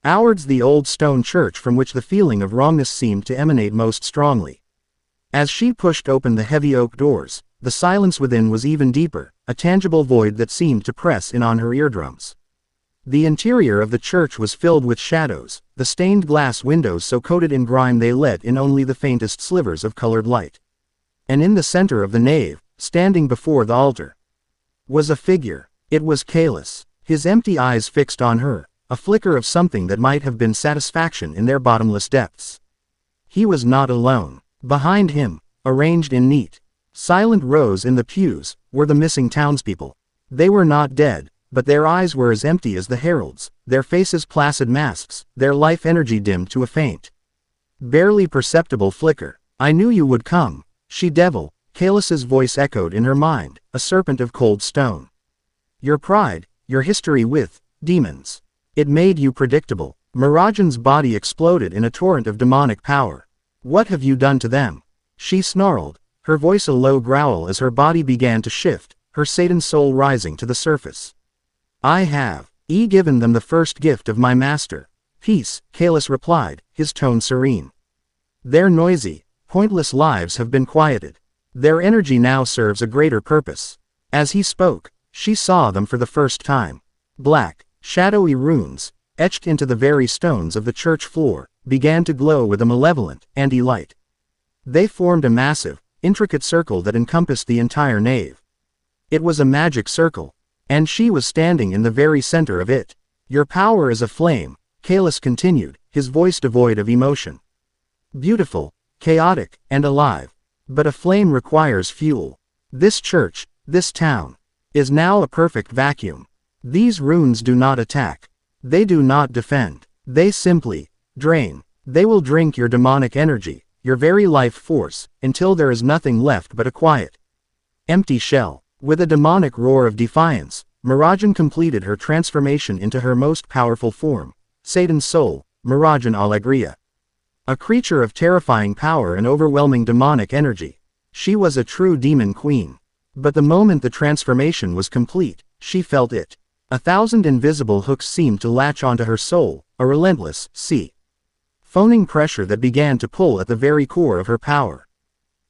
towards the old stone church from which the feeling of wrongness seemed to emanate most strongly. As she pushed open the heavy oak doors, the silence within was even deeper, a tangible void that seemed to press in on her eardrums. The interior of the church was filled with shadows, the stained glass windows so coated in grime they let in only the faintest slivers of colored light. And in the center of the nave, standing before the altar, was a figure. It was Kalis, his empty eyes fixed on her, a flicker of something that might have been satisfaction in their bottomless depths. He was not alone. Behind him, arranged in neat, silent rows in the pews, were the missing townspeople. They were not dead, but their eyes were as empty as the heralds, their faces placid masks, their life energy dimmed to a faint, barely perceptible flicker. "I knew you would come, she-devil," Kalis's voice echoed in her mind, a serpent of cold stone. "Your pride, your history with demons. It made you predictable." Mirajane's body exploded in a torrent of demonic power. "What have you done to them?" she snarled, her voice a low growl as her body began to shift, her Satan soul rising to the surface. "I have given them the first gift of my master, peace," Kalis replied, his tone serene. "Their noisy, pointless lives have been quieted. Their energy now serves a greater purpose." As he spoke, she saw them for the first time. Black, shadowy runes, etched into the very stones of the church floor, began to glow with a malevolent, anti-light. They formed a massive, intricate circle that encompassed the entire nave. It was a magic circle, and she was standing in the very center of it. "Your power is a flame," Kalis continued, his voice devoid of emotion. "Beautiful, chaotic, and alive. But a flame requires fuel. This church, this town, is now a perfect vacuum. These runes do not attack. They do not defend. They simply drain. They will drink your demonic energy, your very life force, until there is nothing left but a quiet, empty shell." With a demonic roar of defiance, Mirajane completed her transformation into her most powerful form, Satan's soul, Mirajane Alegria. A creature of terrifying power and overwhelming demonic energy. She was a true demon queen. But the moment the transformation was complete, she felt it. 1,000 invisible hooks seemed to latch onto her soul, a relentless, phoning pressure that began to pull at the very core of her power.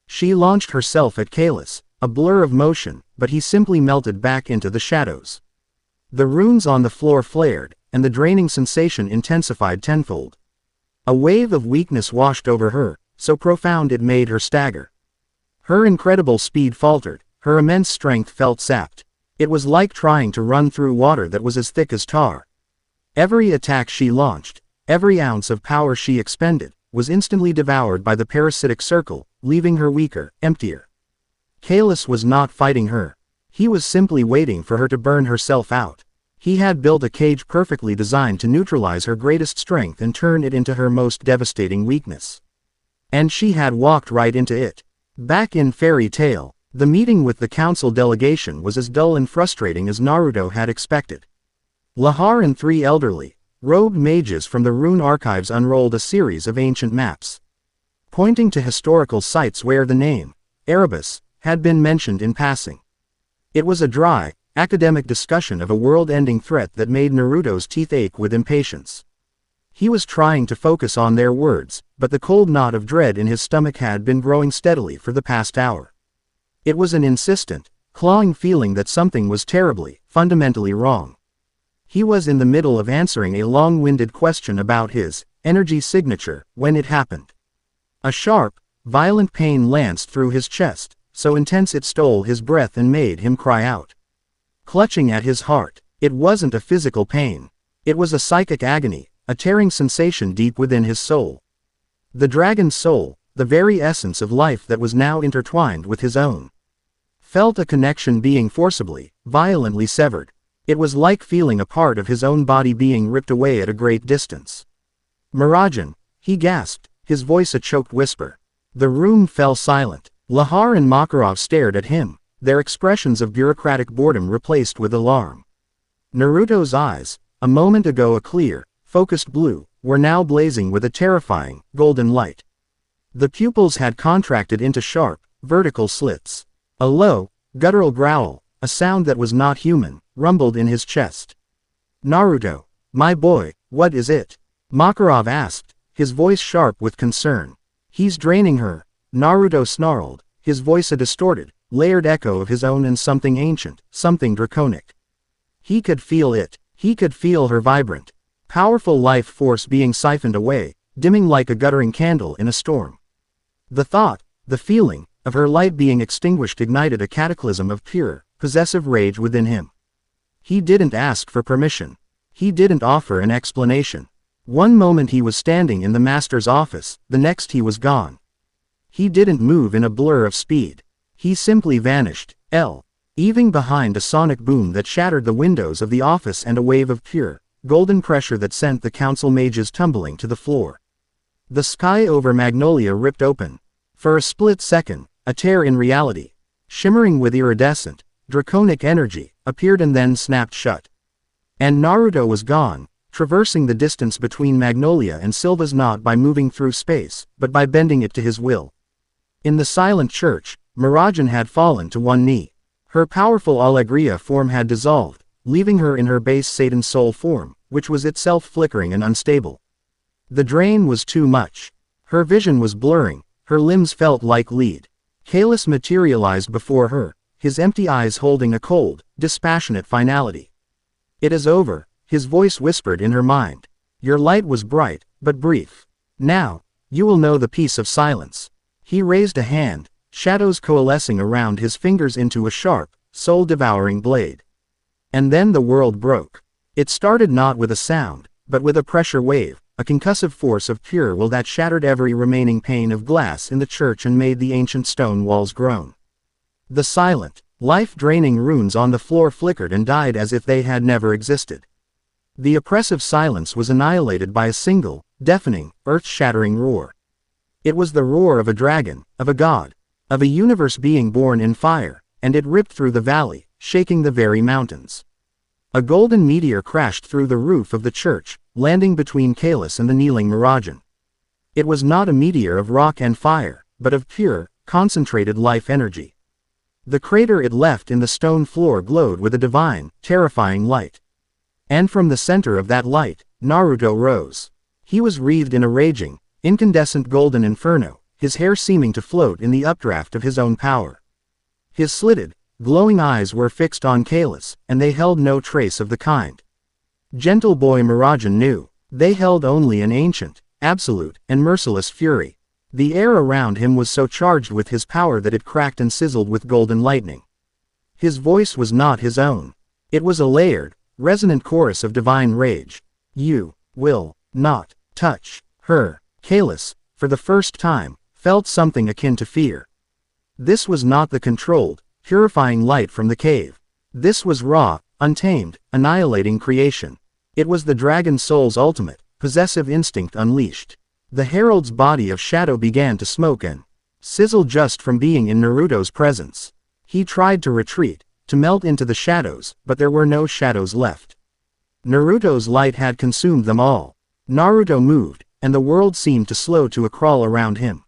She launched herself at Kalis, a blur of motion, but he simply melted back into the shadows. The runes on the floor flared, and the draining sensation intensified tenfold. A wave of weakness washed over her, so profound it made her stagger. Her incredible speed faltered, her immense strength felt sapped. It was like trying to run through water that was as thick as tar. Every attack she launched, every ounce of power she expended, was instantly devoured by the parasitic circle, leaving her weaker, emptier. Kalis was not fighting her. He was simply waiting for her to burn herself out. He had built a cage perfectly designed to neutralize her greatest strength and turn it into her most devastating weakness. And she had walked right into it. Back in Fairy Tale, the meeting with the council delegation was as dull and frustrating as Naruto had expected. Lahar and 3 elderly, robed mages from the rune archives unrolled a series of ancient maps, pointing to historical sites where the name, Erebus, had been mentioned in passing. It was a dry, academic discussion of a world-ending threat that made Naruto's teeth ache with impatience. He was trying to focus on their words, but the cold knot of dread in his stomach had been growing steadily for the past hour. It was an insistent, clawing feeling that something was terribly, fundamentally wrong. He was in the middle of answering a long-winded question about his energy signature when it happened. A sharp, violent pain lanced through his chest, so intense it stole his breath and made him cry out. Clutching at his heart, it wasn't a physical pain. It was a psychic agony, a tearing sensation deep within his soul. The dragon's soul, the very essence of life that was now intertwined with his own, felt a connection being forcibly, violently severed. It was like feeling a part of his own body being ripped away at a great distance. "Mirajane," he gasped, his voice a choked whisper. The room fell silent. Lahar and Makarov stared at him, their expressions of bureaucratic boredom replaced with alarm. Naruto's eyes, a moment ago a clear, focused blue, were now blazing with a terrifying, golden light. The pupils had contracted into sharp, vertical slits. A low, guttural growl, a sound that was not human, rumbled in his chest. "Naruto, my boy, what is it?" Makarov asked, his voice sharp with concern. "He's draining her," Naruto snarled, his voice a distorted, layered echo of his own and something ancient, something draconic. He could feel it. He could feel her vibrant, powerful life force being siphoned away, dimming like a guttering candle in a storm. The thought, the feeling, of her light being extinguished ignited a cataclysm of pure, possessive rage within him. He didn't ask for permission. He didn't offer an explanation. One moment he was standing in the master's office, the next he was gone. He didn't move in a blur of speed. He simply vanished, leaving behind a sonic boom that shattered the windows of the office and a wave of pure, golden pressure that sent the council mages tumbling to the floor. The sky over Magnolia ripped open. For a split second, a tear in reality, shimmering with iridescent, draconic energy, appeared and then snapped shut. And Naruto was gone, traversing the distance between Magnolia and Silva's not by moving through space, but by bending it to his will. In the silent church, Mirajane had fallen to one knee. Her powerful Allegria form had dissolved, leaving her in her base Satan soul form, which was itself flickering and unstable. The drain was too much. Her vision was blurring, her limbs felt like lead. Kalis materialized before her, his empty eyes holding a cold, dispassionate finality. "It is over," his voice whispered in her mind. "Your light was bright, but brief. Now, you will know the peace of silence." He raised a hand, shadows coalescing around his fingers into a sharp, soul-devouring blade. And then the world broke. It started not with a sound, but with a pressure wave, a concussive force of pure will that shattered every remaining pane of glass in the church and made the ancient stone walls groan. The silent, life-draining runes on the floor flickered and died as if they had never existed. The oppressive silence was annihilated by a single, deafening, earth-shattering roar. It was the roar of a dragon, of a god, of a universe being born in fire, and it ripped through the valley, shaking the very mountains. A golden meteor crashed through the roof of the church, landing between Kalis and the kneeling Mirajane. It was not a meteor of rock and fire, but of pure, concentrated life energy. The crater it left in the stone floor glowed with a divine, terrifying light. And from the center of that light, Naruto rose. He was wreathed in a raging, incandescent golden inferno, his hair seeming to float in the updraft of his own power. His slitted, glowing eyes were fixed on Kalis, and they held no trace of the kind. Gentle boy Mirajane knew. They held only an ancient, absolute, and merciless fury. The air around him was so charged with his power that it cracked and sizzled with golden lightning. His voice was not his own. It was a layered, resonant chorus of divine rage. "You will not touch her." Kalis, for the first time, felt something akin to fear. This was not the controlled, purifying light from the cave. This was raw, untamed, annihilating creation. It was the dragon soul's ultimate, possessive instinct unleashed. The herald's body of shadow began to smoke and sizzle just from being in Naruto's presence. He tried to retreat, to melt into the shadows, but there were no shadows left. Naruto's light had consumed them all. Naruto moved, and the world seemed to slow to a crawl around him.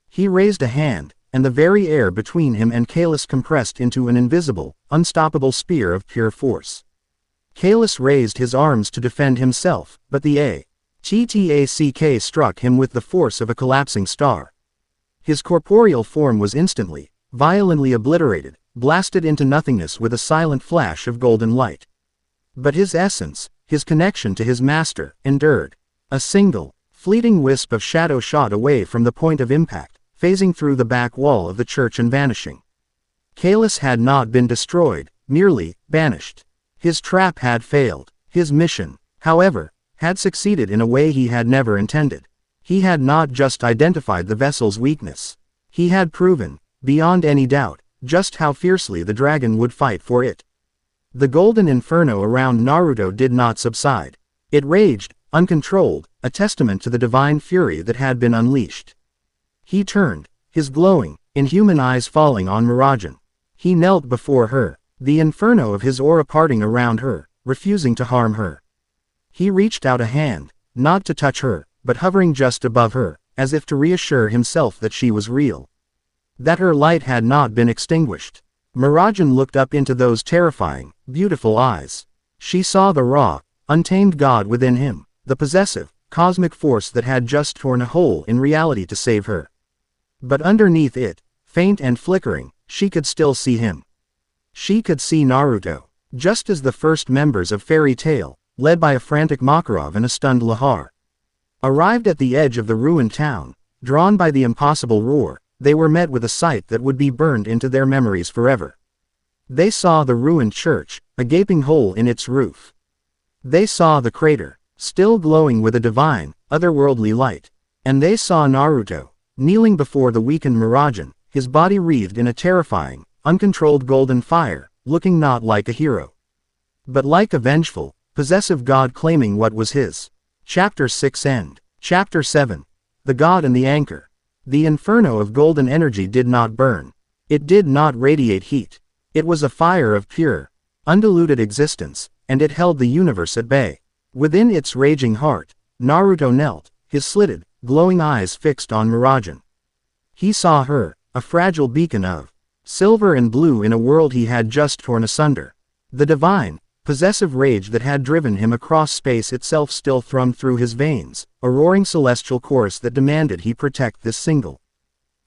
He raised a hand, and the very air between him and Kalis compressed into an invisible, unstoppable spear of pure force. Kalis raised his arms to defend himself, but the attack struck him with the force of a collapsing star. His corporeal form was instantly, violently obliterated, blasted into nothingness with a silent flash of golden light. But his essence, his connection to his master, endured. A single, fleeting wisp of shadow shot away from the point of impact, phasing through the back wall of the church and vanishing. Kalis had not been destroyed, merely banished. His trap had failed. His mission, however, had succeeded in a way he had never intended. He had not just identified the vessel's weakness. He had proven, beyond any doubt, just how fiercely the dragon would fight for it. The golden inferno around Naruto did not subside. It raged, uncontrolled, a testament to the divine fury that had been unleashed. He turned, his glowing, inhuman eyes falling on Mirajane. He knelt before her, the inferno of his aura parting around her, refusing to harm her. He reached out a hand, not to touch her, but hovering just above her, as if to reassure himself that she was real. That her light had not been extinguished. Mirajane looked up into those terrifying, beautiful eyes. She saw the raw, untamed god within him, the possessive, cosmic force that had just torn a hole in reality to save her. But underneath it, faint and flickering, she could still see him. She could see Naruto, just as the first members of Fairy Tail, led by a frantic Makarov and a stunned Lahar, arrived at the edge of the ruined town. Drawn by the impossible roar, they were met with a sight that would be burned into their memories forever. They saw the ruined church, a gaping hole in its roof. They saw the crater, still glowing with a divine, otherworldly light. And they saw Naruto, kneeling before the weakened Mirajane, his body wreathed in a terrifying, uncontrolled golden fire, looking not like a hero, but like a vengeful, possessive god claiming what was his. Chapter 6 End. Chapter 7. The God and the Anchor. The inferno of golden energy did not burn. It did not radiate heat. It was a fire of pure, undiluted existence, and it held the universe at bay. Within its raging heart, Naruto knelt, his slitted, glowing eyes fixed on Mirajane. He saw her, a fragile beacon of silver and blue in a world he had just torn asunder. The divine, possessive rage that had driven him across space itself still thrummed through his veins, a roaring celestial chorus that demanded he protect this single,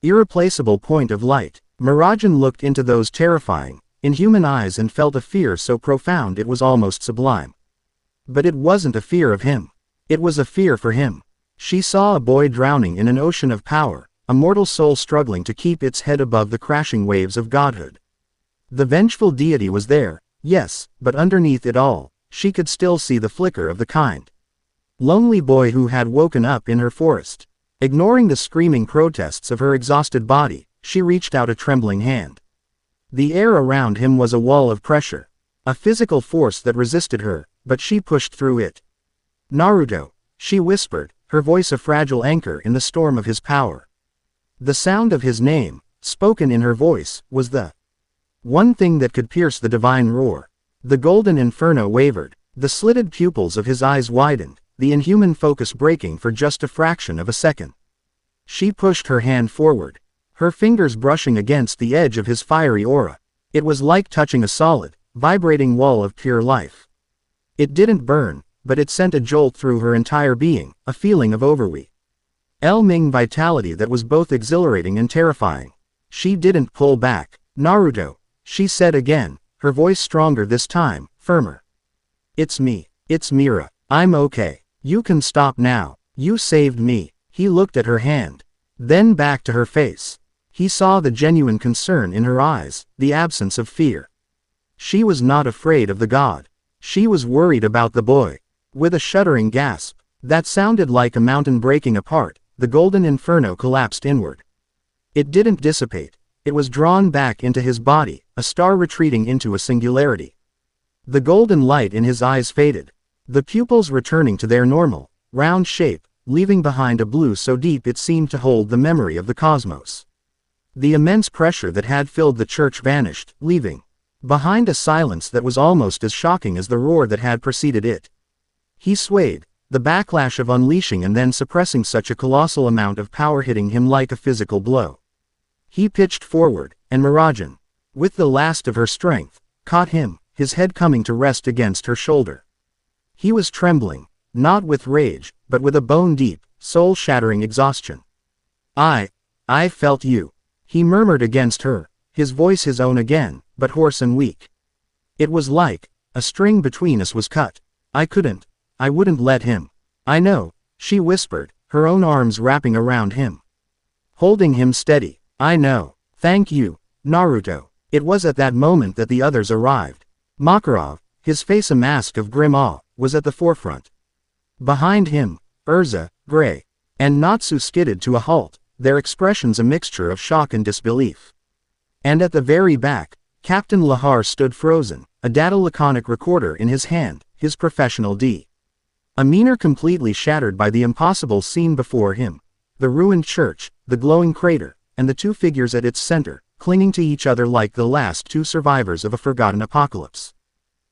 irreplaceable point of light. Mirajane looked into those terrifying, inhuman eyes and felt a fear so profound it was almost sublime. But it wasn't a fear of him. It was a fear for him. She saw a boy drowning in an ocean of power, a mortal soul struggling to keep its head above the crashing waves of godhood. The vengeful deity was there, yes, but underneath it all, she could still see the flicker of the kind lonely boy who had woken up in her forest. Ignoring the screaming protests of her exhausted body, she reached out a trembling hand. The air around him was a wall of pressure, a physical force that resisted her, but she pushed through it. Naruto, she whispered, her voice a fragile anchor in the storm of his power. The sound of his name, spoken in her voice, was the one thing that could pierce the divine roar. The golden inferno wavered, the slitted pupils of his eyes widened, the inhuman focus breaking for just a fraction of a second. She pushed her hand forward, her fingers brushing against the edge of his fiery aura. It was like touching a solid, vibrating wall of pure life. It didn't burn, but it sent a jolt through her entire being, a feeling of overwhelming vitality that was both exhilarating and terrifying. She didn't pull back. Naruto, she said again, her voice stronger this time, firmer. It's me. It's Mira. I'm okay. You can stop now. You saved me. He looked at her hand, then back to her face. He saw the genuine concern in her eyes, the absence of fear. She was not afraid of the god. She was worried about the boy. With a shuddering gasp, that sounded like a mountain breaking apart, the golden inferno collapsed inward. It didn't dissipate. It was drawn back into his body, a star retreating into a singularity. The golden light in his eyes faded, the pupils returning to their normal, round shape, leaving behind a blue so deep it seemed to hold the memory of the cosmos. The immense pressure that had filled the church vanished, leaving behind a silence that was almost as shocking as the roar that had preceded it. He swayed, the backlash of unleashing and then suppressing such a colossal amount of power hitting him like a physical blow. He pitched forward, and Mirajane, with the last of her strength, caught him, his head coming to rest against her shoulder. He was trembling, not with rage, but with a bone-deep, soul-shattering exhaustion. I felt you. He murmured against her, his voice his own again, but hoarse and weak. It was like a string between us was cut. I wouldn't let him. I know, she whispered, her own arms wrapping around him, holding him steady. I know. Thank you, Naruto. It was at that moment that the others arrived. Makarov, his face a mask of grim awe, was at the forefront. Behind him, Urza, Gray, and Natsu skidded to a halt, their expressions a mixture of shock and disbelief. And at the very back, Captain Lahar stood frozen, a data-laconic recorder in his hand, his professional demeanor completely shattered by the impossible scene before him. The ruined church, the glowing crater, and the two figures at its center, clinging to each other like the last two survivors of a forgotten apocalypse.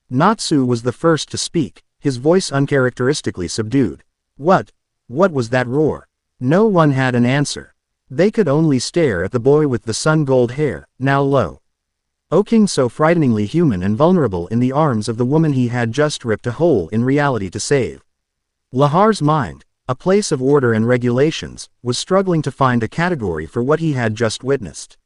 Natsu was the first to speak, his voice uncharacteristically subdued. What was that roar? No one had an answer. They could only stare at the boy with the sun-gold hair, now low. Oaking so frighteningly human and vulnerable in the arms of the woman he had just ripped a hole in reality to save. Lahar's mind, a place of order and regulations, was struggling to find a category for what he had just witnessed.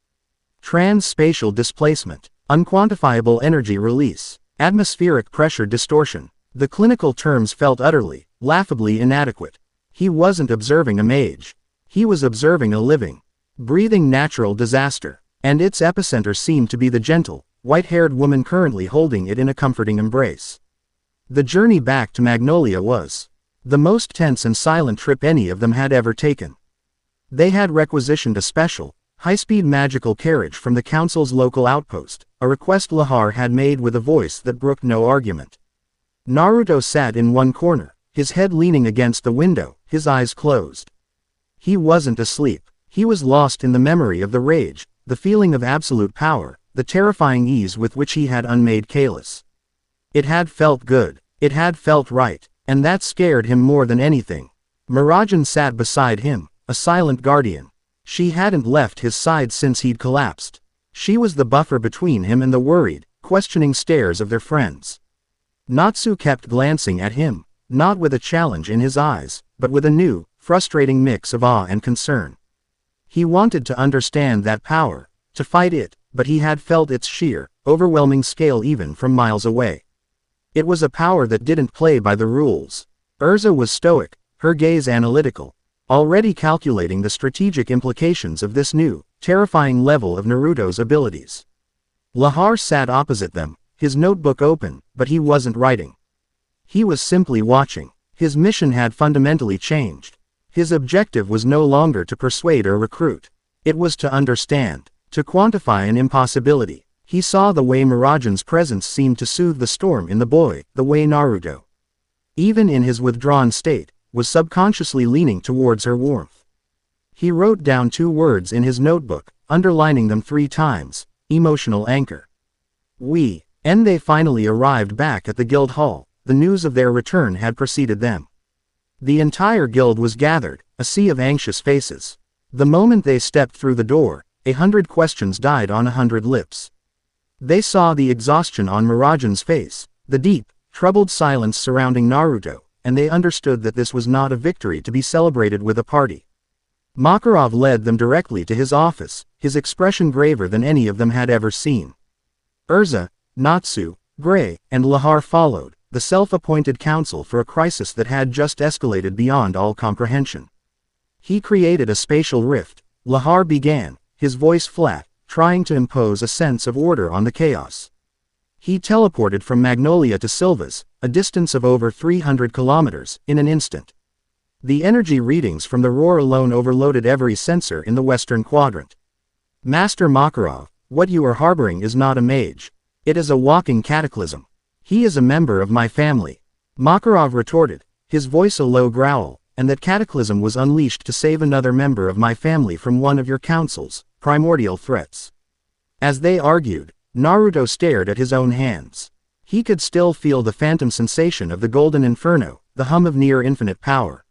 Trans-spatial displacement, unquantifiable energy release, atmospheric pressure distortion. The clinical terms felt utterly, laughably inadequate. He wasn't observing a mage. He was observing a living, breathing natural disaster, and its epicenter seemed to be the gentle, white-haired woman currently holding it in a comforting embrace. The journey back to Magnolia was the most tense and silent trip any of them had ever taken. They had requisitioned a special, high-speed magical carriage from the council's local outpost, a request Lahar had made with a voice that brooked no argument. Naruto sat in one corner, his head leaning against the window, his eyes closed. He wasn't asleep. He was lost in the memory of the rage, the feeling of absolute power, the terrifying ease with which he had unmade Kalis. It had felt good. It had felt right, and that scared him more than anything. Mirajane sat beside him, a silent guardian. She hadn't left his side since he'd collapsed. She was the buffer between him and the worried, questioning stares of their friends. Natsu kept glancing at him, not with a challenge in his eyes, but with a new, frustrating mix of awe and concern. He wanted to understand that power, to fight it, but he had felt its sheer, overwhelming scale even from miles away. It was a power that didn't play by the rules. Urza was stoic, her gaze analytical, already calculating the strategic implications of this new, terrifying level of Naruto's abilities. Lahar sat opposite them, his notebook open, but he wasn't writing. He was simply watching. His mission had fundamentally changed. His objective was no longer to persuade or recruit. It was to understand, to quantify an impossibility. He saw the way Mirajane's presence seemed to soothe the storm in the boy, the way Naruto, even in his withdrawn state, was subconsciously leaning towards her warmth. He wrote down 2 words in his notebook, underlining them 3 times, emotional anchor. And they finally arrived back at the guild hall. The news of their return had preceded them. The entire guild was gathered, a sea of anxious faces. The moment they stepped through the door, 100 questions died on 100 lips. They saw the exhaustion on Mirajane's face, the deep, troubled silence surrounding Naruto, and they understood that this was not a victory to be celebrated with a party. Makarov led them directly to his office, his expression graver than any of them had ever seen. Urza, Natsu, Gray, and Lahar followed, the self-appointed council for a crisis that had just escalated beyond all comprehension. He created a spatial rift, Lahar began, his voice flat, trying to impose a sense of order on the chaos. He teleported from Magnolia to Silva's, a distance of over 300 kilometers, in an instant. The energy readings from the roar alone overloaded every sensor in the western quadrant. Master Makarov, what you are harboring is not a mage. It is a walking cataclysm. He is a member of my family. Makarov retorted, his voice a low growl, and that cataclysm was unleashed to save another member of my family from one of your council's primordial threats. As they argued, Naruto stared at his own hands. He could still feel the phantom sensation of the golden inferno, the hum of near-infinite power.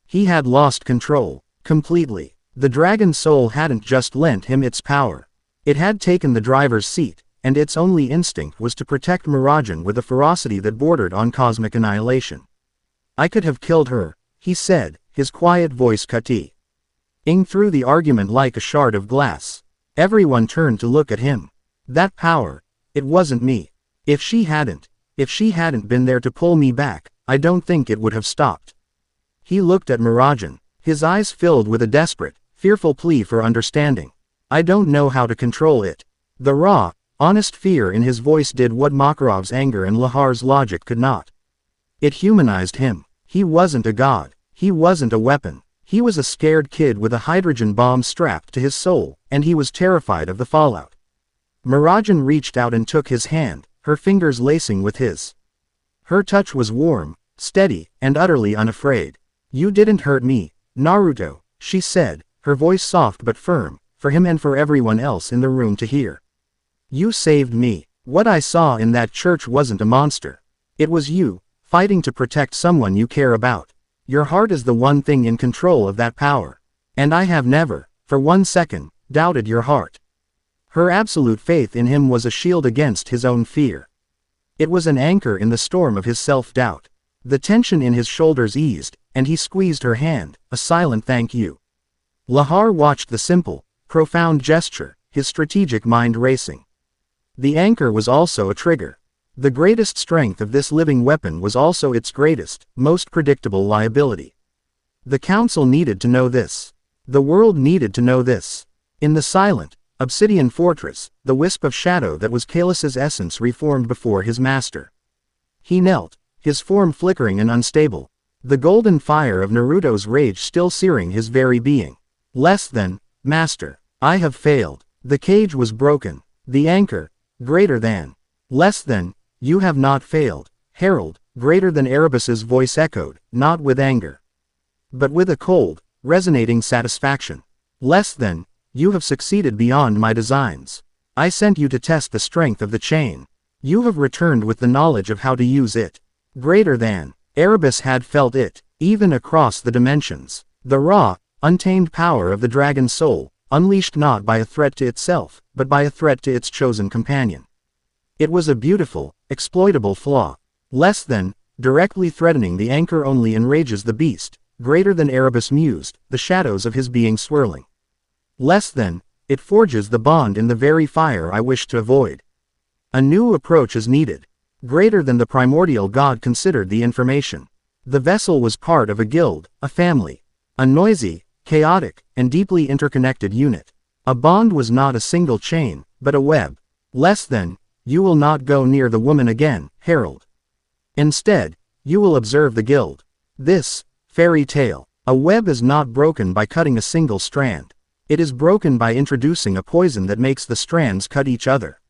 He had lost control, completely. The dragon soul hadn't just lent him its power. It had taken the driver's seat, and its only instinct was to protect Mirajane with a ferocity that bordered on cosmic annihilation. I could have killed her, he said, his quiet voice cutting through the argument like a shard of glass. Everyone turned to look at him. That power, it wasn't me. If she hadn't been there to pull me back, I don't think it would have stopped. He looked at Mirajane, his eyes filled with a desperate, fearful plea for understanding. I don't know how to control it. The raw, honest fear in his voice did what Makarov's anger and Lahar's logic could not. It humanized him. He wasn't a god. He wasn't a weapon. He was a scared kid with a hydrogen bomb strapped to his soul, and he was terrified of the fallout. Mirajane reached out and took his hand, her fingers lacing with his. Her touch was warm, steady, and utterly unafraid. "You didn't hurt me, Naruto," she said, her voice soft but firm, for him and for everyone else in the room to hear. "You saved me. What I saw in that church wasn't a monster. It was you, fighting to protect someone you care about. Your heart is the one thing in control of that power. And I have never, for 1 second, doubted your heart." Her absolute faith in him was a shield against his own fear. It was an anchor in the storm of his self-doubt. The tension in his shoulders eased, and he squeezed her hand, a silent thank you. Lahar watched the simple, profound gesture, his strategic mind racing. The anchor was also a trigger. The greatest strength of this living weapon was also its greatest, most predictable liability. The council needed to know this. The world needed to know this. In the silent, obsidian fortress, the wisp of shadow that was Kalus's essence reformed before his master. He knelt, his form flickering and unstable, the golden fire of Naruto's rage still searing his very being. "Less than, Master. I have failed." The cage was broken. The anchor, greater than. "Less than, you have not failed, Herald," greater than Erebus's voice echoed, not with anger, but with a cold, resonating satisfaction. "Less than, you have succeeded beyond my designs. I sent you to test the strength of the chain. You have returned with the knowledge of how to use it." Greater than. Erebus had felt it, even across the dimensions. The raw, untamed power of the dragon's soul, unleashed not by a threat to itself, but by a threat to its chosen companion. It was a beautiful, exploitable flaw. Less than, directly threatening the anchor only enrages the beast. Greater than, Erebus mused, the shadows of his being swirling. Less than, it forges the bond in the very fire I wish to avoid. A new approach is needed. Greater than, the primordial god considered the information. The vessel was part of a guild, a family. A noisy, chaotic, and deeply interconnected unit. A bond was not a single chain, but a web. Less than, you will not go near the woman again, Herald. Instead, you will observe the guild. This, fairy tale. A web is not broken by cutting a single strand. It is broken by introducing a poison that makes the strands cut each other.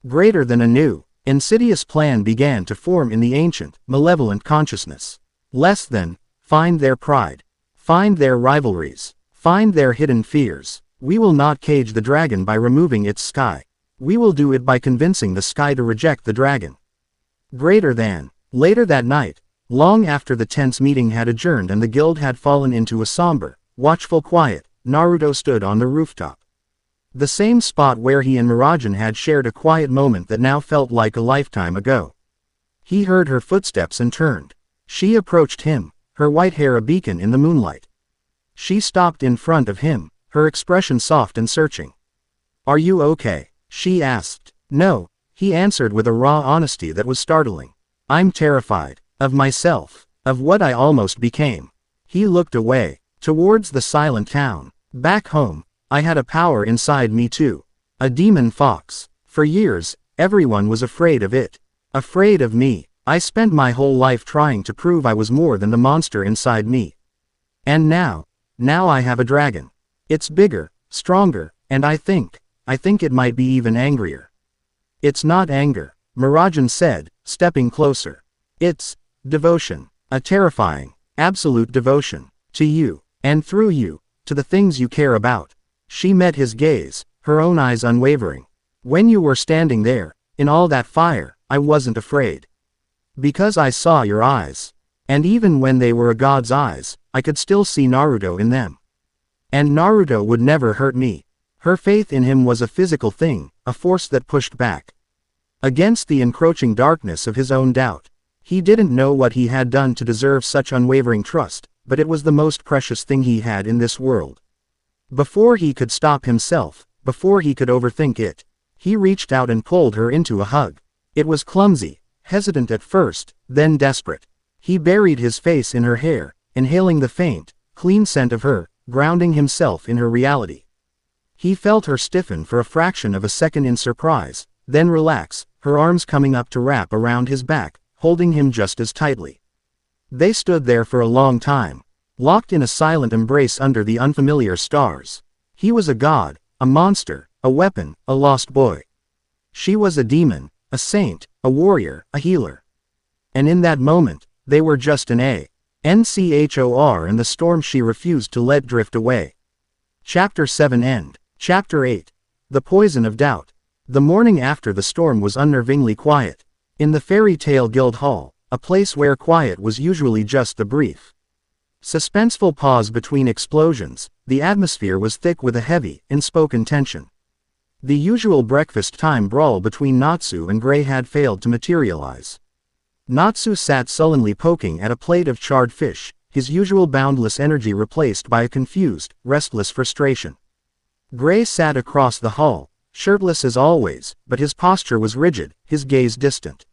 Greater than, a new, insidious plan began to form in the ancient, malevolent consciousness. Less than, find their pride. Find their rivalries. Find their hidden fears. We will not cage the dragon by removing its sky. We will do it by convincing the sky to reject the dragon. Greater than. Later that night, long after the tense meeting had adjourned and the guild had fallen into a somber, watchful quiet, Naruto stood on the rooftop. The same spot where he and Mirajane had shared a quiet moment that now felt like a lifetime ago. He heard her footsteps and turned. She approached him, her white hair a beacon in the moonlight. She stopped in front of him, her expression soft and searching. "Are you okay?" she asked. "No," he answered with a raw honesty that was startling. "I'm terrified. Of myself. Of what I almost became." He looked away, towards the silent town. "Back home, I had a power inside me too. A demon fox. For years, everyone was afraid of it. Afraid of me. I spent my whole life trying to prove I was more than the monster inside me. And now I have a dragon. It's bigger, stronger, and I think it might be even angrier." "It's not anger," Mirajane said, stepping closer. "It's devotion. A terrifying, absolute devotion. To you, and through you, to the things you care about." She met his gaze, her own eyes unwavering. "When you were standing there, in all that fire, I wasn't afraid. Because I saw your eyes. And even when they were a god's eyes, I could still see Naruto in them. And Naruto would never hurt me." Her faith in him was a physical thing, a force that pushed back against the encroaching darkness of his own doubt. He didn't know what he had done to deserve such unwavering trust, but it was the most precious thing he had in this world. Before he could stop himself, before he could overthink it, he reached out and pulled her into a hug. It was clumsy, hesitant at first, then desperate. He buried his face in her hair, inhaling the faint, clean scent of her, grounding himself in her reality. He felt her stiffen for a fraction of a second in surprise, then relax, her arms coming up to wrap around his back, holding him just as tightly. They stood there for a long time, locked in a silent embrace under the unfamiliar stars. He was a god, a monster, a weapon, a lost boy. She was a demon, a saint, a warrior, a healer. And in that moment, they were just an Nchor and the storm she refused to let drift away. Chapter 7 End. Chapter 8. The Poison of Doubt. The morning after the storm was unnervingly quiet. In the fairy tale guild hall, a place where quiet was usually just the brief, suspenseful pause between explosions, the atmosphere was thick with a heavy, unspoken tension. The usual breakfast time brawl between Natsu and Gray had failed to materialize. Natsu sat sullenly poking at a plate of charred fish, his usual boundless energy replaced by a confused, restless frustration. Gray sat across the hall, shirtless as always, but his posture was rigid, his gaze distant.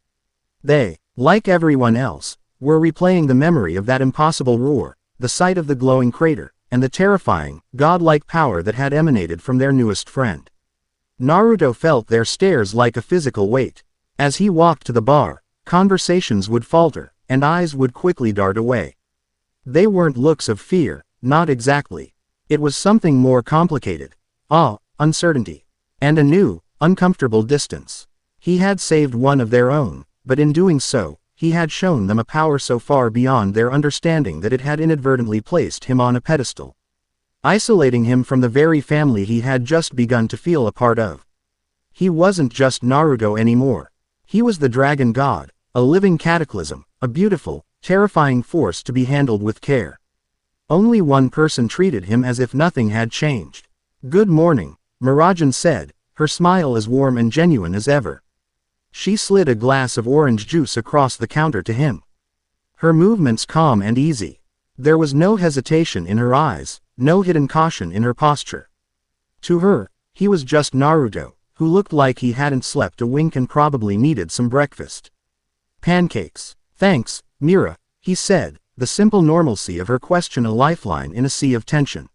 They, like everyone else, were replaying the memory of that impossible roar, the sight of the glowing crater, and the terrifying, godlike power that had emanated from their newest friend. Naruto felt their stares like a physical weight. As he walked to the bar, conversations would falter, and eyes would quickly dart away. They weren't looks of fear, not exactly. It was something more complicated. Awe, uncertainty, and a new, uncomfortable distance. He had saved one of their own, but in doing so, he had shown them a power so far beyond their understanding that it had inadvertently placed him on a pedestal, isolating him from the very family he had just begun to feel a part of. He wasn't just Naruto anymore. He was the Dragon God, a living cataclysm, a beautiful, terrifying force to be handled with care. Only one person treated him as if nothing had changed. "Good morning," Mirajane said, her smile as warm and genuine as ever. She slid a glass of orange juice across the counter to him. Her movements calm and easy. There was no hesitation in her eyes, no hidden caution in her posture. To her, he was just Naruto, who looked like he hadn't slept a wink and probably needed some breakfast. "Pancakes. Thanks, Mira," he said, the simple normalcy of her question a lifeline in a sea of tension.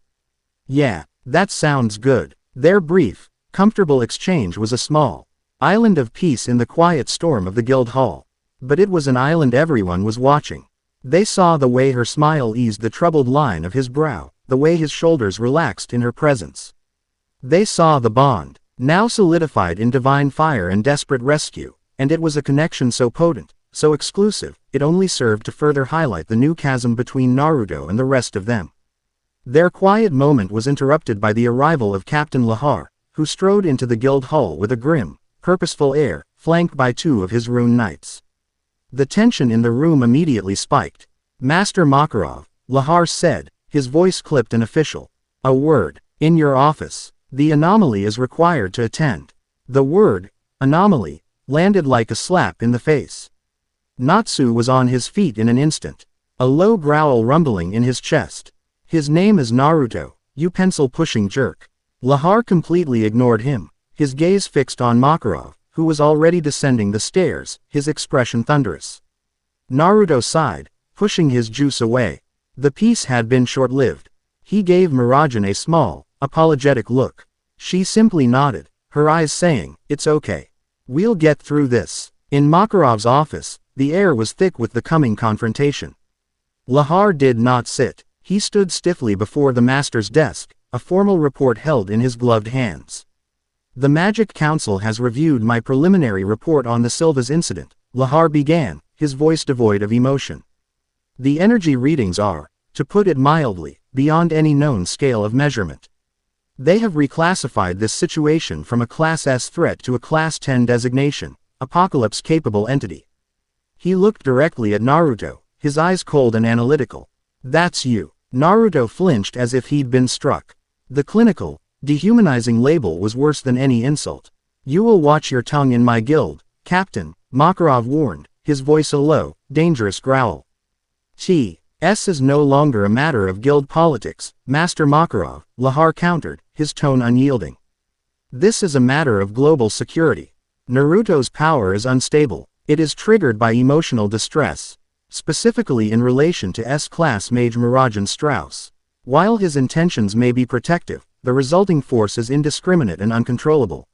"Yeah, that sounds good." Their brief, comfortable exchange was a small island of peace in the quiet storm of the guild hall. But it was an island everyone was watching. They saw the way her smile eased the troubled line of his brow, the way his shoulders relaxed in her presence. They saw the bond, now solidified in divine fire and desperate rescue, and it was a connection so potent, so exclusive, it only served to further highlight the new chasm between Naruto and the rest of them. Their quiet moment was interrupted by the arrival of Captain Lahar, who strode into the guild hall with a grim, purposeful air, flanked by two of his rune knights. The tension in the room immediately spiked. "Master Makarov," Lahar said, his voice clipped and official. "A word. In your office. The anomaly is required to attend." The word, anomaly, landed like a slap in the face. Natsu was on his feet in an instant. A low growl rumbling in his chest. "His name is Naruto, you pencil-pushing jerk." Lahar completely ignored him, his gaze fixed on Makarov, who was already descending the stairs, his expression thunderous. Naruto sighed, pushing his juice away. The peace had been short-lived. He gave Mirajane a small, apologetic look. She simply nodded, her eyes saying, "It's okay. We'll get through this." In Makarov's office, the air was thick with the coming confrontation. Lahar did not sit. He stood stiffly before the master's desk, a formal report held in his gloved hands. "The Magic Council has reviewed my preliminary report on the Silva's incident," Lahar began, his voice devoid of emotion. "The energy readings are, to put it mildly, beyond any known scale of measurement. They have reclassified this situation from a Class S threat to a Class 10 designation, apocalypse-capable entity." He looked directly at Naruto, his eyes cold and analytical. "That's you." Naruto flinched as if he'd been struck. The clinical, dehumanizing label was worse than any insult. "You will watch your tongue in my guild, Captain," Makarov warned, his voice a low, dangerous growl. "T.S. is no longer a matter of guild politics, Master Makarov," Lahar countered, his tone unyielding. "This is a matter of global security. Naruto's power is unstable. It is triggered by emotional distress, specifically in relation to S-class mage Mirajane Strauss. While his intentions may be protective, the resulting force is indiscriminate and uncontrollable.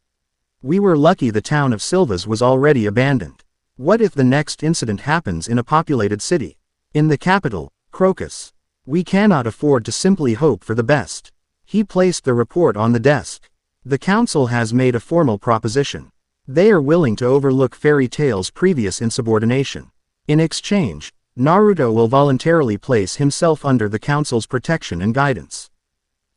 We were lucky the town of Silvas was already abandoned. What if the next incident happens in a populated city? In the capital, Crocus. We cannot afford to simply hope for the best." He placed the report on the desk. "The council has made a formal proposition. They are willing to overlook Fairy Tail's previous insubordination. In exchange, Naruto will voluntarily place himself under the council's protection and guidance.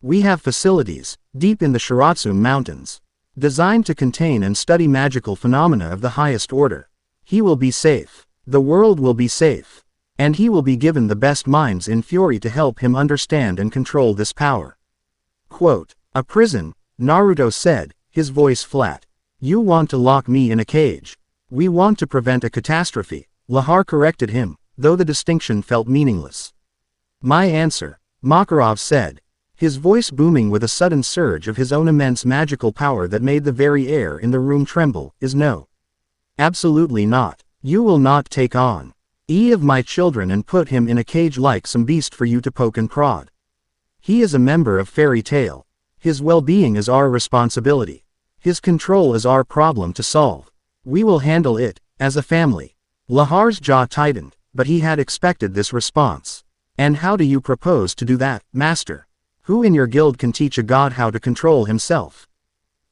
We have facilities, deep in the Shiratsu Mountains, designed to contain and study magical phenomena of the highest order. He will be safe. The world will be safe. And he will be given the best minds in Fury to help him understand and control this power. Quote, "A prison," Naruto said, his voice flat. "You want to lock me in a cage. We want to prevent a catastrophe," Lahar corrected him, though the distinction felt meaningless. "My answer," Makarov said, his voice booming with a sudden surge of his own immense magical power that made the very air in the room tremble, "is no. Absolutely not. You will not take on of my children and put him in a cage like some beast for you to poke and prod. He is a member of Fairy Tail. His well-being is our responsibility. His control is our problem to solve. We will handle it, as a family." Lahar's jaw tightened, but he had expected this response. "And how do you propose to do that, Master? Who in your guild can teach a god how to control himself?"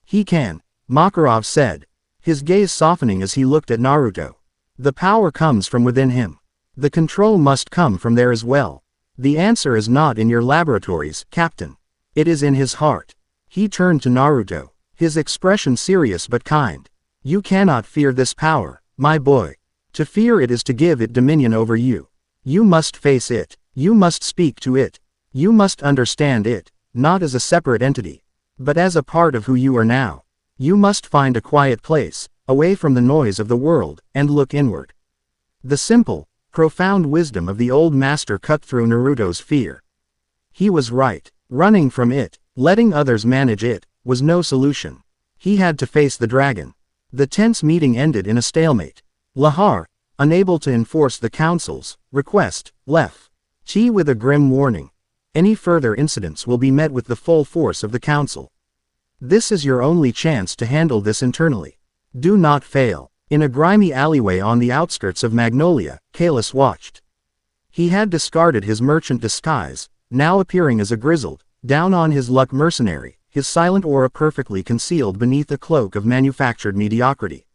"He can," Makarov said, his gaze softening as he looked at Naruto. "The power comes from within him. The control must come from there as well. The answer is not in your laboratories, Captain. It is in his heart." He turned to Naruto, his expression serious but kind. "You cannot fear this power, my boy. To fear it is to give it dominion over you. You must face it. You must speak to it. You must understand it, not as a separate entity, but as a part of who you are now. You must find a quiet place, away from the noise of the world, and look inward." The simple, profound wisdom of the old master cut through Naruto's fear. He was right. Running from it, letting others manage it, was no solution. He had to face the dragon. The tense meeting ended in a stalemate. Lahar, unable to enforce the council's request, left. Chi with a grim warning. "Any further incidents will be met with the full force of the council. This is your only chance to handle this internally. Do not fail." In a grimy alleyway on the outskirts of Magnolia, Kalis watched. He had discarded his merchant disguise, now appearing as a grizzled, down-on-his-luck mercenary, his silent aura perfectly concealed beneath a cloak of manufactured mediocrity.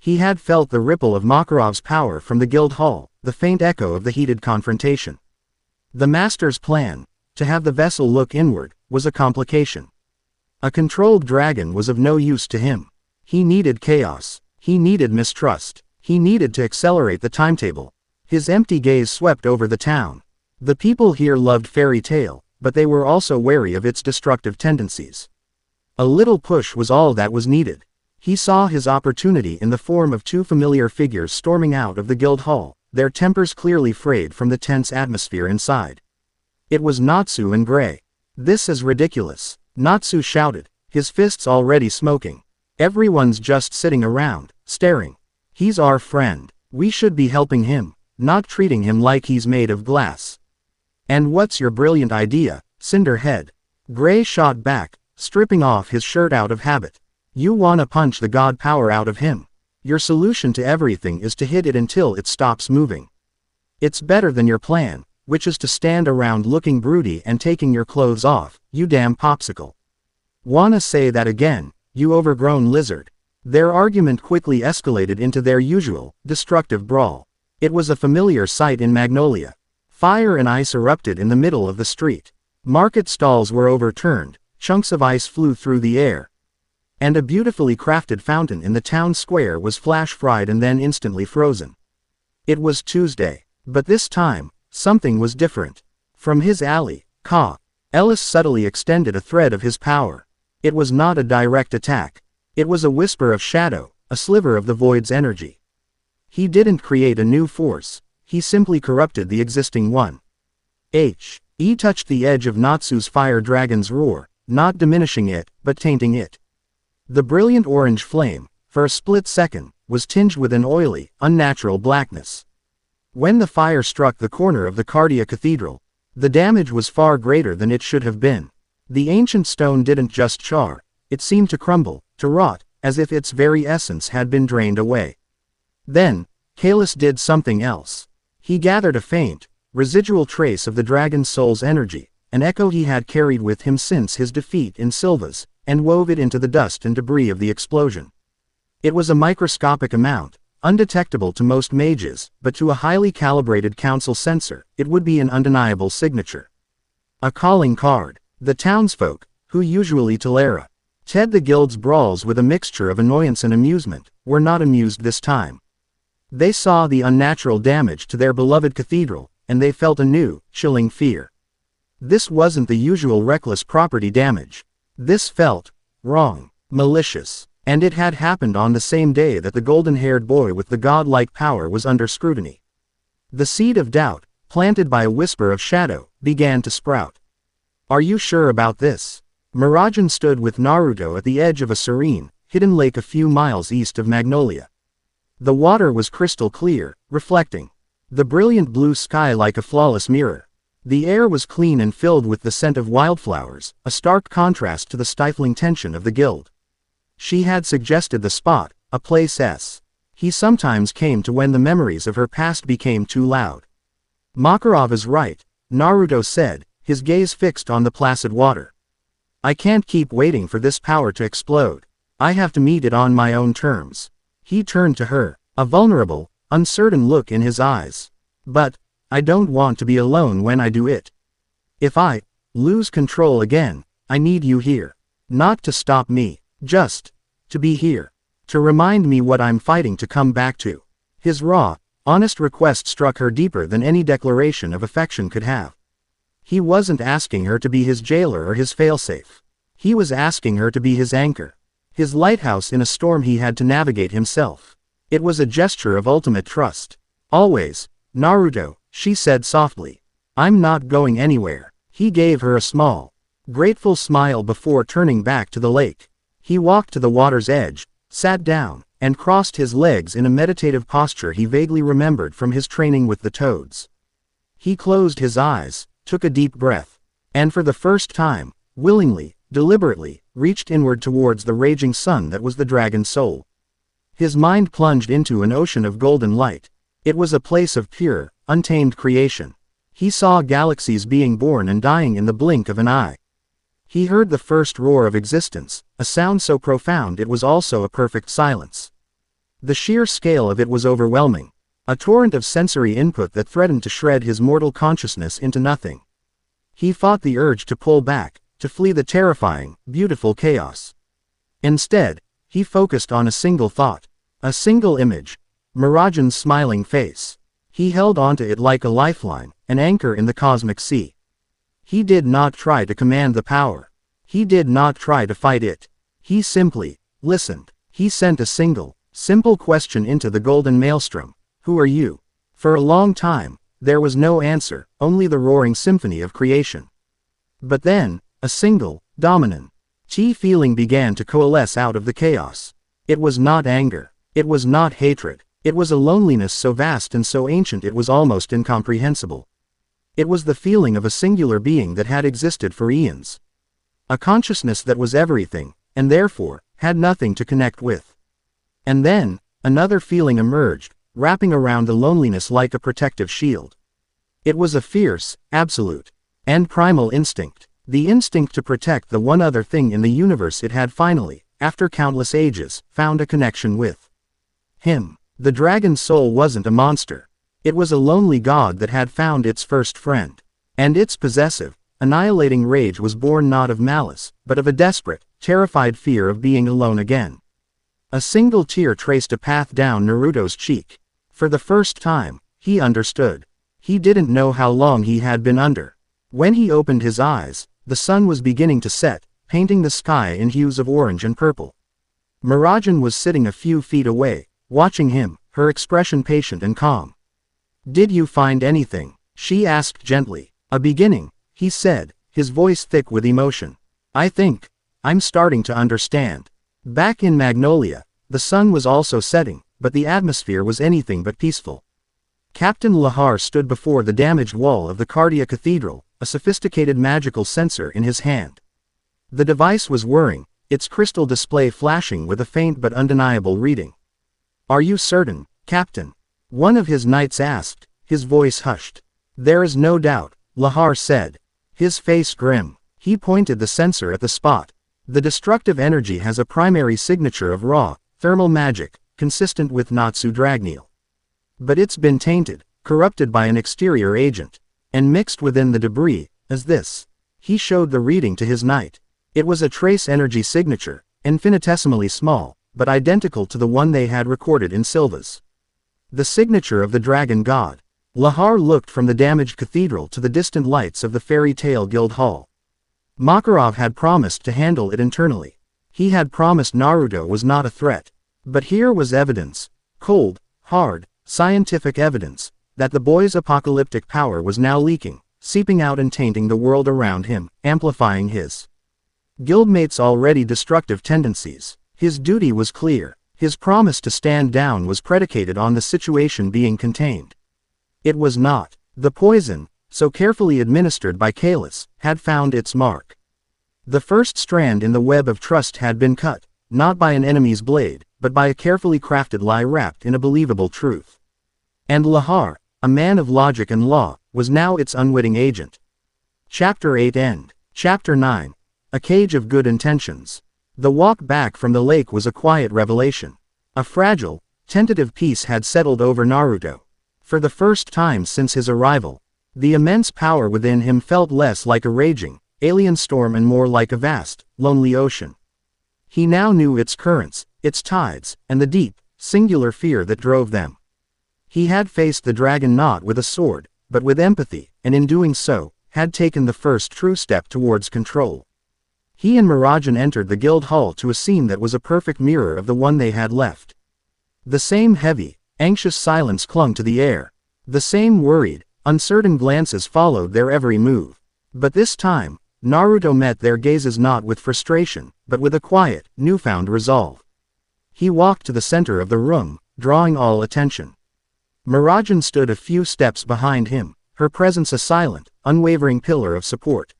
He had felt the ripple of Makarov's power from the guild hall, the faint echo of the heated confrontation. The master's plan, to have the vessel look inward, was a complication. A controlled dragon was of no use to him. He needed chaos. He needed mistrust. He needed to accelerate the timetable. His empty gaze swept over the town. The people here loved Fairy Tail, but they were also wary of its destructive tendencies. A little push was all that was needed. He saw his opportunity in the form of two familiar figures storming out of the guild hall, their tempers clearly frayed from the tense atmosphere inside. It was Natsu and Gray. "This is ridiculous," Natsu shouted, his fists already smoking. "Everyone's just sitting around, staring. He's our friend. We should be helping him, not treating him like he's made of glass." "And what's your brilliant idea, Cinderhead?" Gray shot back, stripping off his shirt out of habit. "You wanna punch the god power out of him. Your solution to everything is to hit it until it stops moving. It's better than your plan, which is to stand around looking broody and taking your clothes off, you damn popsicle." "Wanna say that again, you overgrown lizard?" Their argument quickly escalated into their usual, destructive brawl. It was a familiar sight in Magnolia. Fire and ice erupted in the middle of the street. Market stalls were overturned, chunks of ice flew through the air. And a beautifully crafted fountain in the town square was flash-fried and then instantly frozen. It was Tuesday, but this time, something was different. From his alley, Ellis subtly extended a thread of his power. It was not a direct attack. It was a whisper of shadow, a sliver of the void's energy. He didn't create a new force, he simply corrupted the existing one. He touched the edge of Natsu's fire dragon's roar, not diminishing it, but tainting it. The brilliant orange flame, for a split second, was tinged with an oily, unnatural blackness. When the fire struck the corner of the Cardia Cathedral, the damage was far greater than it should have been. The ancient stone didn't just char, it seemed to crumble, to rot, as if its very essence had been drained away. Then, Kalis did something else. He gathered a faint, residual trace of the dragon's soul's energy, an echo he had carried with him since his defeat in Silva's, and wove it into the dust and debris of the explosion. It was a microscopic amount, undetectable to most mages, but to a highly calibrated council sensor, it would be an undeniable signature. A calling card. The townsfolk, who usually tolera Ted the Guild's brawls with a mixture of annoyance and amusement, were not amused this time. They saw the unnatural damage to their beloved cathedral, and they felt a new, chilling fear. This wasn't the usual reckless property damage. This felt wrong, malicious, and it had happened on the same day that the golden-haired boy with the godlike power was under scrutiny. The seed of doubt, planted by a whisper of shadow, began to sprout. Are you sure about this? Mirajane stood with Naruto at the edge of a serene, hidden lake a few miles east of Magnolia. The water was crystal clear, reflecting the brilliant blue sky like a flawless mirror. The air was clean and filled with the scent of wildflowers, a stark contrast to the stifling tension of the guild. She had suggested the spot, a place he sometimes came to when the memories of her past became too loud. Makarov is right, Naruto said, his gaze fixed on the placid water. I can't keep waiting for this power to explode. I have to meet it on my own terms. He turned to her, a vulnerable, uncertain look in his eyes. But I don't want to be alone when I do it. If I lose control again, I need you here. Not to stop me, just to be here. To remind me what I'm fighting to come back to. His raw, honest request struck her deeper than any declaration of affection could have. He wasn't asking her to be his jailer or his failsafe. He was asking her to be his anchor. His lighthouse in a storm he had to navigate himself. It was a gesture of ultimate trust. Always, Naruto, she said softly. I'm not going anywhere. He gave her a small, grateful smile before turning back to the lake. He walked to the water's edge, sat down, and crossed his legs in a meditative posture he vaguely remembered from his training with the toads. He closed his eyes, took a deep breath, and for the first time, willingly, deliberately, reached inward towards the raging sun that was the dragon's soul. His mind plunged into an ocean of golden light. It was a place of pure, untamed creation. He saw galaxies being born and dying in the blink of an eye. He heard the first roar of existence, a sound so profound it was also a perfect silence. The sheer scale of it was overwhelming, a torrent of sensory input that threatened to shred his mortal consciousness into nothing. He fought the urge to pull back, to flee the terrifying, beautiful chaos. Instead, he focused on a single thought, a single image, Mirajane's smiling face. He held onto it like a lifeline, an anchor in the cosmic sea. He did not try to command the power. He did not try to fight it. He simply listened. He sent a single, simple question into the golden maelstrom. Who are you? For a long time, there was no answer, only the roaring symphony of creation. But then, a single, dominant feeling began to coalesce out of the chaos. It was not anger. It was not hatred. It was a loneliness so vast and so ancient it was almost incomprehensible. It was the feeling of a singular being that had existed for eons. A consciousness that was everything, and therefore, had nothing to connect with. And then, another feeling emerged, wrapping around the loneliness like a protective shield. It was a fierce, absolute, and primal instinct. The instinct to protect the one other thing in the universe it had finally, after countless ages, found a connection with. Him. The dragon's soul wasn't a monster. It was a lonely god that had found its first friend. And its possessive, annihilating rage was born not of malice, but of a desperate, terrified fear of being alone again. A single tear traced a path down Naruto's cheek. For the first time, he understood. He didn't know how long he had been under. When he opened his eyes, the sun was beginning to set, painting the sky in hues of orange and purple. Mirajane was sitting a few feet away, watching him, her expression patient and calm. Did you find anything? She asked gently. A beginning, he said, his voice thick with emotion. I think I'm starting to understand. Back in Magnolia, the sun was also setting, but the atmosphere was anything but peaceful. Captain Lahar stood before the damaged wall of the Cardia Cathedral, a sophisticated magical sensor in his hand. The device was whirring, its crystal display flashing with a faint but undeniable reading. Are you certain, Captain? One of his knights asked, his voice hushed. There is no doubt, Lahar said. His face grim. He pointed the sensor at the spot. The destructive energy has a primary signature of raw, thermal magic, consistent with Natsu Dragneel. But it's been tainted, corrupted by an exterior agent, and mixed within the debris, as this. He showed the reading to his knight. It was a trace energy signature, infinitesimally small, but identical to the one they had recorded in Silva's. The signature of the dragon god. Lahar looked from the damaged cathedral to the distant lights of the fairy tale guild hall. Makarov had promised to handle it internally. He had promised Naruto was not a threat. But here was evidence, cold, hard, scientific evidence, that the boy's apocalyptic power was now leaking, seeping out and tainting the world around him, amplifying his guildmates' already destructive tendencies. His duty was clear. His promise to stand down was predicated on the situation being contained. It was not. The poison, so carefully administered by Kalis, had found its mark. The first strand in the web of trust had been cut, not by an enemy's blade, but by a carefully crafted lie wrapped in a believable truth. And Lahar, a man of logic and law, was now its unwitting agent. Chapter 8 End. Chapter 9. A Cage of Good Intentions. The walk back from the lake was a quiet revelation. A fragile, tentative peace had settled over Naruto. For the first time since his arrival, the immense power within him felt less like a raging, alien storm and more like a vast, lonely ocean. He now knew its currents, its tides, and the deep, singular fear that drove them. He had faced the dragon not with a sword, but with empathy, and in doing so, had taken the first true step towards control. He and Mirajane entered the guild hall to a scene that was a perfect mirror of the one they had left. The same heavy, anxious silence clung to the air. The same worried, uncertain glances followed their every move. But this time, Naruto met their gazes not with frustration, but with a quiet, newfound resolve. He walked to the center of the room, drawing all attention. Mirajane stood a few steps behind him, her presence a silent, unwavering pillar of support.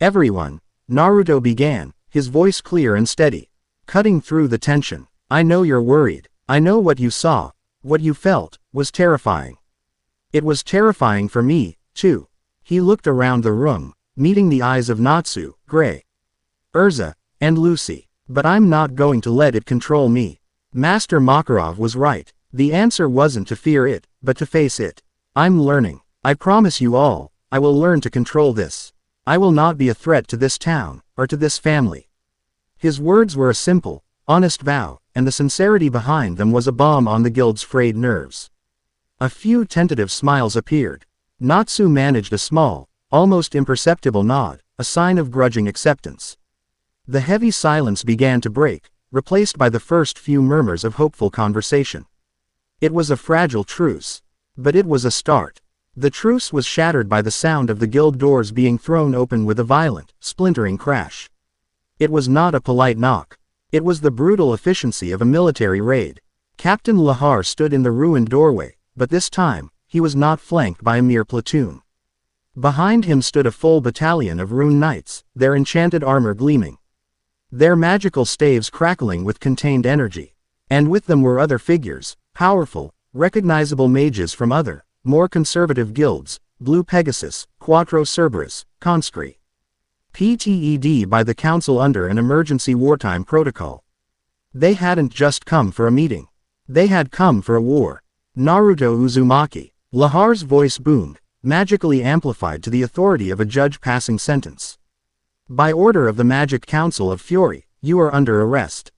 Everyone, Naruto began, his voice clear and steady, cutting through the tension. I know you're worried. I know what you saw, what you felt, was terrifying. It was terrifying for me, too. He looked around the room, meeting the eyes of Natsu, Gray, Urza, and Lucy. But I'm not going to let it control me. Master Makarov was right. The answer wasn't to fear it, but to face it. I'm learning. I promise you all, I will learn to control this. I will not be a threat to this town, or to this family. His words were a simple, honest vow, and the sincerity behind them was a balm on the guild's frayed nerves. A few tentative smiles appeared. Natsu managed a small, almost imperceptible nod, a sign of grudging acceptance. The heavy silence began to break, replaced by the first few murmurs of hopeful conversation. It was a fragile truce. But it was a start. The truce was shattered by the sound of the guild doors being thrown open with a violent, splintering crash. It was not a polite knock. It was the brutal efficiency of a military raid. Captain Lahar stood in the ruined doorway, but this time, he was not flanked by a mere platoon. Behind him stood a full battalion of rune knights, their enchanted armor gleaming, their magical staves crackling with contained energy. And with them were other figures, powerful, recognizable mages from other, more conservative guilds, Blue Pegasus, Quattro Cerberus, Conscri. PTED by the Council under an emergency wartime protocol. They hadn't just come for a meeting. They had come for a war. Naruto Uzumaki. Lahar's voice boomed, magically amplified to the authority of a judge passing sentence. By order of the Magic Council of Fury, you are under arrest.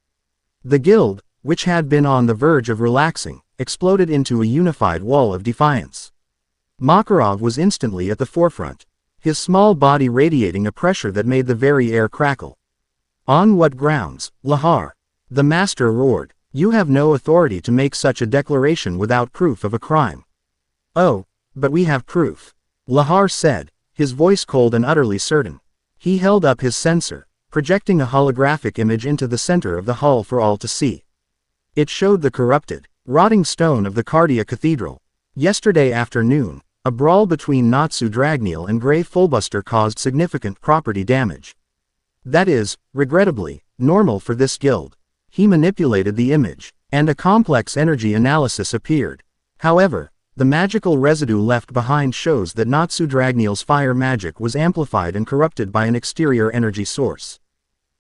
The guild, which had been on the verge of relaxing, exploded into a unified wall of defiance. Makarov was instantly at the forefront, his small body radiating a pressure that made the very air crackle. On what grounds, Lahar? The master roared. You have no authority to make such a declaration without proof of a crime. Oh, but we have proof, Lahar said, his voice cold and utterly certain. He held up his censer, projecting a holographic image into the center of the hall for all to see. It showed the corrupted, rotting stone of the Cardia Cathedral. Yesterday afternoon, a brawl between Natsu Dragneel and Grey Fullbuster caused significant property damage. That is, regrettably, normal for this guild. He manipulated the image, and a complex energy analysis appeared. However, the magical residue left behind shows that Natsu Dragneel's fire magic was amplified and corrupted by an exterior energy source.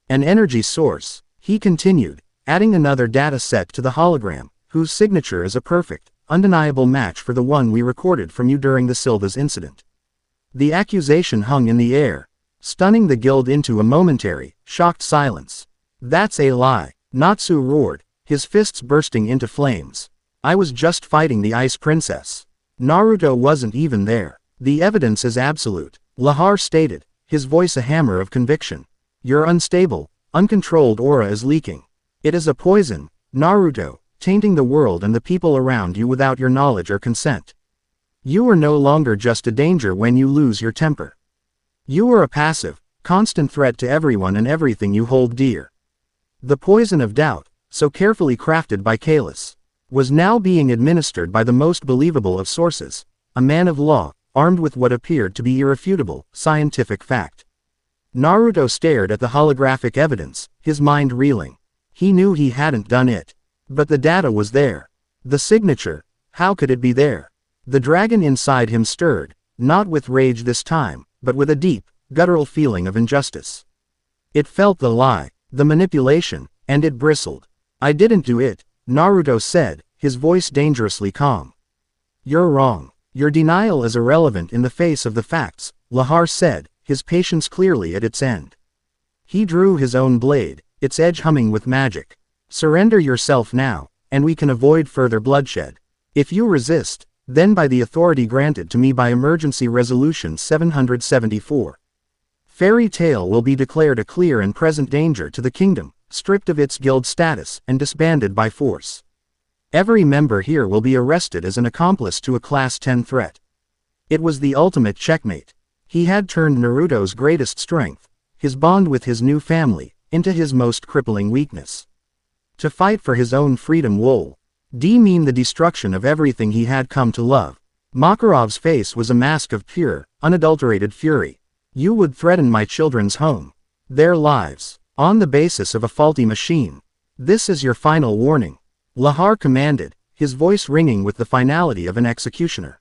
An energy source, he continued, adding another data set to the hologram, whose signature is a perfect, undeniable match for the one we recorded from you during the Silva's incident. The accusation hung in the air, stunning the guild into a momentary, shocked silence. That's a lie, Natsu roared, his fists bursting into flames. I was just fighting the Ice Princess. Naruto wasn't even there. The evidence is absolute, Lahar stated, his voice a hammer of conviction. Your unstable, uncontrolled aura is leaking. It is a poison, Naruto, tainting the world and the people around you without your knowledge or consent. You are no longer just a danger when you lose your temper. You are a passive, constant threat to everyone and everything you hold dear. The poison of doubt, so carefully crafted by Kalis, was now being administered by the most believable of sources, a man of law, armed with what appeared to be irrefutable, scientific fact. Naruto stared at the holographic evidence, his mind reeling. He knew he hadn't done it. But the data was there. The signature, how could it be there? The dragon inside him stirred, not with rage this time, but with a deep, guttural feeling of injustice. It felt the lie, the manipulation, and it bristled. I didn't do it, Naruto said, his voice dangerously calm. You're wrong. Your denial is irrelevant in the face of the facts, Lahar said, his patience clearly at its end. He drew his own blade, its edge humming with magic. Surrender yourself now, and we can avoid further bloodshed. If you resist, then by the authority granted to me by Emergency Resolution 774. Fairy Tail will be declared a clear and present danger to the kingdom, stripped of its guild status and disbanded by force. Every member here will be arrested as an accomplice to a Class 10 threat. It was the ultimate checkmate. He had turned Naruto's greatest strength, his bond with his new family, into his most crippling weakness. To fight for his own freedom would mean the destruction of everything he had come to love. Makarov's face was a mask of pure, unadulterated fury. You would threaten my children's home, their lives, on the basis of a faulty machine. This is your final warning, Lahar commanded, his voice ringing with the finality of an executioner.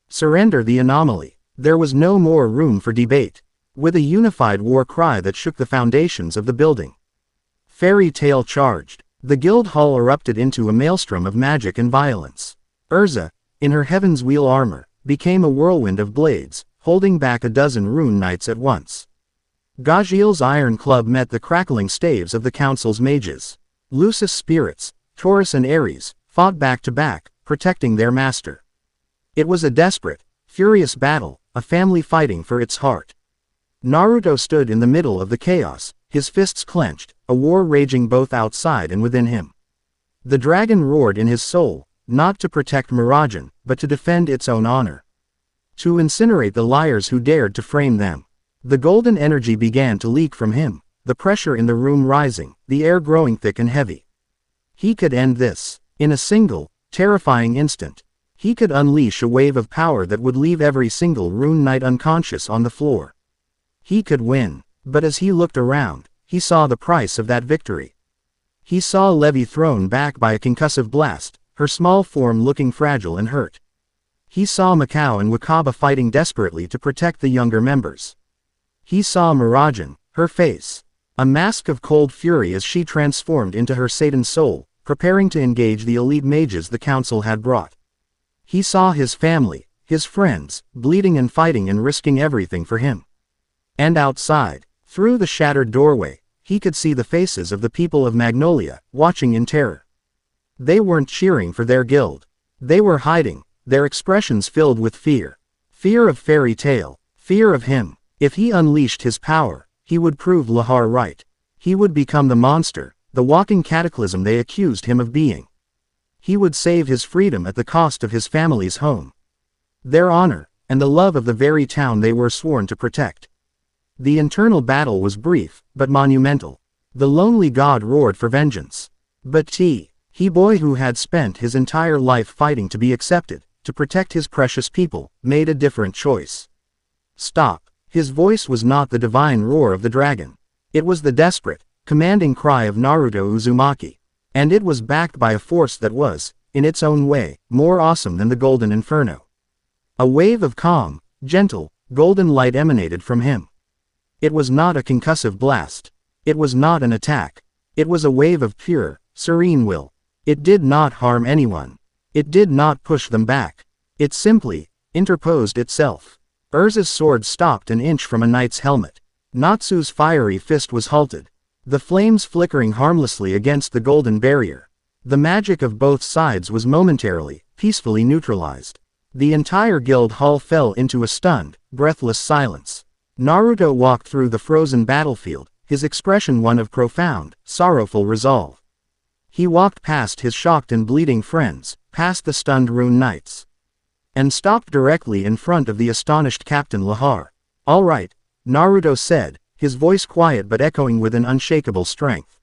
Surrender the anomaly. There was no more room for debate. With a unified war cry that shook the foundations of the building, Fairy Tail charged. The guild hall erupted into a maelstrom of magic and violence. Urza, in her Heaven's Wheel armor, became a whirlwind of blades, holding back a dozen rune knights at once. Gajil's Iron Club met the crackling staves of the council's mages. Lucis spirits, Taurus and Ares, fought back to back, protecting their master. It was a desperate, furious battle, a family fighting for its heart. Naruto stood in the middle of the chaos, his fists clenched, a war raging both outside and within him. The dragon roared in his soul, not to protect Mirajane, but to defend its own honor. To incinerate the liars who dared to frame them. The golden energy began to leak from him, the pressure in the room rising, the air growing thick and heavy. He could end this, in a single, terrifying instant. He could unleash a wave of power that would leave every single rune knight unconscious on the floor. He could win, but as he looked around, he saw the price of that victory. He saw Levi thrown back by a concussive blast, her small form looking fragile and hurt. He saw Mikao and Wakaba fighting desperately to protect the younger members. He saw Mirajane, her face, a mask of cold fury as she transformed into her Satan soul, preparing to engage the elite mages the council had brought. He saw his family, his friends, bleeding and fighting and risking everything for him. And outside, through the shattered doorway, he could see the faces of the people of Magnolia, watching in terror. They weren't cheering for their guild. They were hiding, their expressions filled with fear. Fear of Fairy Tail, fear of him. If he unleashed his power, he would prove Lahar right. He would become the monster, the walking cataclysm they accused him of being. He would save his freedom at the cost of his family's home, their honor, and the love of the very town they were sworn to protect. The internal battle was brief, but monumental. The lonely god roared for vengeance. But he boy who had spent his entire life fighting to be accepted, to protect his precious people, made a different choice. Stop. His voice was not the divine roar of the dragon. It was the desperate, commanding cry of Naruto Uzumaki. And it was backed by a force that was, in its own way, more awesome than the Golden Inferno. A wave of calm, gentle, golden light emanated from him. It was not a concussive blast. It was not an attack. It was a wave of pure, serene will. It did not harm anyone. It did not push them back. It simply interposed itself. Urza's sword stopped an inch from a knight's helmet. Natsu's fiery fist was halted, the flames flickering harmlessly against the golden barrier. The magic of both sides was momentarily, peacefully neutralized. The entire guild hall fell into a stunned, breathless silence. Naruto walked through the frozen battlefield, his expression one of profound, sorrowful resolve. He walked past his shocked and bleeding friends, past the stunned rune knights, and stopped directly in front of the astonished Captain Lahar. "All right," Naruto said, his voice quiet but echoing with an unshakable strength.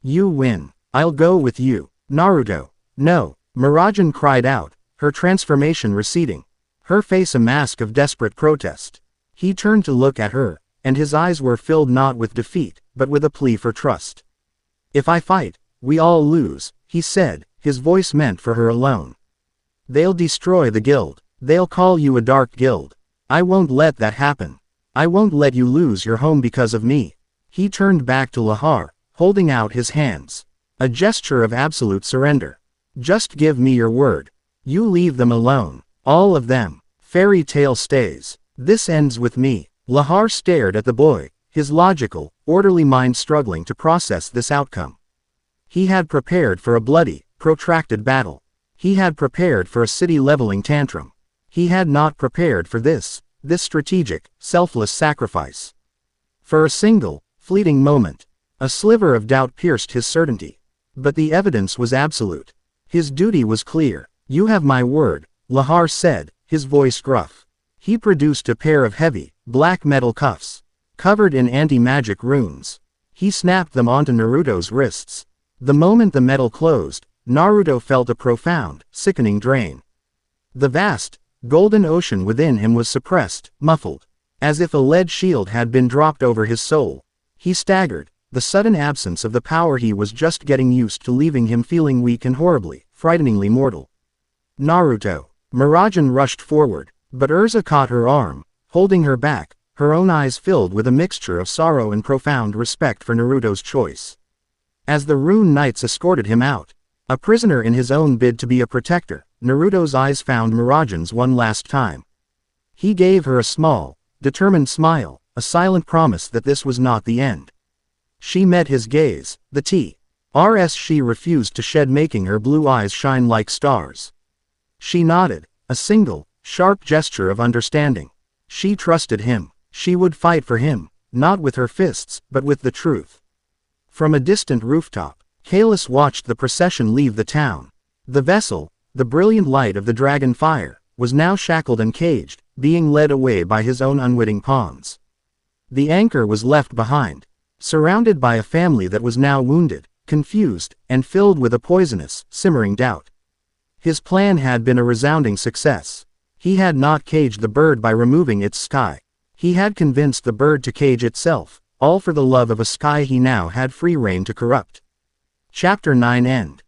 "You win. I'll go with you." "Naruto." "No," Mirajane cried out, her transformation receding, her face a mask of desperate protest. He turned to look at her, and his eyes were filled not with defeat, but with a plea for trust. "If I fight, we all lose," he said, his voice meant for her alone. "They'll destroy the guild. They'll call you a dark guild. I won't let that happen. I won't let you lose your home because of me." He turned back to Lahar, holding out his hands. A gesture of absolute surrender. "Just give me your word. You leave them alone. All of them. Fairy tale stays. This ends with me." Lahar stared at the boy, his logical, orderly mind struggling to process this outcome. He had prepared for a bloody, protracted battle. He had prepared for a city-leveling tantrum. He had not prepared for this strategic, selfless sacrifice. For a single, fleeting moment, a sliver of doubt pierced his certainty. But the evidence was absolute. His duty was clear. "You have my word," Lahar said, his voice gruff. He produced a pair of heavy, black metal cuffs, covered in anti-magic runes. He snapped them onto Naruto's wrists. The moment the metal closed, Naruto felt a profound, sickening drain. The vast, golden ocean within him was suppressed, muffled, as if a lead shield had been dropped over his soul. He staggered, the sudden absence of the power he was just getting used to leaving him feeling weak and horribly, frighteningly mortal. "Naruto." Mirajane rushed forward, but Urza caught her arm, holding her back, her own eyes filled with a mixture of sorrow and profound respect for Naruto's choice. As the rune knights escorted him out, a prisoner in his own bid to be a protector, Naruto's eyes found Mirajane's one last time. He gave her a small, determined smile, a silent promise that this was not the end. She met his gaze, the T.R.S. she refused to shed, making her blue eyes shine like stars. She nodded, a single, sharp gesture of understanding. She trusted him. She would fight for him, not with her fists, but with the truth. From a distant rooftop, Kalis watched the procession leave the town. The vessel, the brilliant light of the dragon fire, was now shackled and caged, being led away by his own unwitting pawns. The anchor was left behind, surrounded by a family that was now wounded, confused, and filled with a poisonous, simmering doubt. His plan had been a resounding success. He had not caged the bird by removing its sky. He had convinced the bird to cage itself, all for the love of a sky he now had free rein to corrupt. Chapter 9 End.